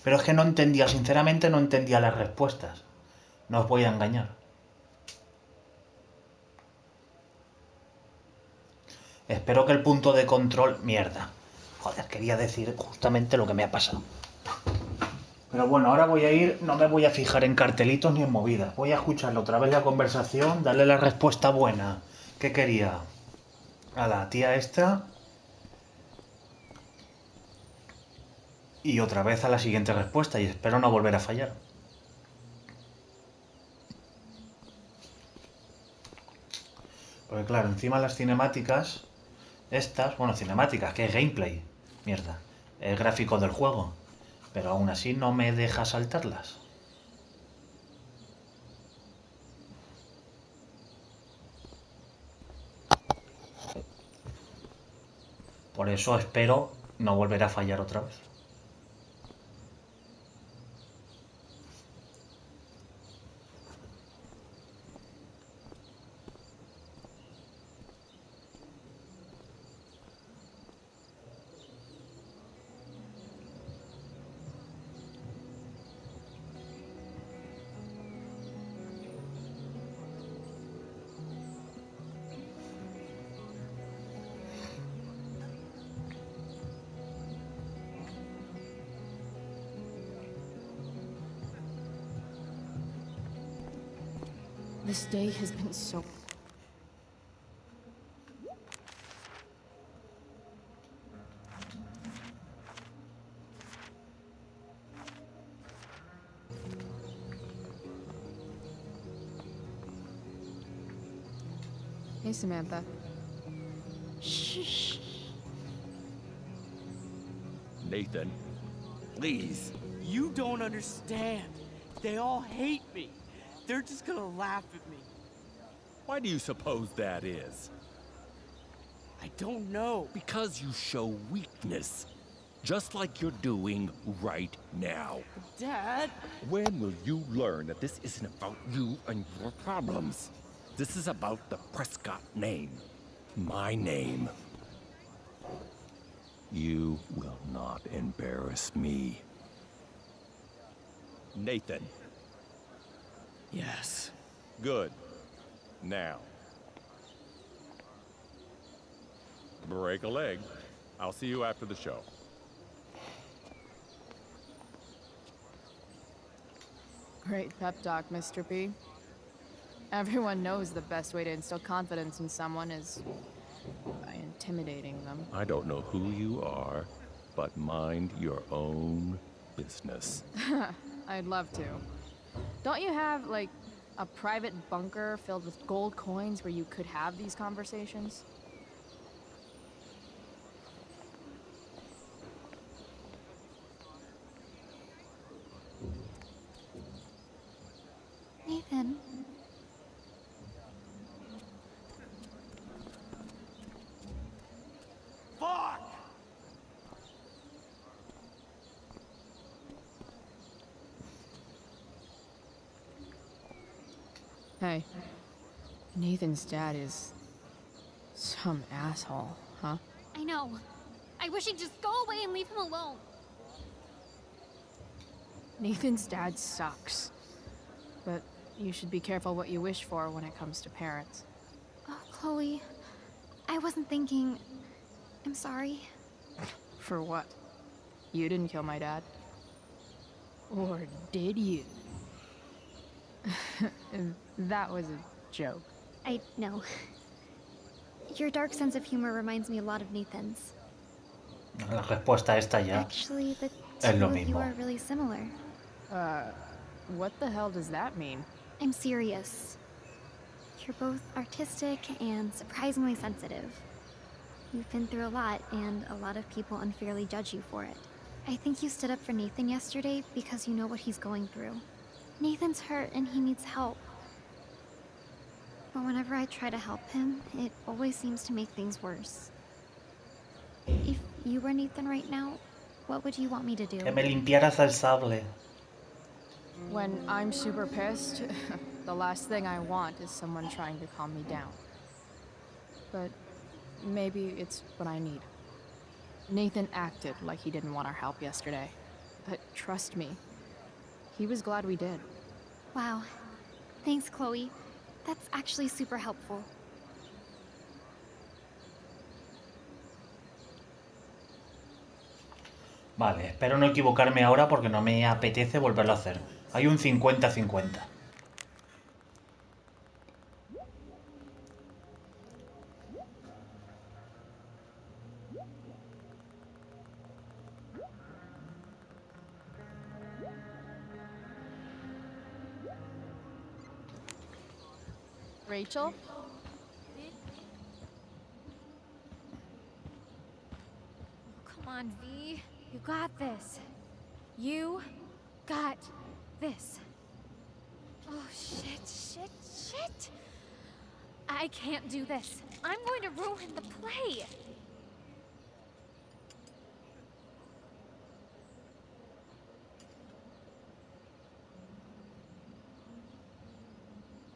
S1: Pero es que no entendía, sinceramente no entendía las respuestas. No os voy a engañar. Espero que el punto de control... Mierda. Joder, quería decir justamente lo que me ha pasado. Pero bueno, ahora voy a ir... No me voy a fijar en cartelitos ni en movidas. Voy a escucharle otra vez la conversación, darle la respuesta buena. ¿Qué quería? A la tía esta... Y otra vez a la siguiente respuesta. Y espero no volver a fallar. Porque claro, encima las cinemáticas... Estas, bueno, cinemáticas, que es gameplay. Mierda. Es gráfico del juego. Pero aún así no me deja saltarlas. Por eso espero no volver a fallar otra vez.
S5: This day has been so... Hey, Samantha.
S24: Shh.
S25: Nathan, please.
S11: You don't understand. They all hate me. They're just gonna laugh at me.
S25: Why do you suppose that is?
S11: I don't know.
S25: Because you show weakness. Just like you're doing right now.
S11: Dad?
S25: When will you learn that this isn't about you and your problems? This is about the Prescott name. My name. You will not embarrass me. Nathan.
S11: Yes.
S25: Good. Now. Break a leg. I'll see you after the show.
S5: Great pep talk, Mr. B. Everyone knows the best way to instill confidence in someone is by intimidating them.
S25: I don't know who you are, but mind your own business.
S5: I'd love to. Don't you have, like, a private bunker filled with gold coins where you could have these conversations?
S2: Nathan.
S11: Fuck!
S5: Hey, Nathan's dad is some asshole, huh?
S2: I know. I wish he'd just go away and leave him alone.
S5: Nathan's dad sucks. But you should be careful what you wish for when it comes to parents.
S2: Oh, Chloe, I wasn't thinking... I'm sorry.
S5: For what? You didn't kill my dad. Or did you? That was a joke.
S2: I know. Your dark sense of humor reminds me a lot of Nathan's.
S1: La respuesta esta ya
S2: Actually, the
S1: es lo
S2: two of you
S1: mismo.
S2: are really similar.
S5: What the hell does that mean?
S2: I'm serious. You're both artistic and surprisingly sensitive. You've been through a lot, and a lot of people unfairly judge you for it. I think you stood up for Nathan yesterday because you know what he's going through. Nathan's hurt and he needs help. But whenever I try to help him, it always seems to make things worse. If you were Nathan right now, what would you want me to do?
S1: Que me limpiaras el sable.
S5: When I'm super pissed, the last thing I want is someone trying to calm me down. But maybe it's what I need. Nathan acted like he didn't want our help yesterday. But trust me, he was glad we did.
S2: Wow. Thanks, Chloe. That's actually super helpful.
S1: Vale, espero no equivocarme ahora porque no me apetece volverlo a hacer. Hay un 50-50.
S5: Rachel?
S18: Come on, V. You got this. You got this. Oh, shit. I can't do this. I'm going to ruin the play.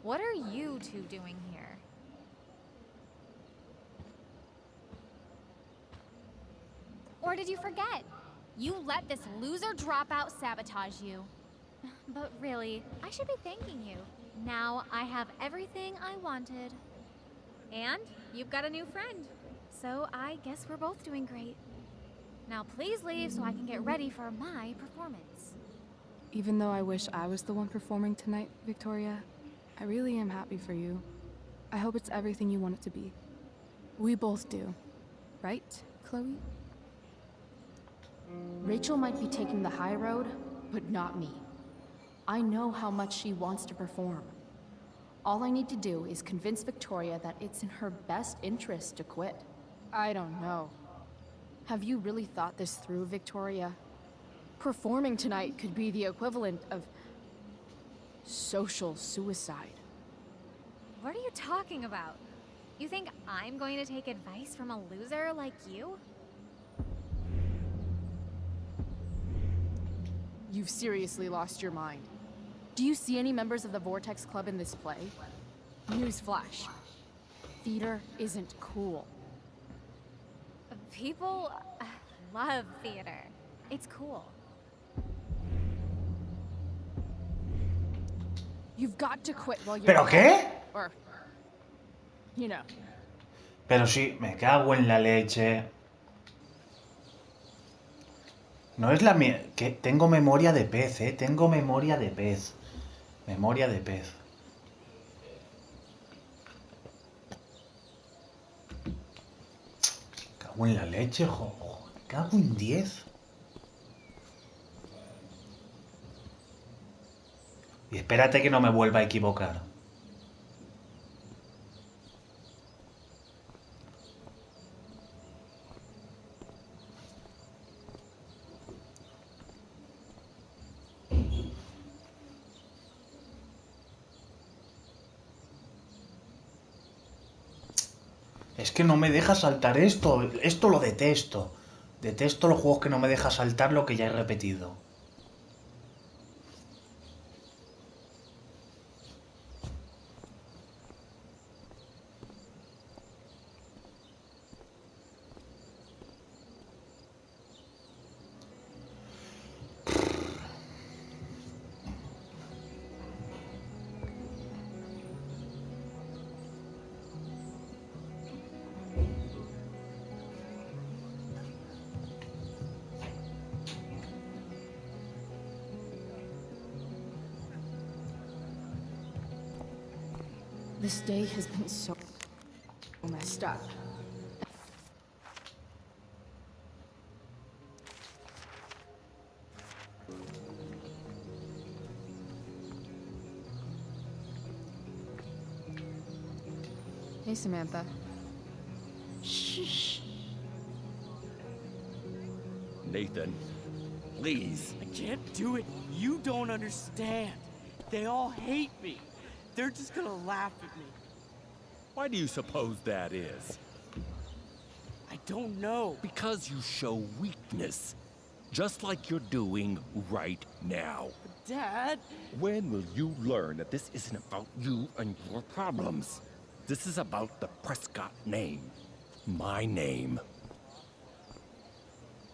S18: What are you two doing here? Or did you forget? You let this loser dropout sabotage you. But really, I should be thanking you. Now I have everything I wanted. And you've got a new friend. So I guess we're both doing great. Now please leave so I can get ready for my performance.
S6: Even though I wish I was the one performing tonight, Victoria, I really am happy for you. I hope it's everything you want it to be. We both do. Right, Chloe?
S5: Rachel might be taking the high road, but not me. I know how much she wants to perform. All I need to do is convince Victoria that it's in her best interest to quit. I don't know. Have you really thought this through, Victoria? Performing tonight could be the equivalent of social suicide.
S18: What are you talking about? You think I'm going to take advice from a loser like you?
S5: You've seriously lost your mind. Do you see any members of the Vortex Club in this play? Newsflash. Theater isn't cool.
S18: People love theater. It's cool.
S5: You've got to quit while you're...
S1: ¿Pero qué?
S5: Or, you know.
S1: Pero sí, me cago en la leche. No es la mía. Que tengo memoria de pez, Tengo memoria de pez. Memoria de pez. Me cago en la leche, me cago en 10. Y espérate que no me vuelva a equivocar. Es que no me deja saltar esto. Esto lo detesto. Detesto los juegos que no me deja saltar lo que ya he repetido.
S5: This day has been so messed up. Hey, Samantha.
S22: Shh.
S25: Nathan, please.
S11: I can't do it. You don't understand. They all hate me. They're just gonna laugh at me.
S25: Why do you suppose that is?
S11: I don't know.
S25: Because you show weakness. Just like you're doing right now.
S11: Dad!
S25: When will you learn that this isn't about you and your problems? This is about the Prescott name. My name.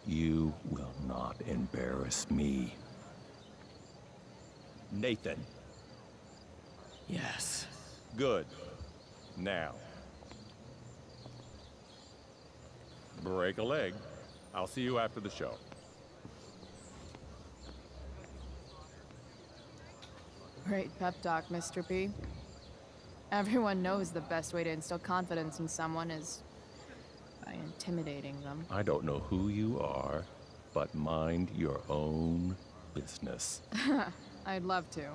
S25: You will not embarrass me. Nathan.
S11: Yes.
S25: Good. Now. Break a leg. I'll see you after the show.
S5: Great pep talk, Mr. P. Everyone knows the best way to instill confidence in someone is by intimidating them.
S25: I don't know who you are, but mind your own business.
S5: I'd love to.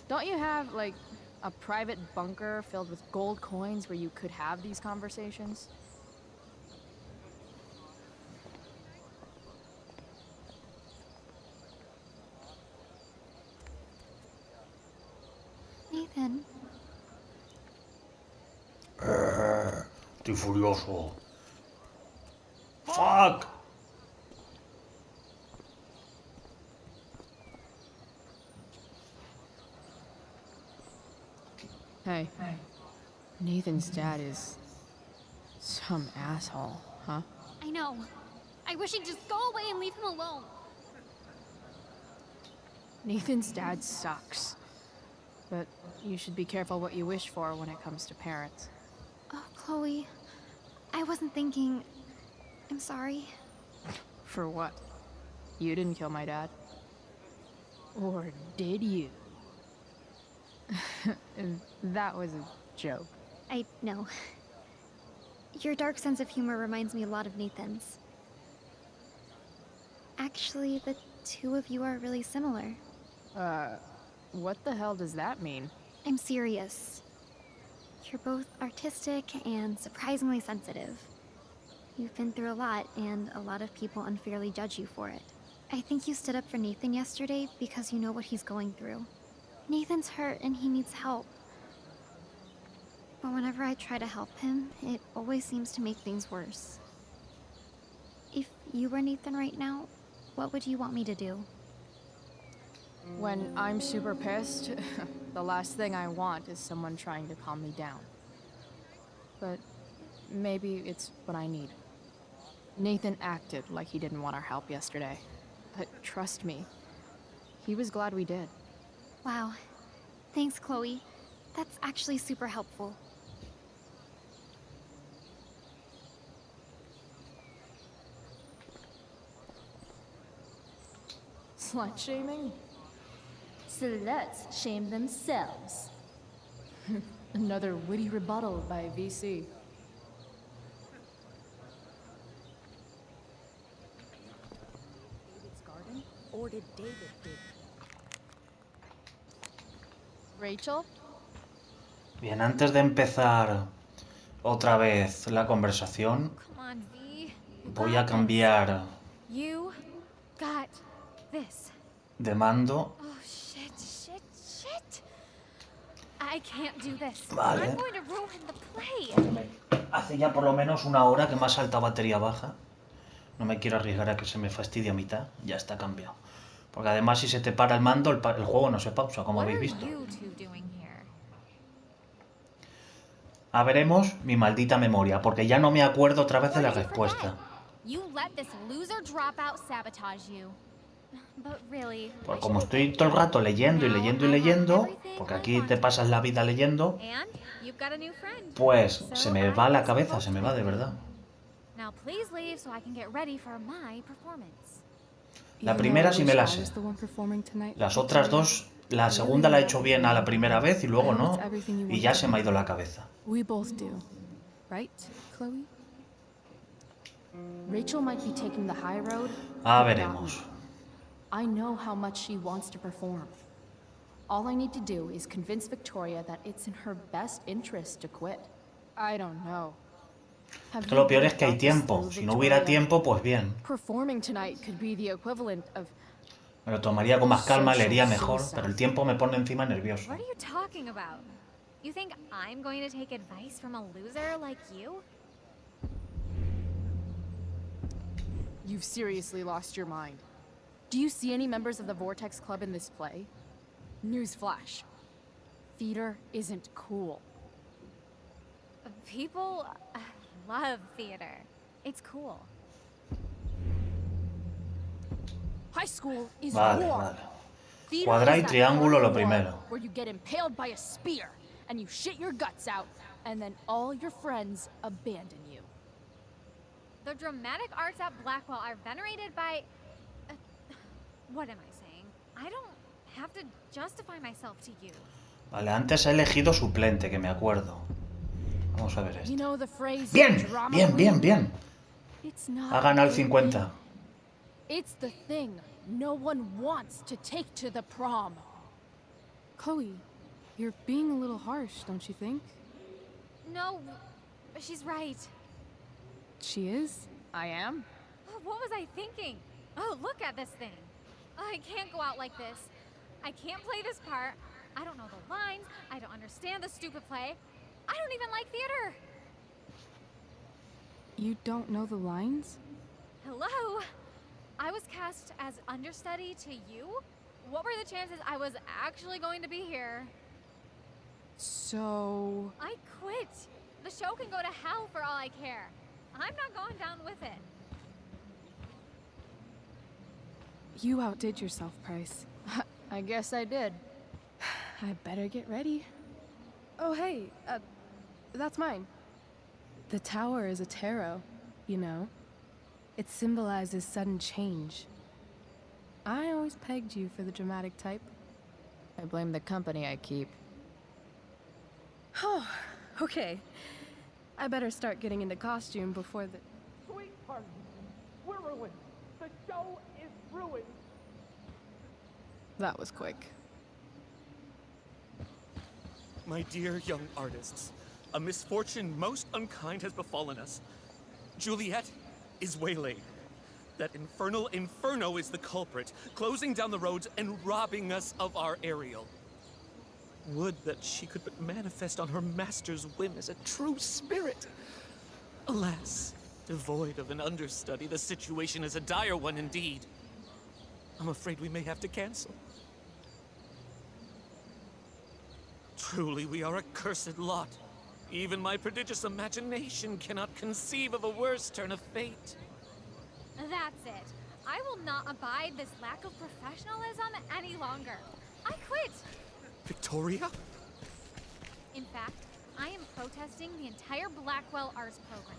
S5: Don't you have, like, a private bunker filled with gold coins where you could have these conversations?
S2: Nathan.
S1: Estoy furioso. Fuck.
S5: Hey. Nathan's dad is some asshole, huh?
S2: I know. I wish he'd just go away and leave him alone.
S5: Nathan's dad sucks. But you should be careful what you wish for when it comes to parents.
S2: Oh, Chloe. I wasn't thinking... I'm sorry.
S5: For what? You didn't kill my dad. Or did you? That was a joke.
S2: I know. Your dark sense of humor reminds me a lot of Nathan's. Actually, the two of you are really similar.
S5: What the hell does that mean?
S2: I'm serious. You're both artistic and surprisingly sensitive. You've been through a lot, and a lot of people unfairly judge you for it. I think you stood up for Nathan yesterday because you know what he's going through. Nathan's hurt and he needs help. But whenever I try to help him, it always seems to make things worse. If you were Nathan right now, what would you want me to do?
S5: When I'm super pissed, the last thing I want is someone trying to calm me down. But maybe it's what I need. Nathan acted like he didn't want our help yesterday. But trust me, he was glad we did.
S2: Wow. Thanks, Chloe. That's actually super helpful.
S5: Slut shaming?
S9: Sluts shame themselves.
S5: Another witty rebuttal by VC.
S24: David's garden? Or did David dig?
S5: Rachel?
S1: Bien, antes de empezar otra vez la conversación,
S18: Come on, V.
S1: voy a cambiar
S18: You got this.
S1: de mando.
S18: Oh, shit. I can't do this.
S1: Vale.
S18: I'm going to ruin the play.
S1: Hace ya por lo menos una hora que me ha saltado batería baja. No me quiero arriesgar a que se me fastidie a mitad. Ya está cambiado. Porque además si se te para el mando, el juego no se pausa, como habéis visto. A veremos mi maldita memoria, porque ya no me acuerdo otra vez de la respuesta.
S18: You let this loser dropout sabotage you. But really,
S1: Pues como estoy todo el rato leyendo y leyendo y leyendo, porque aquí te pasas la vida leyendo,
S18: and you've got a new friend.
S1: pues se me va la cabeza, se me va de verdad.
S18: Now please leave so I can get ready for my performance.
S1: La primera sí me la sé. Las otras dos La segunda la he hecho bien a la primera vez y luego no. Y ya se me ha ido la cabeza.
S6: We both do. Right, Chloe?
S5: Rachel might be taking the high road.
S1: Ah,
S5: but not
S1: veremos.
S5: me. I know how much she wants to perform. All I need to do is convince Victoria that it's in her best interest to quit.
S6: I don't know.
S1: Que lo peor es que hay tiempo. Si no hubiera tiempo, pues bien.
S5: Performing tonight could be the equivalent of
S1: Me lo tomaría con más calma, leería mejor, pero el tiempo me pone encima nervioso.
S18: What are you talking about? You think I'm going to take advice from a loser like you?
S5: You've seriously lost your mind. Do you see any members of the Vortex Club in this play? Newsflash. Theater isn't cool.
S18: People love theater. It's cool.
S5: High school is
S1: Vale,
S5: war.
S1: vale.
S5: Theater
S1: Cuadra y
S5: is that
S1: triángulo
S5: hard
S1: lo
S5: war
S1: primero.
S5: Where you get impaled by a spear and you shit your guts out, and then all your friends abandon you.
S18: The dramatic arts at Blackwell are venerated by... what am I saying? I don't have to justify myself to you.
S1: Vale, antes he elegido suplente, que me acuerdo. Vamos a ver esto.
S5: You know the phrase
S1: Bien,
S5: drama
S1: bien, bien,
S5: queen?
S1: bien.
S5: It's not
S1: Ha ganado el
S5: a good
S1: 50.
S5: thing. It's the thing no one wants to take to the prom.
S6: Chloe, you're being a little harsh, don't you think?
S18: No, she's right.
S6: She is?
S5: I am?
S18: What was I thinking? Oh, look at this thing. I can't go out like this. I can't play this part. I don't know the lines. I don't understand the stupid play. I don't even like theater.
S6: You don't know the lines?
S18: Hello? I was cast as understudy to you? What were the chances I was actually going to be here?
S6: So...
S18: I quit. The show can go to hell for all I care. I'm not going down with it.
S6: You outdid yourself, Price.
S5: I guess I did.
S6: I better get ready. Oh, hey, that's mine. The tower is a tarot, you know. It symbolizes sudden change. I always pegged you for the dramatic type.
S5: I blame the company I keep.
S6: Oh, okay. I better start getting into costume before the...
S11: Sweetheart, we're ruined. The show is ruined.
S6: That was quick.
S23: My dear young artists, a misfortune most unkind has befallen us. Juliet is waylaid. That infernal inferno is the culprit, closing down the roads and robbing us of our Ariel. Would that she could but manifest on her master's whim as a true spirit. Alas, devoid of an understudy, the situation is a dire one indeed. I'm afraid we may have to cancel. Truly, we are a cursed lot. Even my prodigious imagination cannot conceive of a worse turn of fate.
S18: That's it. I will not abide this lack of professionalism any longer. I quit.
S23: Victoria?
S18: In fact, I am protesting the entire Blackwell Arts program.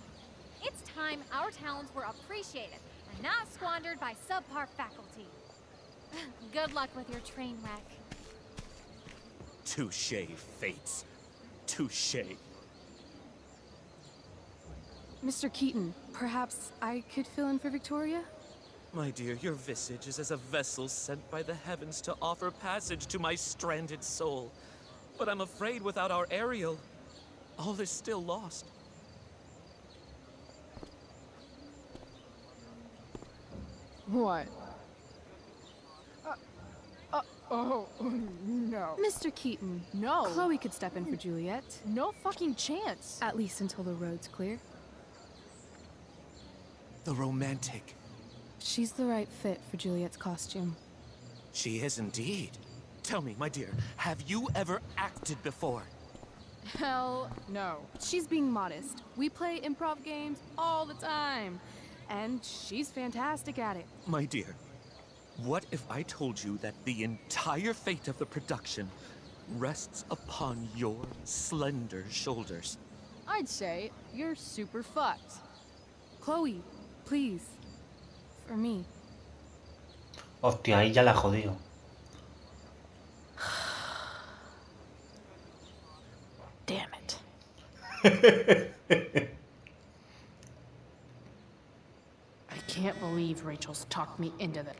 S18: It's time our talents were appreciated and not squandered by subpar faculty. Good luck with your train wreck.
S23: Touché, Fates. Touché.
S6: Mr. Keaton, perhaps I could fill in for Victoria?
S23: My dear, your visage is as a vessel sent by the heavens to offer passage to my stranded soul. But I'm afraid without our Ariel, all is still lost.
S5: What? Oh, no.
S6: Mr. Keaton.
S5: No.
S6: Chloe could step in for Juliet.
S5: No fucking chance.
S6: At least until the road's clear.
S23: The romantic.
S6: She's the right fit for Juliet's costume.
S23: She is indeed. Tell me, my dear, have you ever acted before?
S6: Hell no. She's being modest. We play improv games all the time. And she's fantastic at it.
S23: My dear, what if I told you that the entire fate of the production rests upon your slender shoulders?
S5: I'd say you're super fucked.
S6: Chloe, please. For me.
S1: Hostia, ahí ya la he jodido.
S5: I can't believe Rachel's talked me into this.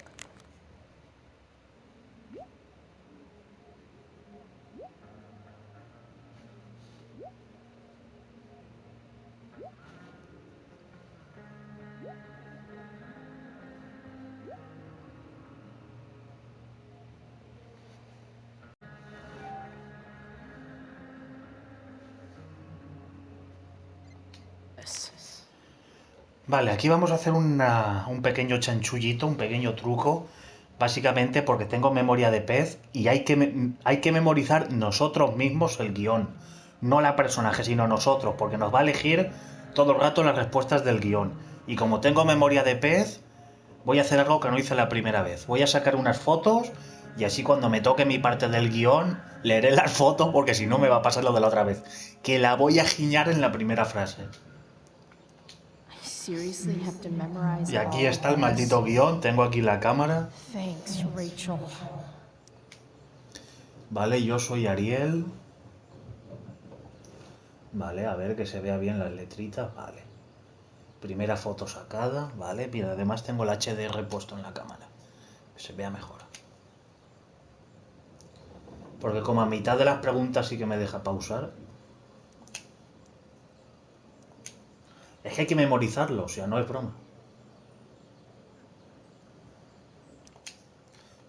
S1: Vale, aquí vamos a hacer un pequeño chanchullito, un pequeño truco, básicamente porque tengo memoria de pez y hay que memorizar nosotros mismos el guión, no la personaje, sino nosotros, porque nos va a elegir todo el rato las respuestas del guión. Y como tengo memoria de pez, voy a hacer algo que no hice la primera vez. Voy a sacar unas fotos y así cuando me toque mi parte del guión, leeré las fotos porque si no me va a pasar lo de la otra vez, que la voy a guiñar en la primera frase. Y aquí está el maldito guión, tengo aquí la cámara.
S5: Thanks, Rachel.
S1: Vale, yo soy Ariel. Vale, a ver que se vea bien las letritas, vale. Primera foto sacada, vale. Mira, además tengo el HDR puesto en la cámara. Que se vea mejor. Porque como a mitad de las preguntas sí que me deja pausar. Es que hay que memorizarlo, o sea, no es broma.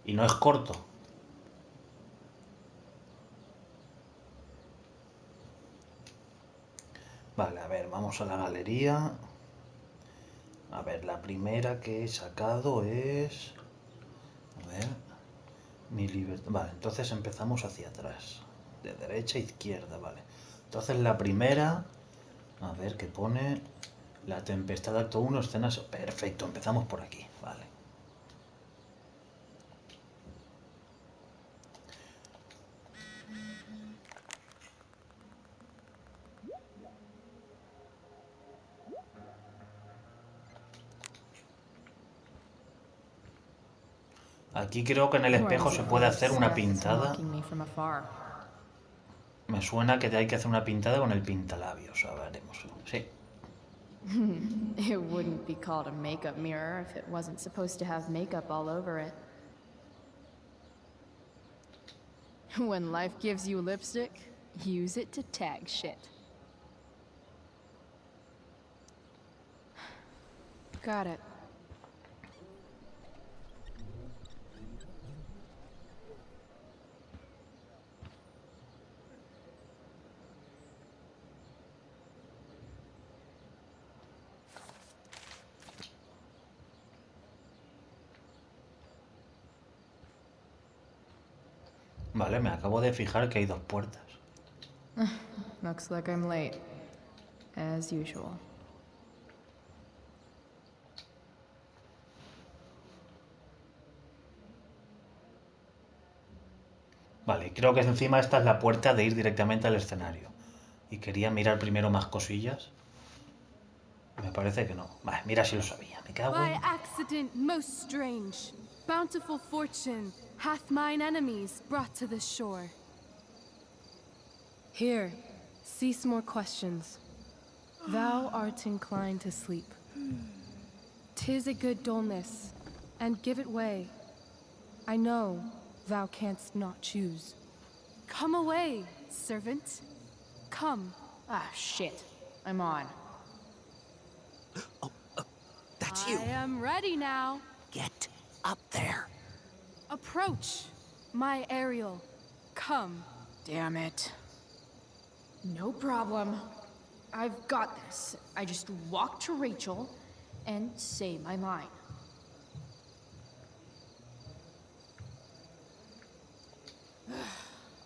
S1: Y no es corto. Vale, a ver, vamos a la galería. A ver, la primera que he sacado es... A ver... Mi libertad... Vale, entonces empezamos hacia atrás. De derecha a izquierda, vale. Entonces la primera... A ver, ¿qué pone? La tempestad, acto 1, escenas... Perfecto, empezamos por aquí, vale. Aquí creo que en el espejo se puede hacer una pintada. Me suena que hay que hacer una pintada con el pintalabios. A veremos. Sí.
S5: It wouldn't be called a makeup mirror if it wasn't supposed to have makeup all over it. When life gives you lipstick, use it to tag shit.
S6: Got it.
S1: Vale, me acabo de fijar que hay dos puertas.
S5: Looks like I'm late. As usual.
S1: Vale, creo que encima esta es la puerta de ir directamente al escenario. Y quería mirar primero más cosillas. Me parece que no. Vale, mira si lo sabía. Me cago
S6: By
S1: en...
S6: accident most strange, bountiful fortune hath mine enemies brought to this shore. Here, cease more questions. Thou art inclined to sleep. 'Tis a good dullness, and give it way. I know thou canst not choose. Come away, servant. Come.
S5: Ah, shit. I'm on.
S11: That's you.
S6: I am ready now.
S11: Get up there.
S6: Approach, my Ariel. Come.
S5: Damn it. No problem. I've got this. I just walk to Rachel and say my line.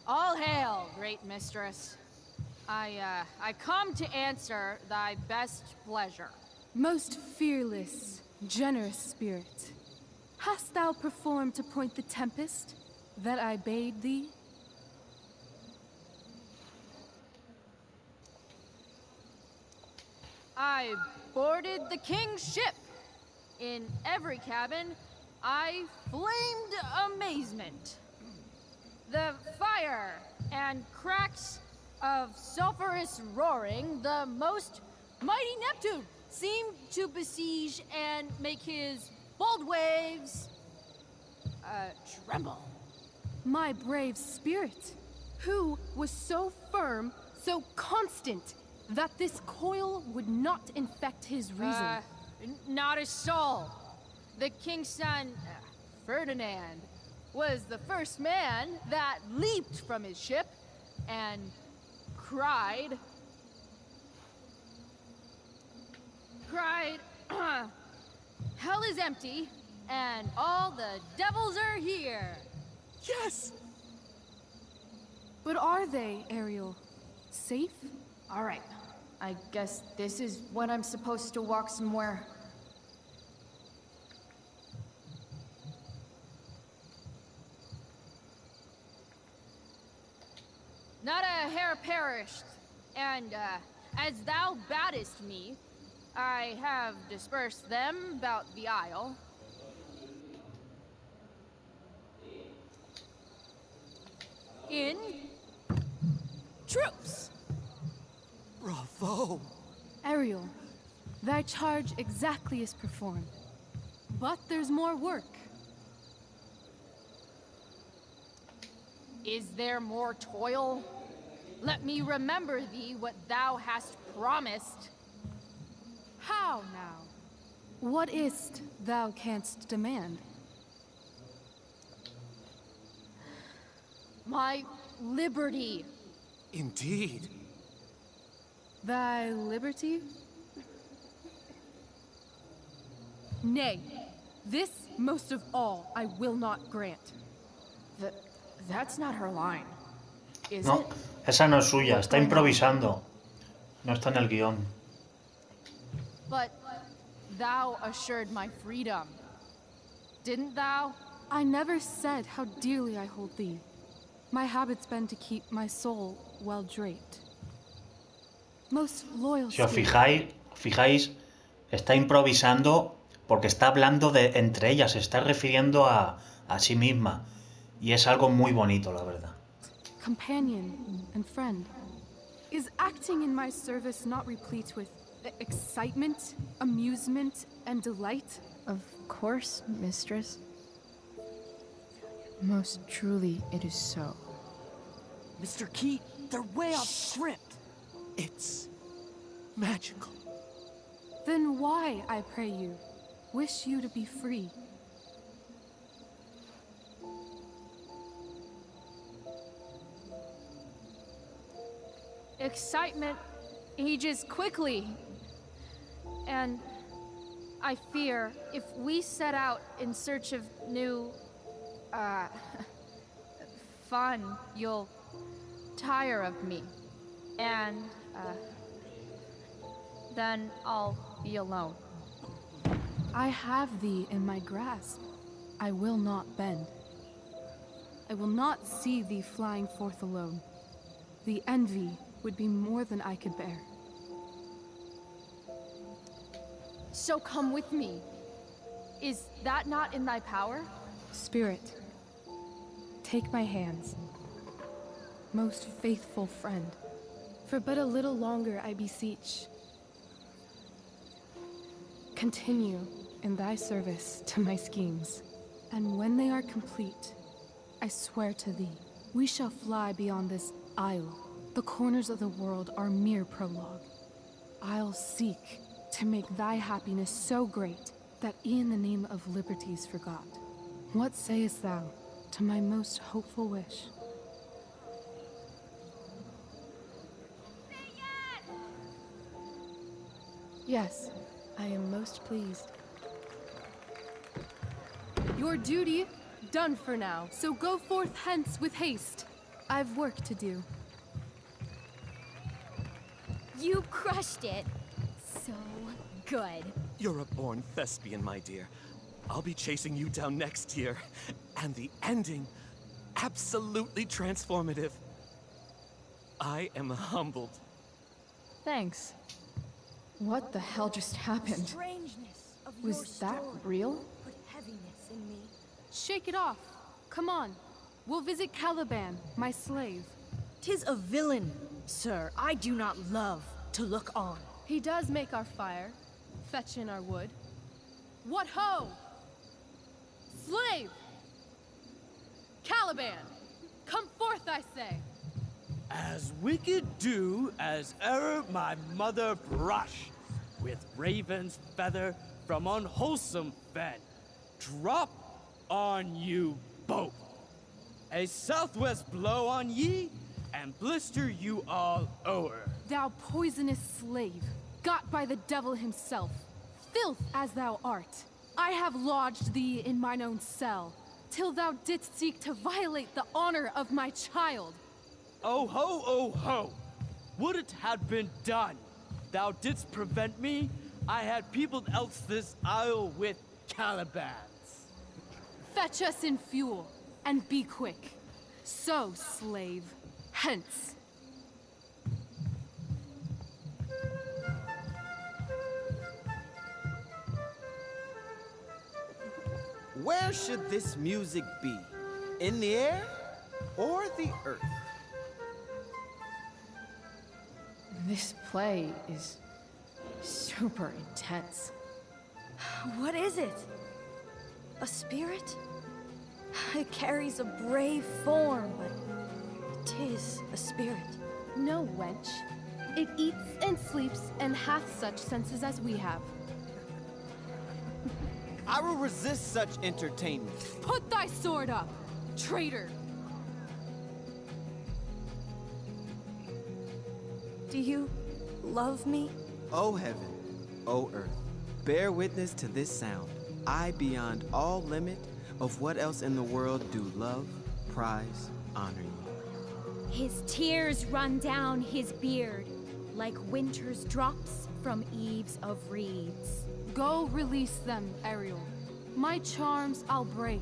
S20: All hail, great mistress. I come to answer thy best pleasure.
S6: Most fearless, generous spirit, hast thou performed to point the tempest that I bade thee?
S20: I boarded the king's ship. In every cabin, I flamed amazement. The fire and cracks of sulphurous roaring, the most mighty Neptune seemed to besiege and make his bold waves tremble.
S6: My brave spirit, who was so firm, so constant, that this coil would not infect his reason.
S20: Not a soul. The king's son, Ferdinand, was the first man that leaped from his ship and cried, hell is empty, and all the devils are here.
S11: Yes!
S6: But are they, Ariel? Safe?
S5: All right. I guess this is when I'm supposed to walk somewhere.
S20: Not a hair perished, and as thou badest me, I have dispersed them about the isle. In troops.
S11: Bravo!
S6: Ariel, thy charge exactly is performed. But there's more work.
S20: Is there more toil? Let me remember thee what thou hast promised.
S6: How now? What is't thou canst demand?
S20: My liberty.
S11: Indeed.
S6: Thy liberty? Nay, this most of all I will not grant.
S5: That's not her line. Is
S1: No,
S5: it?
S1: esa no es suya, está improvisando. No está en el guión.
S20: But thou assured my freedom, didn't thou?
S6: I never said how dearly I hold thee. My habit's been to keep my soul well draped. Most loyal.
S1: Si os fijáis, está improvisando porque está hablando de entre ellas, se está refiriendo a sí misma. Y es algo muy bonito, la verdad.
S6: Companion and friend. Is acting in my service not replete with excitement, amusement, and delight?
S5: Of course, mistress. Most truly, it is so.
S11: Mr. Keat, they're way off script. It's magical.
S6: Then why, I pray you, wish you to be free?
S20: Excitement ages quickly. And I fear if we set out in search of new, fun, you'll tire of me. And, then I'll be alone.
S6: I have thee in my grasp. I will not bend. I will not see thee flying forth alone. The envy would be more than I could bear.
S20: So come with me. Is that not in thy power?
S6: Spirit, take my hands. Most faithful friend, for but a little longer I beseech. Continue in thy service to my schemes, and when they are complete, I swear to thee, we shall fly beyond this isle. The corners of the world are mere prologue. I'll seek to make thy happiness so great that e'en the name of liberty's forgot. What sayest thou to my most hopeful wish? Yes, I am most pleased. Your duty done for now, so go forth hence with haste. I've work to do.
S18: You crushed it. So good.
S23: You're a born thespian, my dear. I'll be chasing you down next year. And the ending, absolutely transformative. I am humbled.
S5: Thanks. What the hell just happened?
S24: Strangeness of
S5: Was
S24: your
S5: that
S24: story
S5: real?
S24: put heaviness in me.
S6: Shake it off. Come on. We'll visit Caliban, my slave.
S24: 'Tis a villain, Sir, I do not love to look on.
S6: He does make our fire, fetch in our wood. What ho! Slave! Caliban! Come forth, I say!
S11: As wicked do as e'er my mother brush, with raven's feather from unwholesome fen, drop on you both. A southwest blow on ye, and blister you all o'er.
S6: Thou poisonous slave, got by the devil himself, filth as thou art, I have lodged thee in mine own cell, till thou didst seek to violate the honor of my child.
S11: Oh ho, oh ho! Would it had been done! Thou didst prevent me, I had peopled else this isle with Calibans.
S6: Fetch us in fuel, and be quick. So, slave, hence.
S4: Where should this music be? In the air or the earth?
S5: This play is super intense.
S24: What is it? A spirit? It carries a brave form, but it is a spirit.
S6: No, wench. It eats and sleeps and hath such senses as we have.
S4: I will resist such entertainment.
S6: Put thy sword up, traitor!
S24: Do you love me?
S4: O heaven, O earth, bear witness to this sound. I, beyond all limit of what else in the world do love, prize, honor you.
S18: His tears run down his beard like winter's drops from eaves of reeds.
S6: Go release them, Ariel. My charms I'll break.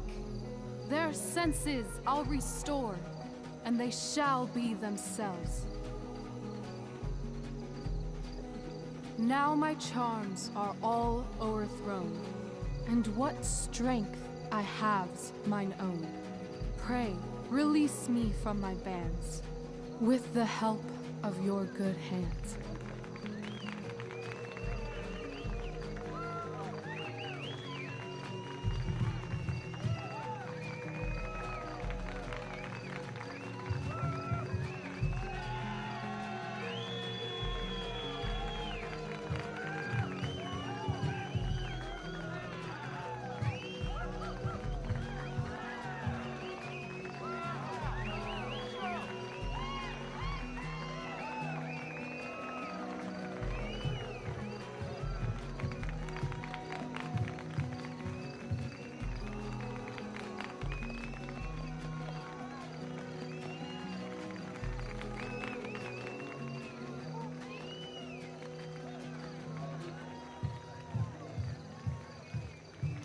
S6: Their senses I'll restore, and they shall be themselves. Now my charms are all o'erthrown, and what strength I have's mine own. Pray, release me from my bands, with the help of your good hands.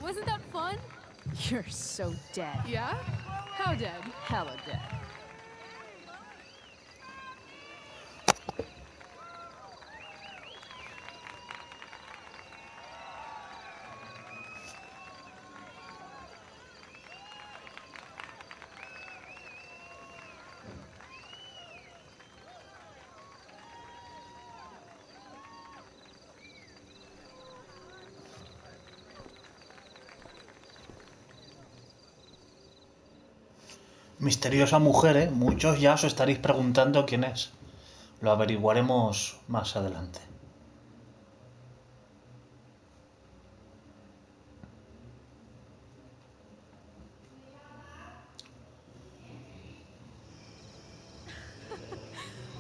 S6: Wasn't that fun?
S5: You're so dead.
S6: Yeah? How dead?
S5: Hella dead.
S1: Misteriosa mujer, ¿eh? Muchos ya os estaréis preguntando quién es. Lo averiguaremos más adelante.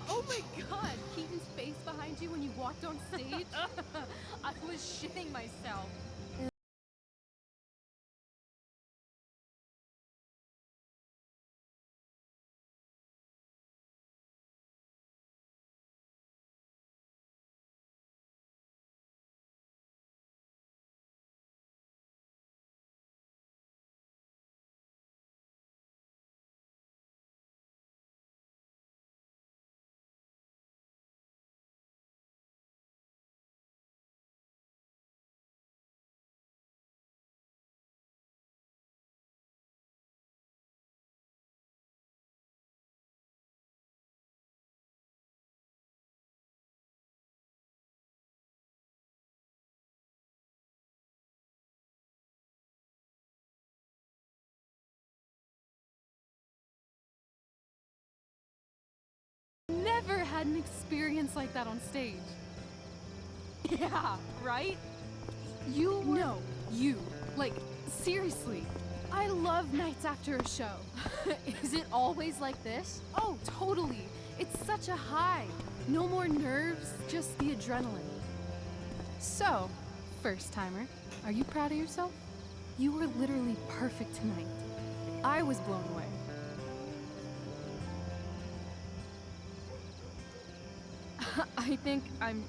S6: Oh my god, Keaton's face behind you when you walked on stage? I was shitting myself. had an experience like that on stage. Yeah, right? You were... No, you. Like, seriously. I love nights after a show.
S20: Is it always like this?
S6: Oh, totally. It's such a high. No more nerves, just the adrenaline. So, first timer, are you proud of yourself? You were literally perfect tonight. I was blown away.
S20: I think I'm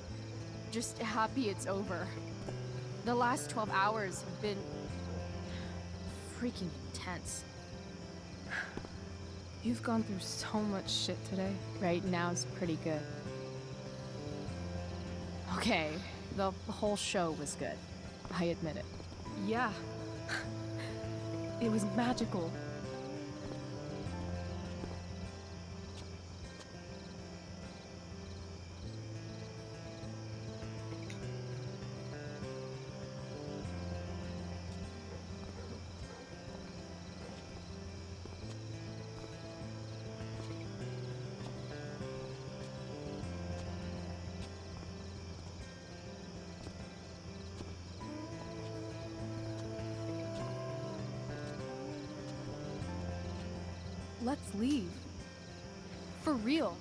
S20: just happy it's over. The last 12 hours have been freaking intense.
S6: You've gone through so much shit today.
S5: Right now's pretty good. Okay, the whole show was good. I admit it.
S6: Yeah. It was magical. Let's leave. For real.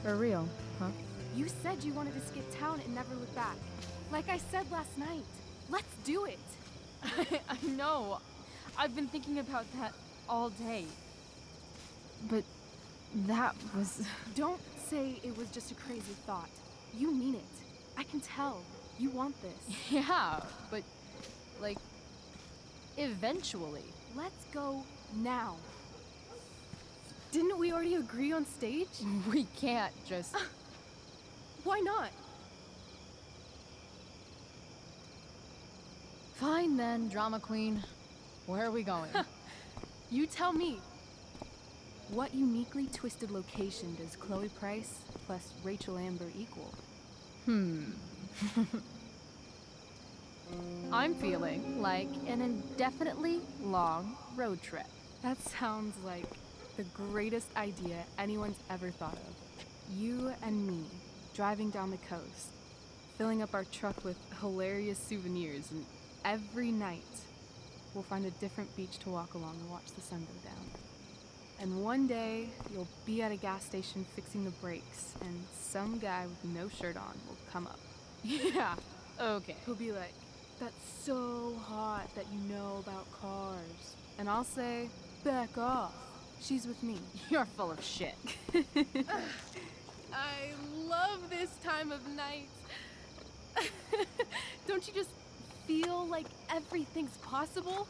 S5: For real, huh?
S6: You said you wanted to skip town and never look back. Like I said last night. Let's do it.
S20: I know. I've been thinking about that all day.
S5: But that was...
S6: Don't say it was just a crazy thought. You mean it. I can tell. You want this.
S20: Yeah, but, like, eventually.
S6: Let's go now. Didn't we already agree on stage?
S20: We can't just...
S6: Why not?
S20: Fine then, drama queen. Where are we going?
S6: You tell me. What uniquely twisted location does Chloe Price plus Rachel Amber equal?
S20: I'm feeling like an indefinitely long road trip.
S6: That sounds like the greatest idea anyone's ever thought of. You and me, driving down the coast, filling up our truck with hilarious souvenirs, and every night we'll find a different beach to walk along and watch the sun go down. And one day, you'll be at a gas station fixing the brakes, and some guy with no shirt on will come up.
S20: Yeah, okay.
S6: He'll be like, "That's so hot that you know about cars." And I'll say, "Back off. She's with me."
S20: You're full of shit.
S6: I love this time of night. Don't you just feel like everything's possible?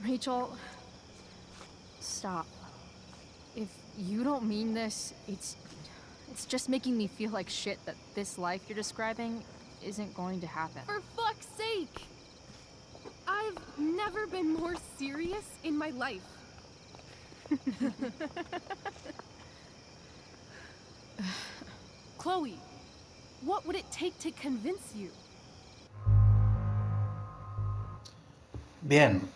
S20: Rachel, stop. If you don't mean this, it's just making me feel like shit that this life you're describing isn't going to happen.
S6: For fuck's sake! I've never been more serious in my life. Chloe, what would it take to convince you?
S1: Bien,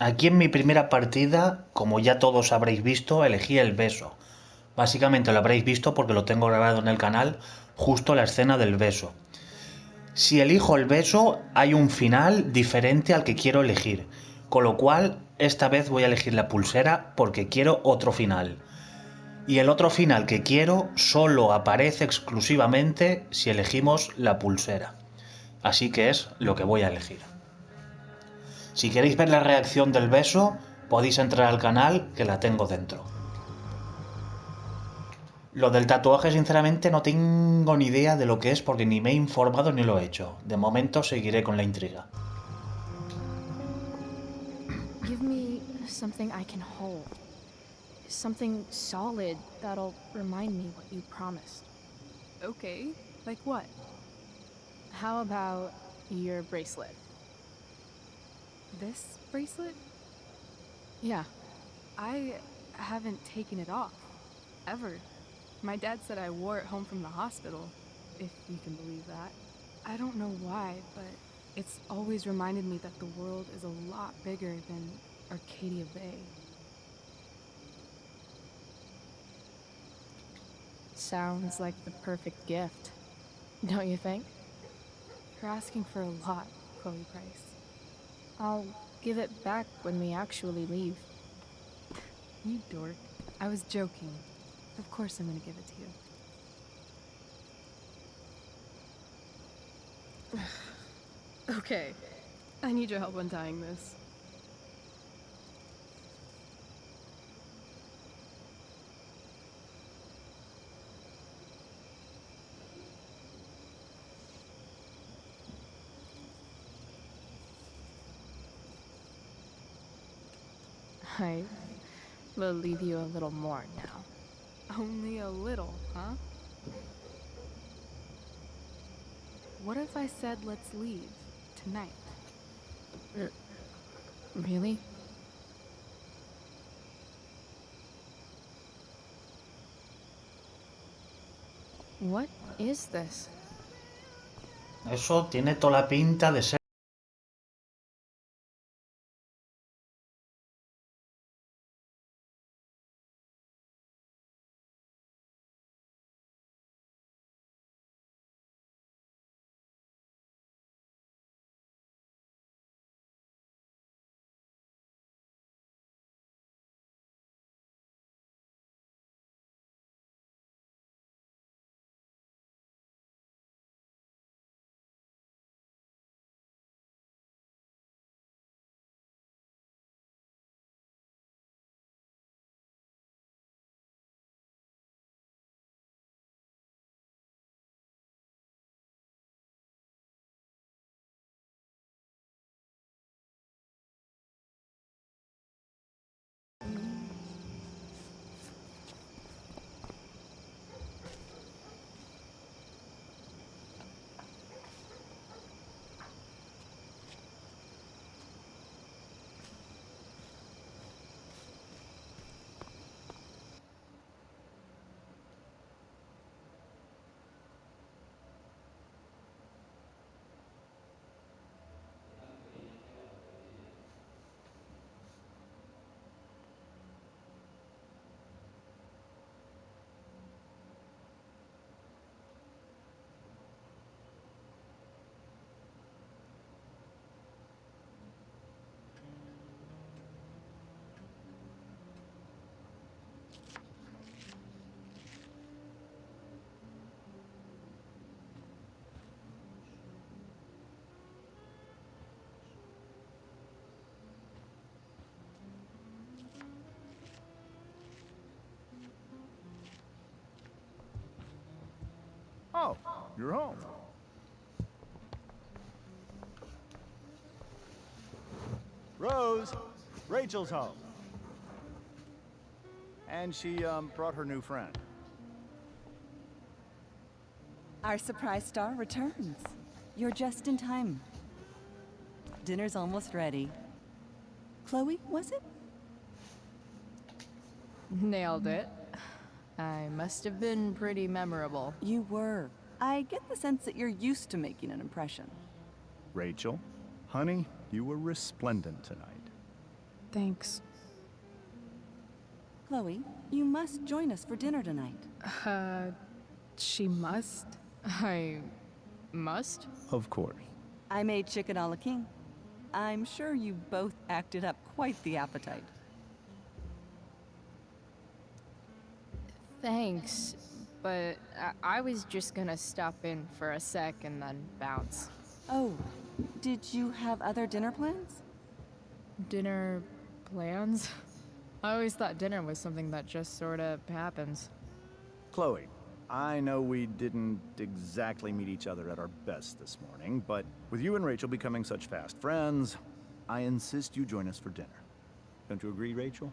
S1: aquí en mi primera partida, como ya todos habréis visto, elegí el beso. Básicamente lo habréis visto porque lo tengo grabado en el canal, justo la escena del beso. Si elijo el beso, hay un final diferente al que quiero elegir, con lo cual esta vez voy a elegir la pulsera porque quiero otro final. Y el otro final que quiero solo aparece exclusivamente si elegimos la pulsera. Así que es lo que voy a elegir. Si queréis ver la reacción del beso, podéis entrar al canal que la tengo dentro. Lo del tatuaje, sinceramente, no tengo ni idea de lo que es porque ni me he informado ni lo he hecho. De momento seguiré con la intriga.
S5: Give me something I can hold. Something solid that'll remind me what you promised.
S6: Okay, like what?
S5: How about your bracelet?
S6: This bracelet?
S5: Yeah.
S6: I haven't taken it off. Ever. My dad said I wore it home from the hospital, if you can believe that. I don't know why, but It's always reminded me that the world is a lot bigger than Arcadia Bay.
S5: Sounds like the perfect gift, don't you think?
S6: You're asking for a lot, Chloe Price.
S5: I'll give it back when we actually leave.
S6: You dork. I was joking. Of course I'm gonna give it to you. Okay. I need your help untying this.
S5: I will leave you a little more now.
S6: Only a little, huh? What if I said let's leave tonight?
S5: Really? What is this?
S1: Eso tiene toda la pinta de ser...
S3: Oh, you're home. Rose, Rachel's home. And she brought her new friend.
S12: Our surprise star returns. You're just in time. Dinner's almost ready. Chloe, was it?
S5: Nailed it. I must have been pretty memorable.
S12: You were. I get the sense that you're used to making an impression.
S3: Rachel, honey, you were resplendent tonight.
S6: Thanks.
S12: Chloe, you must join us for dinner tonight.
S6: She must?
S5: I must?
S3: Of course.
S12: I made chicken a la king. I'm sure you both acted up quite the appetite.
S5: Thanks, but I was just gonna stop in for a sec and then bounce.
S12: Oh, did you have other dinner plans?
S5: Dinner plans? I always thought dinner was something that just sorta happens.
S3: Chloe, I know we didn't exactly meet each other at our best this morning, but with you and Rachel becoming such fast friends, I insist you join us for dinner. Don't you agree, Rachel?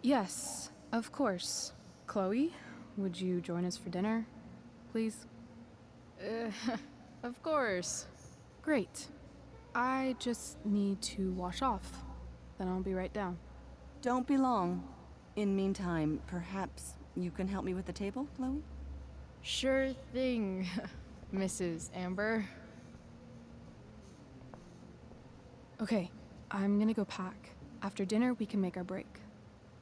S6: Yes, of course. Chloe, would you join us for dinner, please?
S5: Of course.
S6: Great. I just need to wash off. Then I'll be right down.
S12: Don't be long. In meantime, perhaps you can help me with the table, Chloe?
S5: Sure thing, Mrs. Amber.
S6: Okay, I'm gonna go pack. After dinner, we can make our break.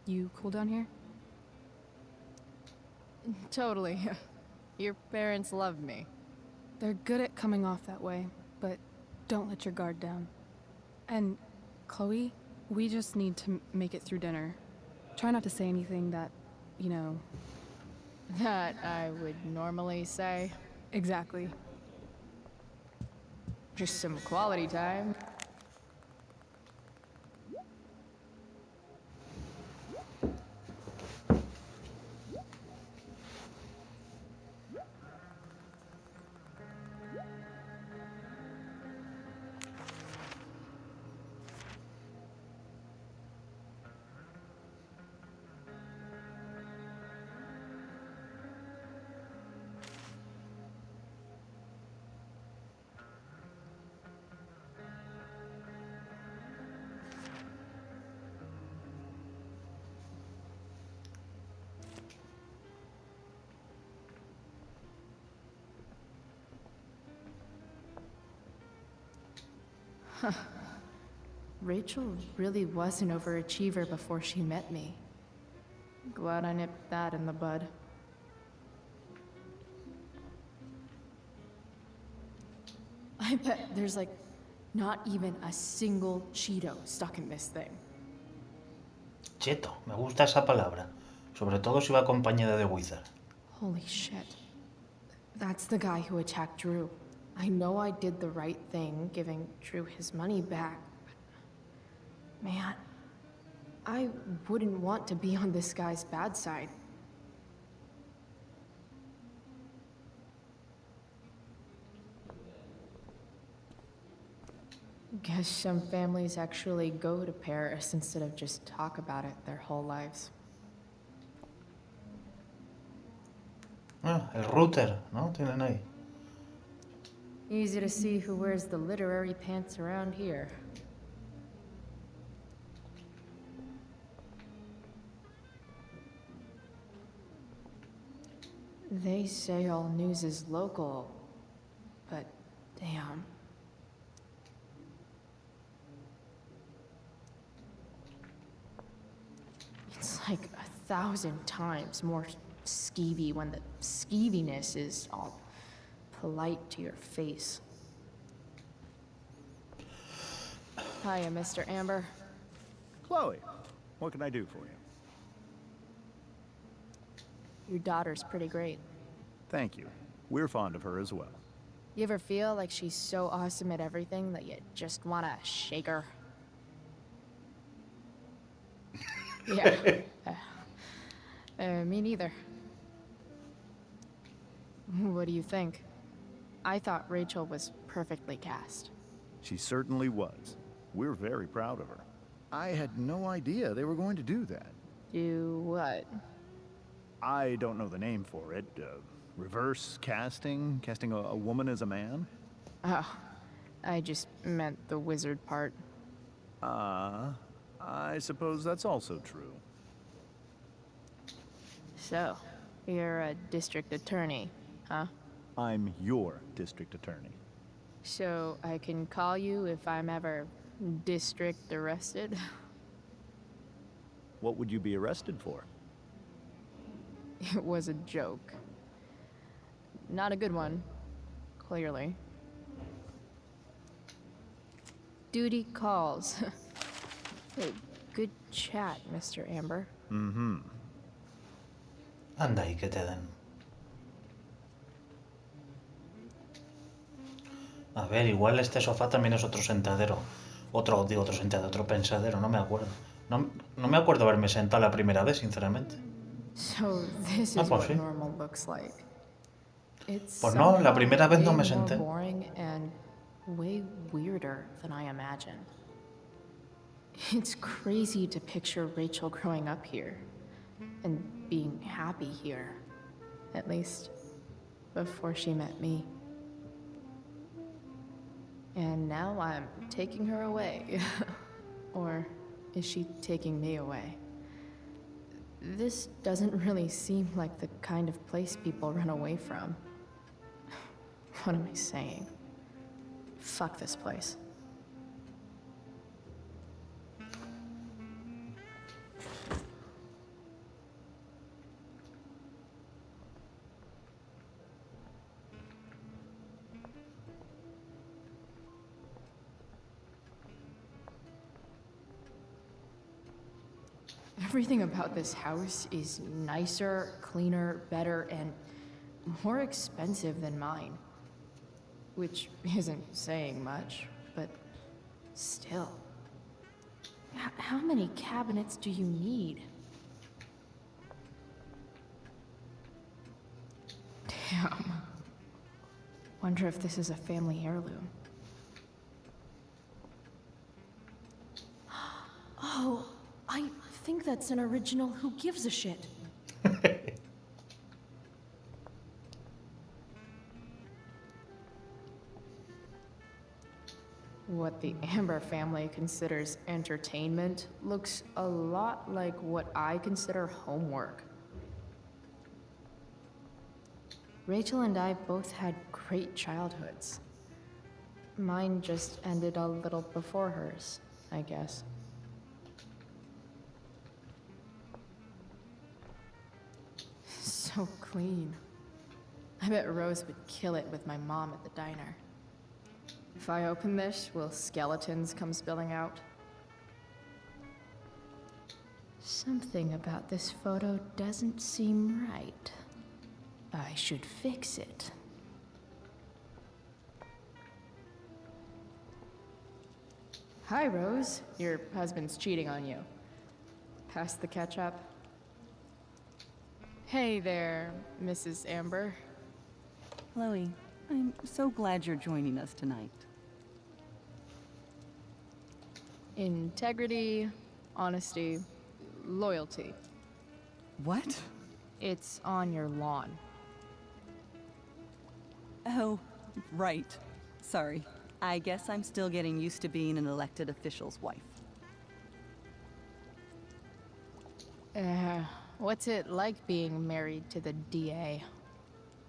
S6: You cool down here?
S5: Totally. Your parents love me.
S6: They're good at coming off that way, but don't let your guard down. And, Chloe, we just need to make it through dinner. Try not to say anything that, you know...
S5: That I would normally say.
S6: Exactly.
S5: Just some quality time. Rachel really was an overachiever before she met me. Glad I nipped that in the bud. I bet there's like not even a single Cheeto stuck in this thing.
S1: Cheto, me gusta esa palabra. Sobre todo si va acompañada de Wizard.
S5: Holy shit. That's the guy who attacked Drew. I know I did the right thing, giving Drew his money back, but... Man, I wouldn't want to be on this guy's bad side. Guess some families actually go to Paris instead of just talk about it their whole lives.
S1: Ah, el router, ¿no? Tienen ahí.
S5: Easy to see who wears the literary pants around here. They say all news is local, but damn. It's like 1,000 times more skeevy when the skeeviness is all polite to your face. Hiya, Mr. Amber.
S3: Chloe, what can I do for you?
S5: Your daughter's pretty great.
S3: Thank you. We're fond of her as well.
S5: You ever feel like she's so awesome at everything that you just wanna shake her? Yeah. Me neither. What do you think? I thought Rachel was perfectly cast.
S3: She certainly was. We're very proud of her. I had no idea they were going to do that.
S5: Do what?
S3: I don't know the name for it. Reverse casting? Casting a woman as a man?
S5: Oh, I just meant the wizard part.
S3: I suppose that's also true.
S5: So, you're a district attorney, huh?
S3: I'm your district attorney.
S5: So, I can call you if I'm ever district arrested?
S3: What would you be arrested for?
S5: It was a joke. Not a good one, clearly. Duty calls. Hey, good chat, Mr. Amber.
S3: Mm-hmm.
S1: Anda y que te den. A ver, igual este sofá también es otro sentadero. Otro sentadero, otro pensadero, no me acuerdo. No me acuerdo haberme sentado la primera vez, sinceramente.
S5: So this is what normal looks like. It's
S1: Pues no, la primera vez no me
S5: way more
S1: senté.
S5: boring and way weirder than I imagined. It's crazy to picture Rachel growing up here and being happy here, at least before she met me. And now I'm taking her away. Or is she taking me away? This doesn't really seem like the kind of place people run away from. What am I saying? Fuck this place. Everything about this house is nicer, cleaner, better, and more expensive than mine. Which isn't saying much, but still. How many cabinets do you need? Damn. Wonder if this is a family heirloom. Oh, I think that's an original Who Gives a Shit. What the Amber family considers entertainment looks a lot like what I consider homework. Rachel and I both had great childhoods. Mine just ended a little before hers, I guess. So clean. I bet Rose would kill it with my mom at the diner. If I open this, will skeletons come spilling out? Something about this photo doesn't seem right. I should fix it. Hi, Rose. Your husband's cheating on you. Pass the ketchup. Hey there, Mrs. Amber.
S12: Chloe, I'm so glad you're joining us tonight.
S5: Integrity, honesty, loyalty.
S12: What?
S5: It's on your lawn.
S12: Oh, right. Sorry. I guess I'm still getting used to being an elected official's wife.
S5: What's it like being married to the DA?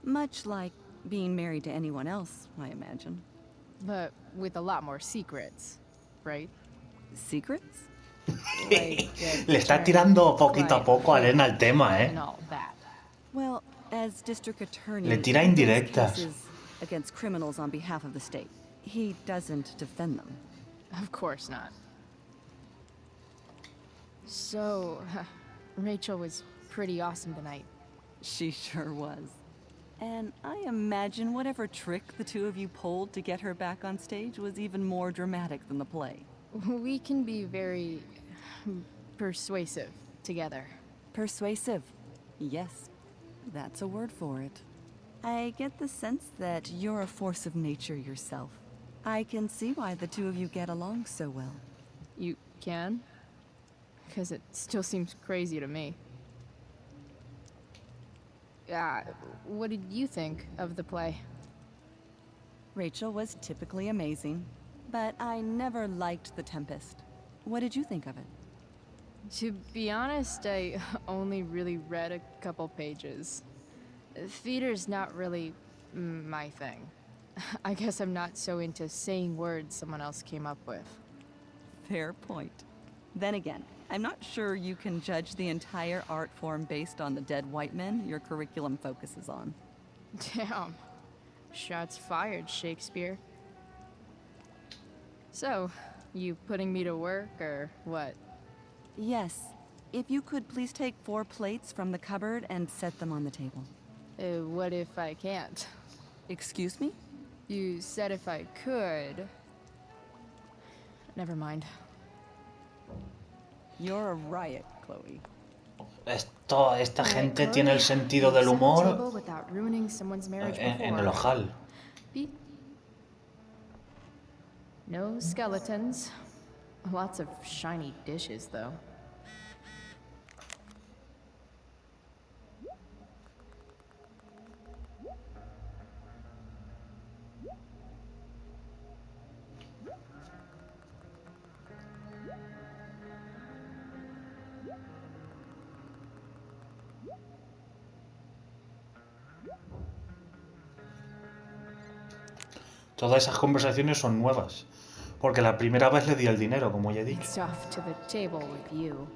S12: Much like being married to anyone else, I imagine.
S5: But with a lot more secrets, right?
S12: Secrets?
S1: Le está tirando poquito a poco arena al tema, ¿eh?
S12: Well, as district attorney,
S1: Le tira
S12: he brings
S1: indirectas.
S12: cases against criminals on behalf of the state. He doesn't defend them.
S5: Of course not. So, Rachel was pretty awesome tonight.
S12: She sure was. And I imagine whatever trick the two of you pulled to get her back on stage was even more dramatic than the play.
S5: We can be very persuasive together.
S12: Persuasive. Yes, that's a word for it. I get the sense that you're a force of nature yourself. I can see why the two of you get along so well.
S5: You can? Because it still seems crazy to me. What did you think of the play?
S12: Rachel was typically amazing, but I never liked The Tempest. What did you think of it?
S5: To be honest, I only really read a couple pages. Theater's not really my thing. I guess I'm not so into saying words someone else came up with.
S12: Fair point. Then again, I'm not sure you can judge the entire art form based on the dead white men your curriculum focuses on.
S5: Damn. Shots fired, Shakespeare. So, you putting me to work, or what?
S12: Yes. If you could please take 4 plates from the cupboard and set them on the table.
S5: What if I can't?
S12: Excuse me?
S5: You said if I could. Never mind.
S12: You're a riot, Chloe.
S1: Esta gente tiene el sentido del humor en el ojal.
S5: No skeletons. Lots of shiny dishes, though.
S1: Todas esas conversaciones son nuevas, porque la primera vez le di el dinero, como ya he dicho.
S5: It's off to the table with you.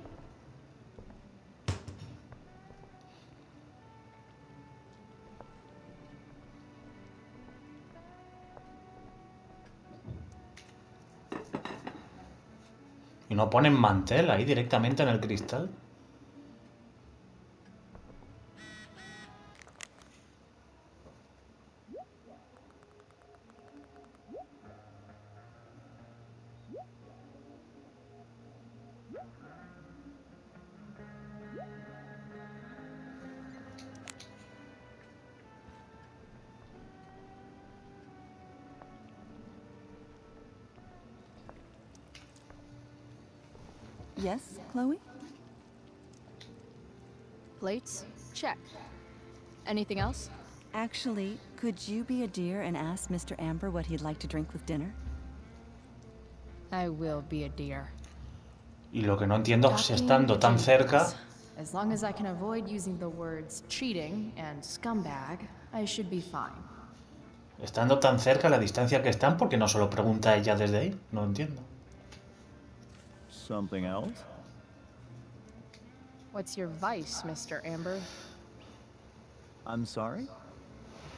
S1: no ponen mantel ahí directamente en el cristal.
S12: Yes, Chloe?
S24: Plates? Check. Anything else?
S12: Actually, could you be a dear and ask Mr. Amber what he'd like to drink with dinner?
S5: I will be a dear.
S1: Y lo que no entiendo es estando tan cerca.
S5: As long as I can avoid using the words cheating and scumbag, I should be fine.
S1: Estando tan cerca, la distancia que están, porque no se lo pregunta ella desde ahí. No entiendo.
S3: Something else?
S5: What's your vice, Mr. Amber?
S3: I'm sorry?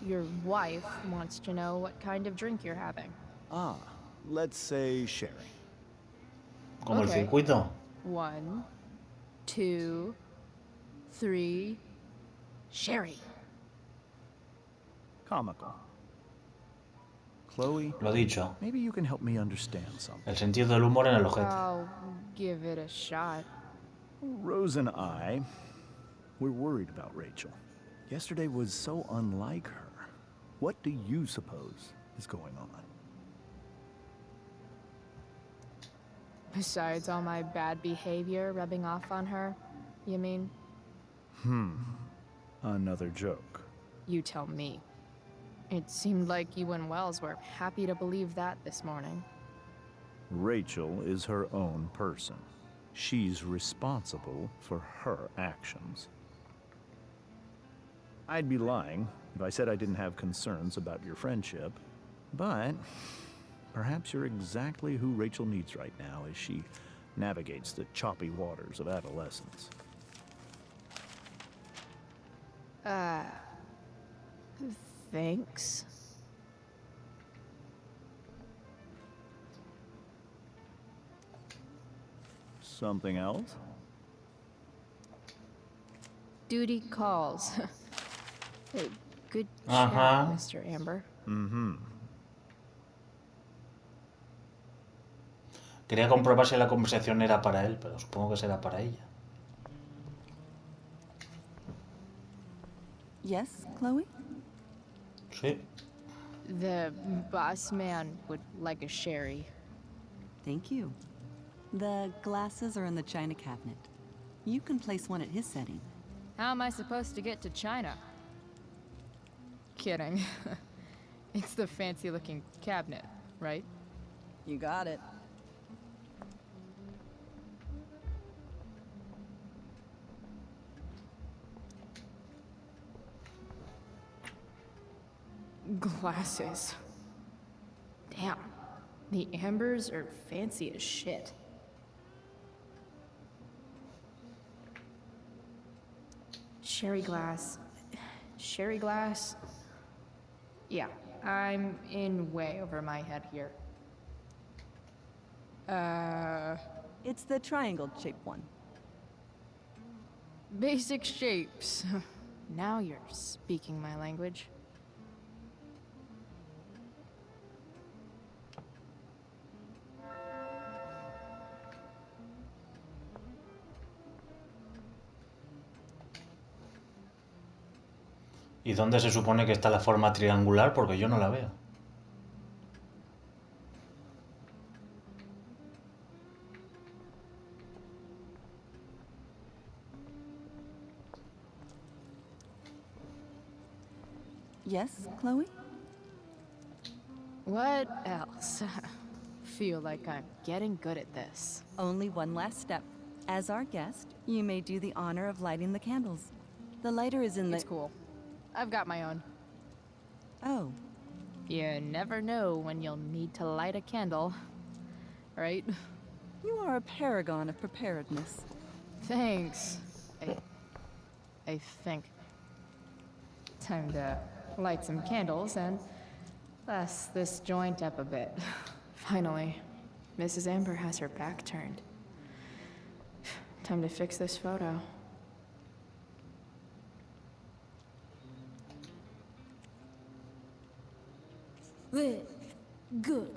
S5: Your wife wants to know what kind of drink you're having.
S3: Ah, let's say sherry.
S1: Como el circuito.
S5: 1, 2, 3, sherry.
S3: Comical. Chloe,
S1: Lo dicho.
S3: maybe you can help me understand something.
S1: El sentido del humor en el ojete.
S5: I'll give it a shot.
S3: Rose and I, we're worried about Rachel. Yesterday was so unlike her. What do you suppose is going on?
S5: Besides all my bad behavior rubbing off on her, you mean?
S3: Another joke.
S5: You tell me. It seemed like you and Wells were happy to believe that this morning.
S3: Rachel is her own person. She's responsible for her actions. I'd be lying if I said I didn't have concerns about your friendship, but perhaps you're exactly who Rachel needs right now as she navigates the choppy waters of adolescence.
S5: Thanks.
S3: Something else?
S5: Duty calls. Good
S1: Ajá.
S5: chat, Mr. Amber.
S1: Quería comprobar si la conversación era para él, pero supongo que será para ella.
S12: Yes, Chloe?
S1: Sí.
S5: The boss man would like a sherry.
S12: Thank you. The glasses are in the china cabinet. You can place one at his setting.
S5: How am I supposed to get to China? Kidding. It's the fancy-looking cabinet, right?
S12: You got it.
S5: Glasses. Damn. The Ambers are fancy as shit. Sherry glass. Sherry glass? Yeah, I'm in way over my head here.
S12: It's the triangle-shaped one.
S5: Basic shapes. Now you're speaking my language.
S1: ¿Y dónde se supone que está la forma triangular? Porque yo no la veo.
S12: Yes, Chloe?
S5: What else? Feel like I'm getting good at this.
S12: Only one last step. As our guest, you may do the honor of lighting the candles. The lighter is in the...
S5: It's cool. I've got my own.
S12: Oh.
S5: You never know when you'll need to light a candle, right?
S12: You are a paragon of preparedness.
S5: Thanks. I think. Time to light some candles and bless this joint up a bit. Finally, Mrs. Amber has her back turned. Time to fix this photo.
S9: Well, good.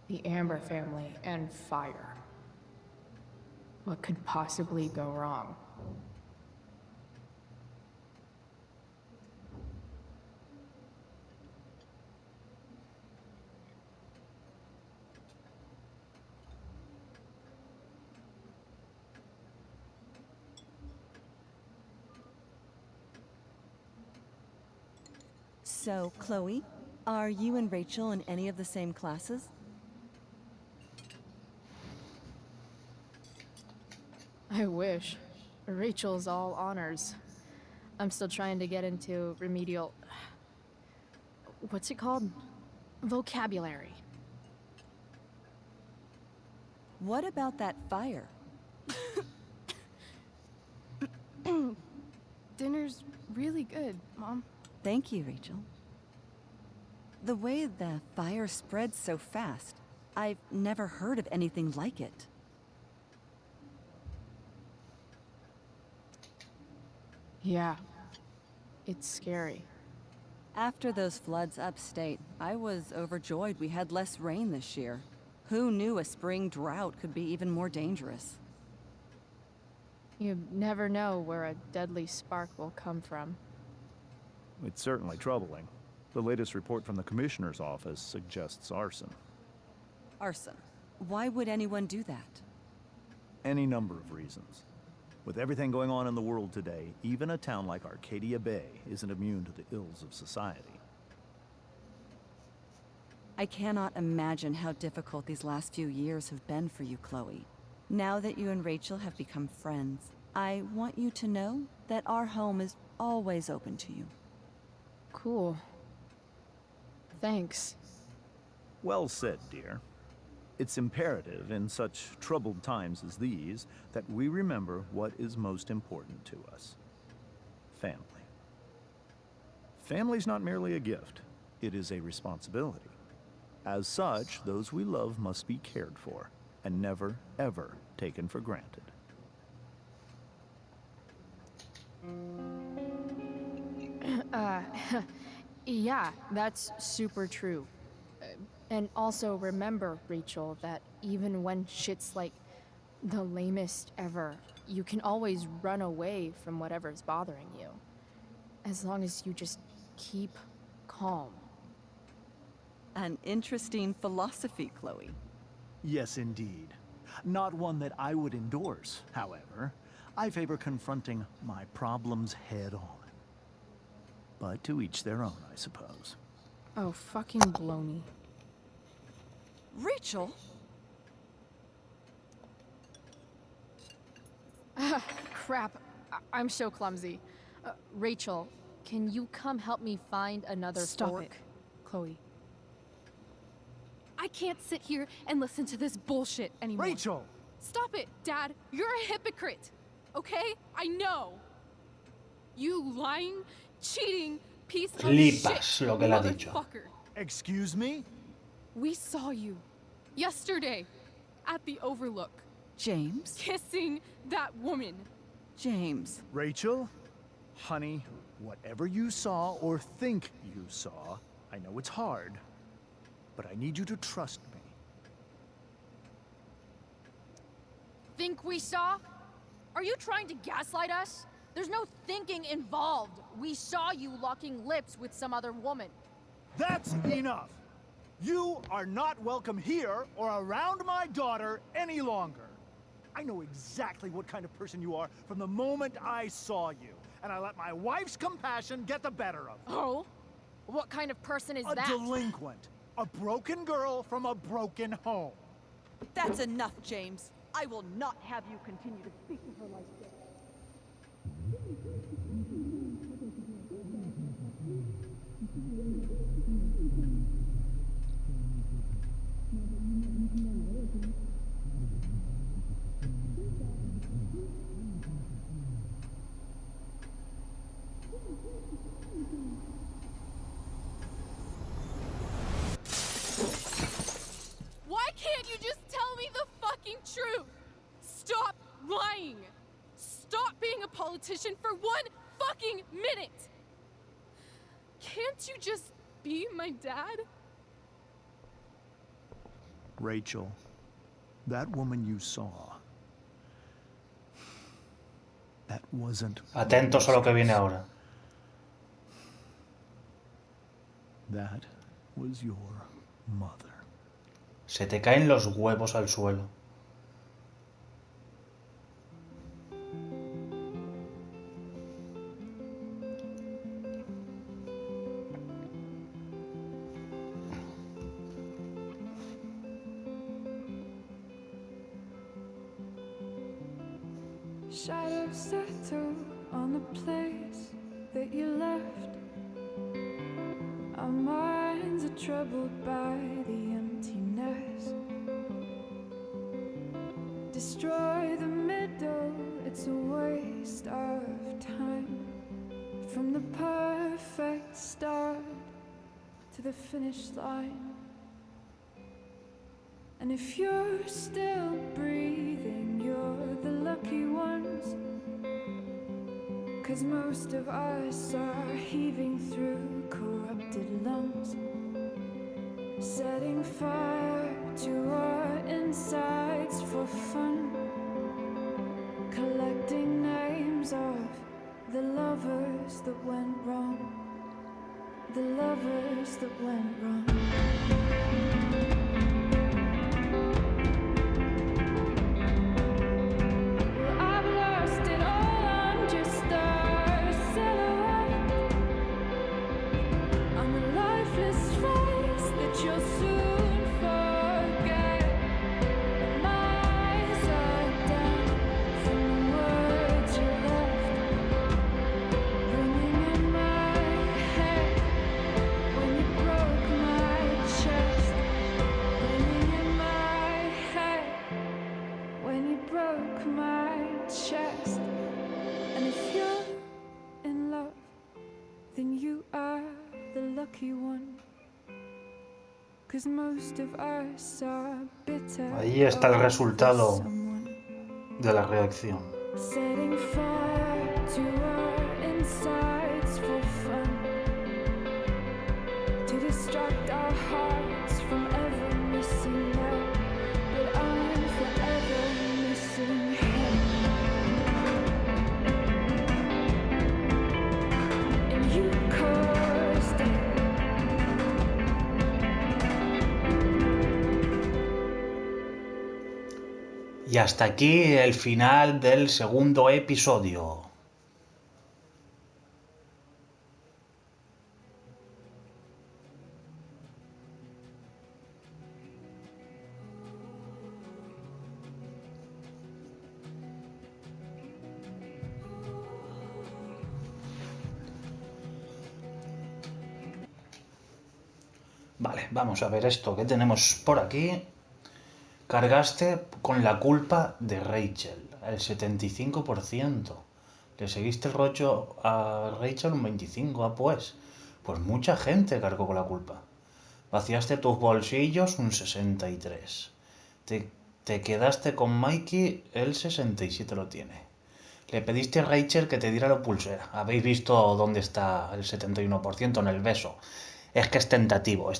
S5: The Amber family and fire. What could possibly go wrong?
S12: So, Chloe, are you and Rachel in any of the same classes?
S5: I wish. Rachel's all honors. I'm still trying to get into remedial... What's it called? Vocabulary.
S12: What about that fire?
S5: Dinner's really good, Mom.
S12: Thank you, Rachel. The way the fire spreads so fast, I've never heard of anything like it.
S5: Yeah. It's scary.
S12: After those floods upstate, I was overjoyed we had less rain this year. Who knew a spring drought could be even more dangerous?
S5: You never know where a deadly spark will come from.
S3: It's certainly troubling. The latest report from the Commissioner's office suggests arson.
S12: Arson. Why would anyone do that?
S3: Any number of reasons. With everything going on in the world today, even a town like Arcadia Bay isn't immune to the ills of society.
S12: I cannot imagine how difficult these last few years have been for you, Chloe. Now that you and Rachel have become friends, I want you to know that our home is always open to you.
S5: Cool. Thanks.
S3: Well said, dear. It's imperative in such troubled times as these that we remember what is most important to us. Family. Family's not merely a gift, it is a responsibility. As such, those we love must be cared for and never, ever taken for granted.
S5: Yeah, that's super true. And also remember, Rachel, that even when shit's like the lamest ever, you can always run away from whatever's bothering you. As long as you just keep calm.
S12: An interesting philosophy, Chloe.
S3: Yes, indeed. Not one that I would endorse, however. I favor confronting my problems head on. But to each their own, I suppose.
S5: Oh, fucking baloney.
S12: Rachel?
S5: Crap. I'm so clumsy. Rachel, can you come help me find another
S6: Stop
S5: fork?
S6: it, Chloe. I can't sit here and listen to this bullshit anymore.
S3: Rachel!
S6: Stop it, Dad. You're a hypocrite. Okay? I know. You lying, cheating piece of
S1: Flipas
S6: shit,
S1: lo que le ha dicho.
S6: motherfucker.
S3: Excuse me?
S6: We saw you yesterday at the Overlook.
S12: James?
S6: Kissing that woman.
S12: James.
S3: Rachel? Honey, whatever you saw or think you saw, I know it's hard, but I need you to trust me.
S20: Think we saw? Are you trying to gaslight us? There's no thinking involved. We saw you locking lips with some other woman.
S3: That's enough! You are not welcome here or around my daughter any longer. I know exactly what kind of person you are from the moment I saw you, and I let my wife's compassion get the better of me.
S20: Oh? What kind of person is that?
S3: A delinquent. A broken girl from a broken home.
S12: That's enough, James. I will not have you continue to speak to her like this.
S6: politician for one fucking minute. Can't you just be my dad?
S3: Rachel, that woman you saw, that wasn't...
S1: Atentos a lo que viene ahora.
S3: That was your mother.
S1: Se te caen los huevos al suelo.
S13: Shadows settle on the place that you left. Our minds are troubled by the emptiness. Destroy the middle, it's a waste of time. From the perfect start to the finish line. And if you're still breathing, you're the lucky ones. 'Cause most of us are heaving through corrupted lungs, setting fire to our insides for fun, collecting names of the lovers that went wrong, the lovers that went wrong.
S1: Ahí está el resultado de la reacción. Y hasta aquí el final del segundo episodio. Vale, vamos a ver esto que tenemos por aquí. Cargaste con la culpa de Rachel, el 75%. Le seguiste el rollo a Rachel un 25%. Ah, pues mucha gente cargó con la culpa. Vaciaste tus bolsillos un 63%. Te quedaste con Mikey, el 67% lo tiene. Le pediste a Rachel que te diera la pulsera. Habéis visto dónde está el 71% en el beso. Es que es tentativo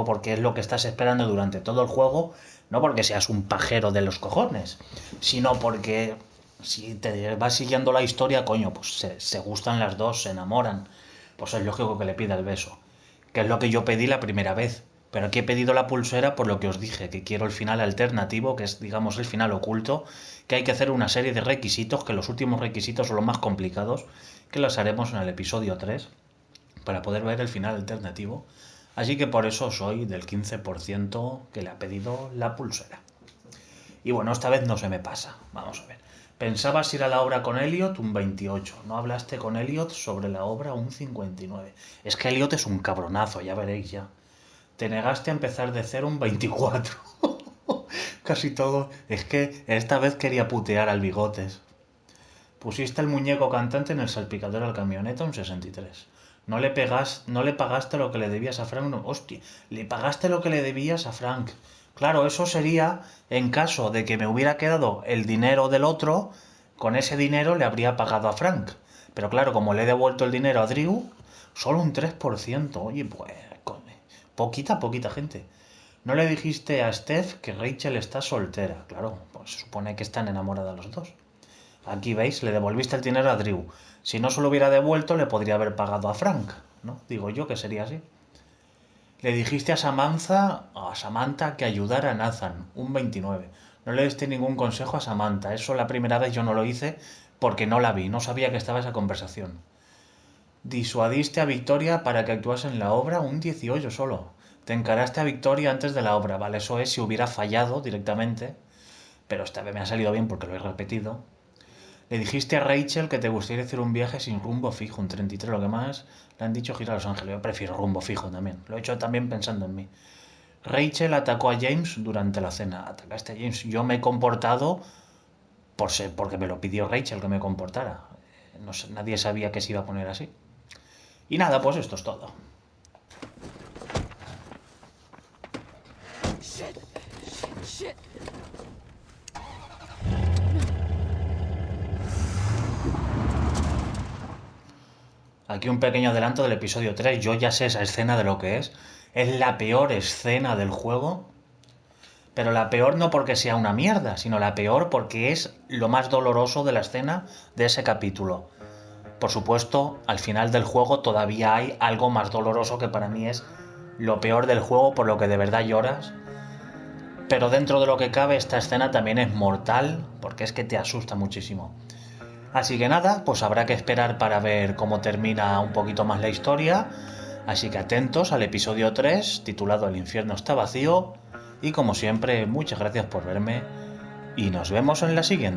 S1: porque es lo que estás esperando durante todo el juego, no porque seas un pajero de los cojones, sino porque si te vas siguiendo la historia, coño, pues se gustan las dos, se enamoran, pues es lógico que le pida el beso, que es lo que yo pedí la primera vez, pero aquí he pedido la pulsera por lo que os dije, que quiero el final alternativo, que es, digamos, el final oculto, que hay que hacer una serie de requisitos, que los últimos requisitos son los más complicados, que los haremos en el episodio 3, para poder ver el final alternativo, así que por eso soy del 15% que le ha pedido la pulsera. Y bueno, esta vez no se me pasa, vamos a ver. Pensabas ir a la obra con Elliot un 28, no hablaste con Elliot sobre la obra un 59. Es que Elliot es un cabronazo, ya veréis ya. Te negaste a empezar de cero un 24. Casi todo, es que esta vez quería putear al Bigotes. Pusiste el muñeco cantante en el salpicadero de la camioneta un 63. No le pagaste lo que le debías a Frank. No, hostia, le pagaste lo que le debías a Frank. Claro, eso sería en caso de que me hubiera quedado el dinero del otro con ese dinero le habría pagado a Frank. Pero claro, como le he devuelto el dinero a Drew, solo un 3%. Oye, pues, poquita gente. No le dijiste a Steph que Rachel está soltera. Claro, pues se supone que están enamoradas los dos. Aquí veis, le devolviste el dinero a Drew. Si no se lo hubiera devuelto, le podría haber pagado a Frank, ¿no? Digo yo que sería así. Le dijiste a Samantha que ayudara a Nathan, un 29. No le diste ningún consejo a Samantha. Eso la primera vez yo no lo hice porque no la vi, no sabía que estaba esa conversación. Disuadiste a Victoria para que actuase en la obra, un 18 solo. Te encaraste a Victoria antes de la obra, ¿vale? Eso es si hubiera fallado directamente, pero esta vez me ha salido bien porque lo he repetido. Le dijiste a Rachel que te gustaría hacer un viaje sin rumbo fijo, un 33, lo que más le han dicho gira a Los Ángeles. Yo prefiero rumbo fijo también, lo he hecho también pensando en mí. Rachel atacó a James durante la cena. Atacaste a James. Yo me he comportado porque me lo pidió Rachel que me comportara. No sé, nadie sabía que se iba a poner así. Y nada, pues esto es todo.
S20: Shit.
S1: Aquí un pequeño adelanto del episodio 3. Yo ya sé esa escena de lo que es. Es la peor escena del juego. Pero la peor no porque sea una mierda, sino la peor porque es lo más doloroso de la escena de ese capítulo. Por supuesto, al final del juego todavía hay algo más doloroso que para mí es lo peor del juego, por lo que de verdad lloras. Pero dentro de lo que cabe, esta escena también es mortal, porque es que te asusta muchísimo. Así que nada, pues habrá que esperar para ver cómo termina un poquito más la historia. Así que atentos al episodio 3, titulado El infierno está vacío. Y como siempre, muchas gracias por verme y nos vemos en la siguiente.